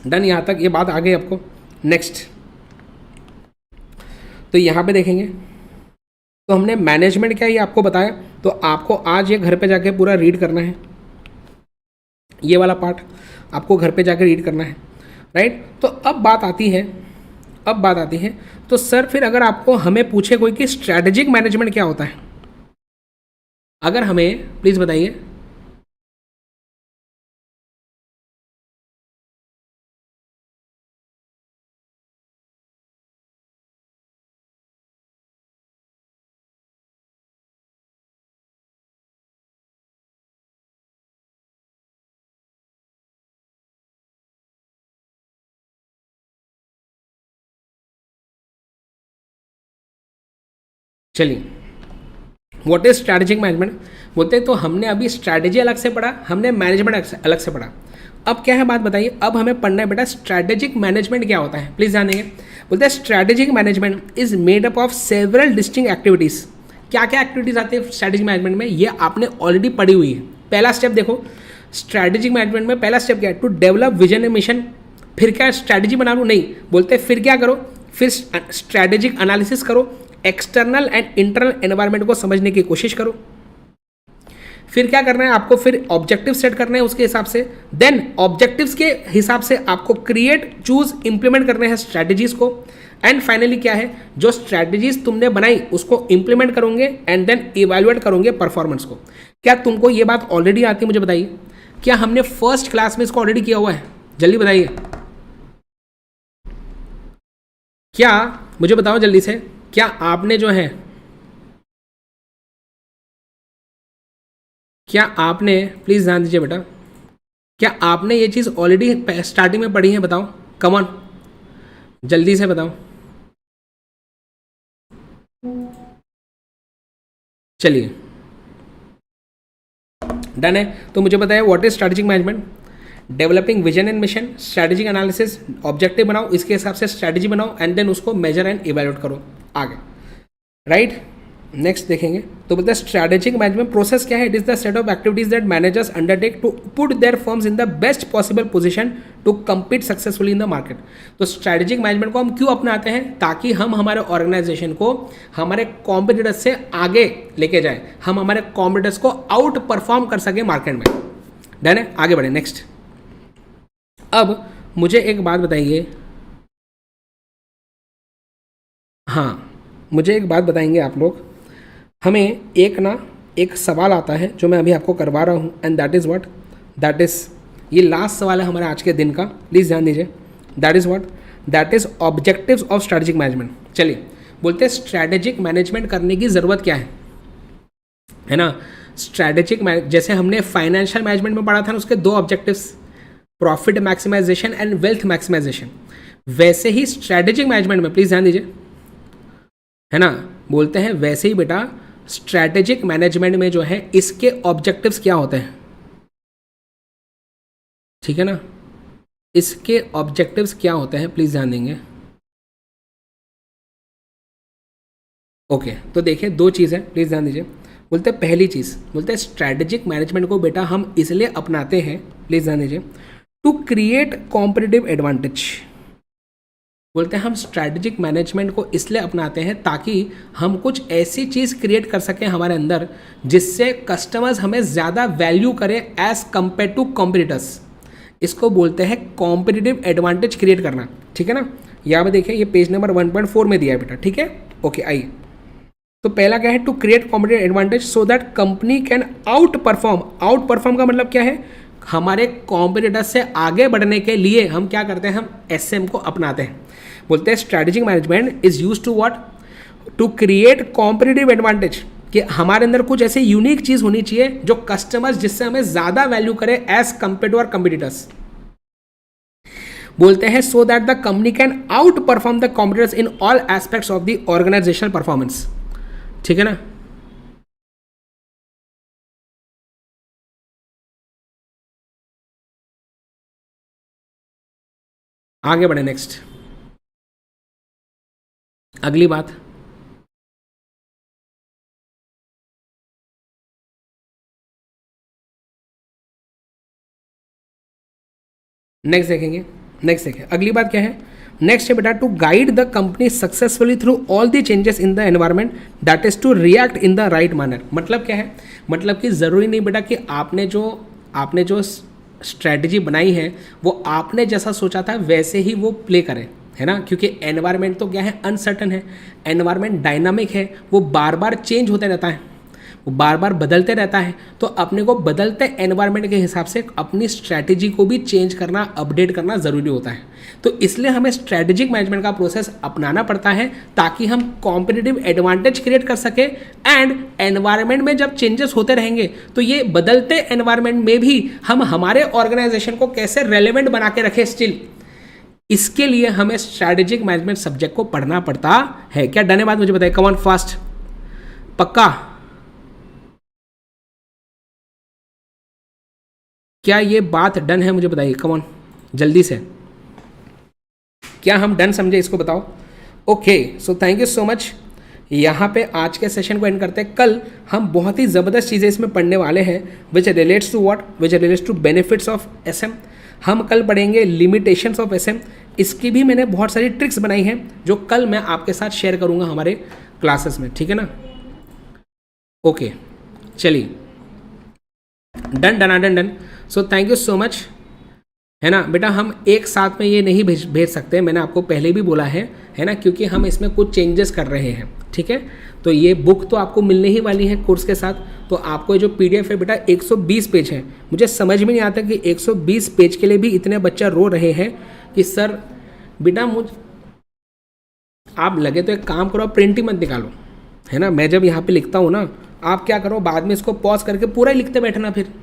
डन? यहां तक ये बात आ गई आपको? नेक्स्ट, तो यहां पे देखेंगे तो हमने मैनेजमेंट क्या ये आपको बताया। तो आपको आज ये घर पे जाके पूरा रीड करना है, ये वाला पार्ट आपको घर पे जाके रीड करना है, राइट। तो अब बात आती है, तो सर फिर अगर आपको हमें पूछे कोई कि स्ट्रैटेजिक मैनेजमेंट क्या होता है, अगर हमें प्लीज़ बताइए। चलिए, व्हाट इज स्ट्रैटेजिक मैनेजमेंट? बोलते हैं तो हमने अभी स्ट्रैटेजी अलग से पढ़ा, हमने मैनेजमेंट अलग से पढ़ा। अब क्या है बात बताइए, अब हमें पढ़ना है बेटा स्ट्रैटेजिक मैनेजमेंट क्या होता है। प्लीज़ जानिए। बोलते हैं strategic management is made up of several distinct activities. क्या क्या एक्टिविटीज़ आती है स्ट्रैटेजिक मैनेजमेंट में, ये आपने ऑलरेडी पढ़ी हुई है। पहला स्टेप देखो, स्ट्रैटेजिक मैनेजमेंट में पहला स्टेप क्या है? To develop vision and mission. फिर क्या स्ट्रैटेजी बना लूँ? नहीं, बोलते फिर क्या करो? फिर स्ट्रैटेजिक एनालिसिस करो, एक्सटर्नल एंड इंटरनल एनवायरनमेंट को समझने की कोशिश करो। फिर क्या करना है आपको? फिर ऑब्जेक्टिव सेट करने हैं उसके हिसाब से। देन ऑब्जेक्टिव्स के हिसाब से आपको क्रिएट, चूज, इंप्लीमेंट करने हैं स्ट्रैटेजीज को। एंड फाइनली क्या है, जो स्ट्रैटेजीज तुमने बनाई उसको इंप्लीमेंट करोगे एंड देन इवैल्यूएट करोगे परफॉर्मेंस को। क्या तुमको ये बात ऑलरेडी आती है? मुझे बताइए, क्या हमने फर्स्ट क्लास में इसको ऑलरेडी किया हुआ है? जल्दी बताइए, क्या मुझे बताओ जल्दी से, क्या आपने जो है, क्या आपने, प्लीज़ ध्यान दीजिए बेटा, क्या आपने ये चीज़ ऑलरेडी स्टार्टिंग में पढ़ी है? बताओ, कम ऑन, जल्दी से बताओ। चलिए, डन है। तो मुझे बताया what is strategic management. Developing vision and mission, strategic analysis, objective बनाओ, इसके हिसाब से स्ट्रैटेजी बनाओ एंड देन उसको मेजर एंड इवेल्युएट करो आगे, राइट। नेक्स्ट देखेंगे तो बोलते हैं स्ट्रैटेजिक मैनेजमेंट प्रोसेस क्या है? It is the set of activities that managers undertake to put their firms in the best possible position to compete successfully in the market. तो स्ट्रैटेजिक मैनेजमेंट को हम क्यों अपनाते हैं? ताकि हम हमारे ऑर्गेनाइजेशन को हमारे कॉम्पिटिटर्स से आगे लेके जाए, हम हमारे कॉम्पिटिटर्स को आउट परफॉर्म कर सके मार्केट में। डन है, आगे बढ़े। नेक्स्ट, अब मुझे एक बात बताइए, हाँ मुझे एक बात बताएंगे आप लोग, हमें एक सवाल आता है जो मैं अभी आपको करवा रहा हूँ and that is what, that is, ये लास्ट सवाल है हमारे आज के दिन का, प्लीज़ ध्यान दीजिए। That is what, that is objectives of strategic management. चलिए बोलते हैं स्ट्रैटेजिक मैनेजमेंट करने की ज़रूरत क्या है ना। स्ट्रैटेजिक जैसे हमने फाइनेंशियल मैनेजमेंट में पढ़ा था ना, उसके दो objectives, profit maximisation and wealth maximisation, वैसे ही स्ट्रैटेजिक मैनेजमेंट में, प्लीज़ ध्यान दीजिए, है ना, बोलते हैं वैसे ही बेटा स्ट्रैटेजिक मैनेजमेंट में जो है इसके ऑब्जेक्टिव्स क्या होते हैं, ठीक है ना, इसके ऑब्जेक्टिव्स क्या होते हैं, प्लीज ध्यान देंगे। ओके तो देखिए दो चीज़ है, प्लीज ध्यान दीजिए। बोलते हैं पहली चीज़, बोलते हैं स्ट्रैटेजिक मैनेजमेंट को बेटा हम इसलिए अपनाते हैं, प्लीज ध्यान दीजिए, टू क्रिएट कॉम्पिटिटिव एडवांटेज। बोलते हैं हम स्ट्रैटेजिक मैनेजमेंट को इसलिए अपनाते हैं ताकि हम कुछ ऐसी चीज़ क्रिएट कर सकें हमारे अंदर जिससे कस्टमर्स हमें ज़्यादा वैल्यू करें एज कंपेयर टू कॉम्पिटिटर्स। इसको बोलते हैं कॉम्पिटिटिव एडवांटेज क्रिएट करना, ठीक है ना। यहाँ पे देखिए ये पेज नंबर 1.4 में दिया है बेटा, ठीक है। ओके आइए, तो पहला क्या है, to create competitive advantage so that company can outperform. Outperform का मतलब क्या है, हमारे कॉम्पिटिटर्स से आगे बढ़ने के लिए हम क्या करते हैं, हम एसएम को अपनाते हैं। बोलते हैं strategic management is use to what, to create competitive advantage, कि हमारे अंदर कुछ ऐसी यूनिक चीज होनी चाहिए जो कस्टमर्स जिससे हमें ज्यादा वैल्यू करे as compare to our competitors. बोलते हैं so that the company can outperform the competitors in all aspects of the organisational performance, ठीक है ना। आगे बढ़े, नेक्स्ट अगली बात, नेक्स्ट देखेंगे। नेक्स्ट देखिए अगली बात क्या है, नेक्स्ट है बेटा to guide the company successfully through all the changes in the environment, that is to react in the right manner. मतलब क्या है, मतलब कि ज़रूरी नहीं बेटा कि आपने जो स्ट्रैटेजी बनाई है वो आपने जैसा सोचा था वैसे ही वो प्ले करें, है ना, क्योंकि एनवायरनमेंट तो क्या है, अनसर्टन है, एनवायरनमेंट डायनामिक है, वो बार बार चेंज होते रहता है, वो बार बार बदलते रहता है। तो अपने को बदलते एनवायरनमेंट के हिसाब से अपनी स्ट्रैटेजी को भी चेंज करना, अपडेट करना ज़रूरी होता है। तो इसलिए हमें स्ट्रैटेजिक मैनेजमेंट का प्रोसेस अपनाना पड़ता है ताकि हम कॉम्पिटिटिव एडवांटेज क्रिएट कर सके। एंड एनवायरनमेंट में जब चेंजेस होते रहेंगे तो ये बदलते एनवायरनमेंट में भी हम हमारे ऑर्गेनाइजेशन को कैसे रेलेवेंट बना के रखें स्टिल, इसके लिए हमें स्ट्रैटेजिक मैनेजमेंट सब्जेक्ट को पढ़ना पड़ता है। क्या डन है बात, मुझे बताइए, कम ऑन फास्ट, पक्का? क्या ये बात डन है, मुझे बताइए, कम ऑन जल्दी से, क्या हम डन समझे, इसको बताओ। Okay so thank you so much. यहाँ पे आज के सेशन को एंड करते हैं। कल हम बहुत ही ज़बरदस्त चीज़ें इसमें पढ़ने वाले हैं, which relates to what, which relates to benefits of SM. हम कल पढ़ेंगे लिमिटेशंस ऑफ एसएम, इसकी भी मैंने बहुत सारी ट्रिक्स बनाई हैं जो कल मैं आपके साथ शेयर करूँगा हमारे क्लासेस में, ठीक है ना। ओके चलिए, done done done done. So thank you so much, है ना बेटा। हम एक साथ में ये नहीं भेज सकते, मैंने आपको पहले भी बोला है ना, क्योंकि हम इसमें कुछ चेंजेस कर रहे हैं, ठीक है। तो ये बुक तो आपको मिलने ही वाली है कोर्स के साथ। तो आपको जो पीडीएफ है बेटा 120 पेज है। मुझे समझ में नहीं आता कि 120 पेज के लिए भी इतने बच्चा रो रहे हैं कि सर बेटा आप लगे तो एक काम करो, प्रिंट ही मत निकालो, है ना। मैं जब यहाँ पे लिखता हूँ ना, आप क्या करो, बाद में इसको पॉज करके पूरा ही लिखते बैठना, फिर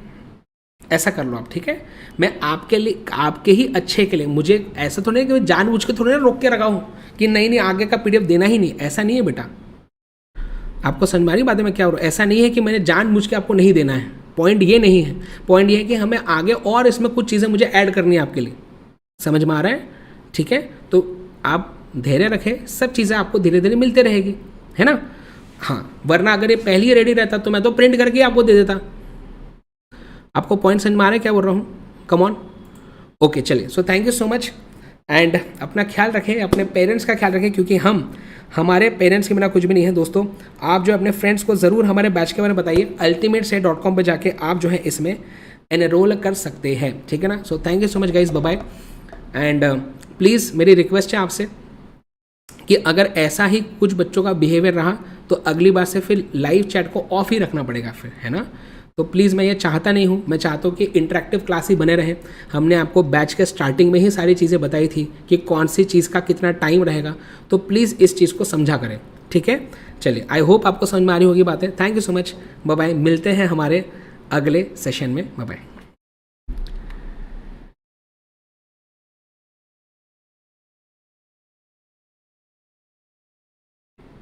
ऐसा कर लो आप, ठीक है। मैं आपके लिए, आपके ही अच्छे के लिए, मुझे ऐसा तो नहीं कि मैं जानबूझ के थोड़ी ना रोक के रखा हूँ कि नहीं आगे का पीडीएफ देना ही नहीं, ऐसा नहीं है बेटा। आपको समझ में आ रही बात है मैं क्या हो रहा हूँ, ऐसा नहीं है कि मैंने जानबूझ के आपको नहीं देना है, पॉइंट ये नहीं है, पॉइंट ये है कि हमें आगे और इसमें कुछ चीज़ें मुझे ऐड करनी है आपके लिए। समझ में आ रहा है? ठीक है, तो आप धैर्य रखें, सब चीज़ें आपको धीरे धीरे मिलते रहेगी, है ना। हाँ, वरना अगर ये पहले ही रेडी रहता तो मैं तो प्रिंट करके आपको दे देता। आपको पॉइंट समझ में आ रहा है क्या बोल रहा हूँ? Come on. ओके, चलिए, सो thank you so much and अपना ख्याल रखें, अपने पेरेंट्स का ख्याल रखें, क्योंकि हमारे पेरेंट्स के बिना कुछ भी नहीं है दोस्तों। आप जो अपने फ्रेंड्स को ज़रूर हमारे बैच के बारे में बताइए, ultimatesay.com पे जाके आप जो है इसमें एनरोल कर सकते हैं, ठीक है ना। So thank you so much guys, bye bye. And please मेरी रिक्वेस्ट है आपसे कि अगर ऐसा ही कुछ बच्चों का बिहेवियर रहा तो अगली बार से फिर लाइव चैट को ऑफ ही रखना पड़ेगा फिर, है ना। तो प्लीज़ मैं ये चाहता नहीं हूँ, मैं चाहता हूँ कि इंटरेक्टिव क्लास ही बने रहे। हमने आपको बैच के स्टार्टिंग में ही सारी चीज़ें बताई थी कि कौन सी चीज़ का कितना टाइम रहेगा, तो प्लीज़ इस चीज़ को समझा करें, ठीक है। चलिए, आई होप आपको समझ में आ रही होगी बातें। Thank you so much, bye bye. मिलते हैं हमारे अगले सेशन में, बाय बाय।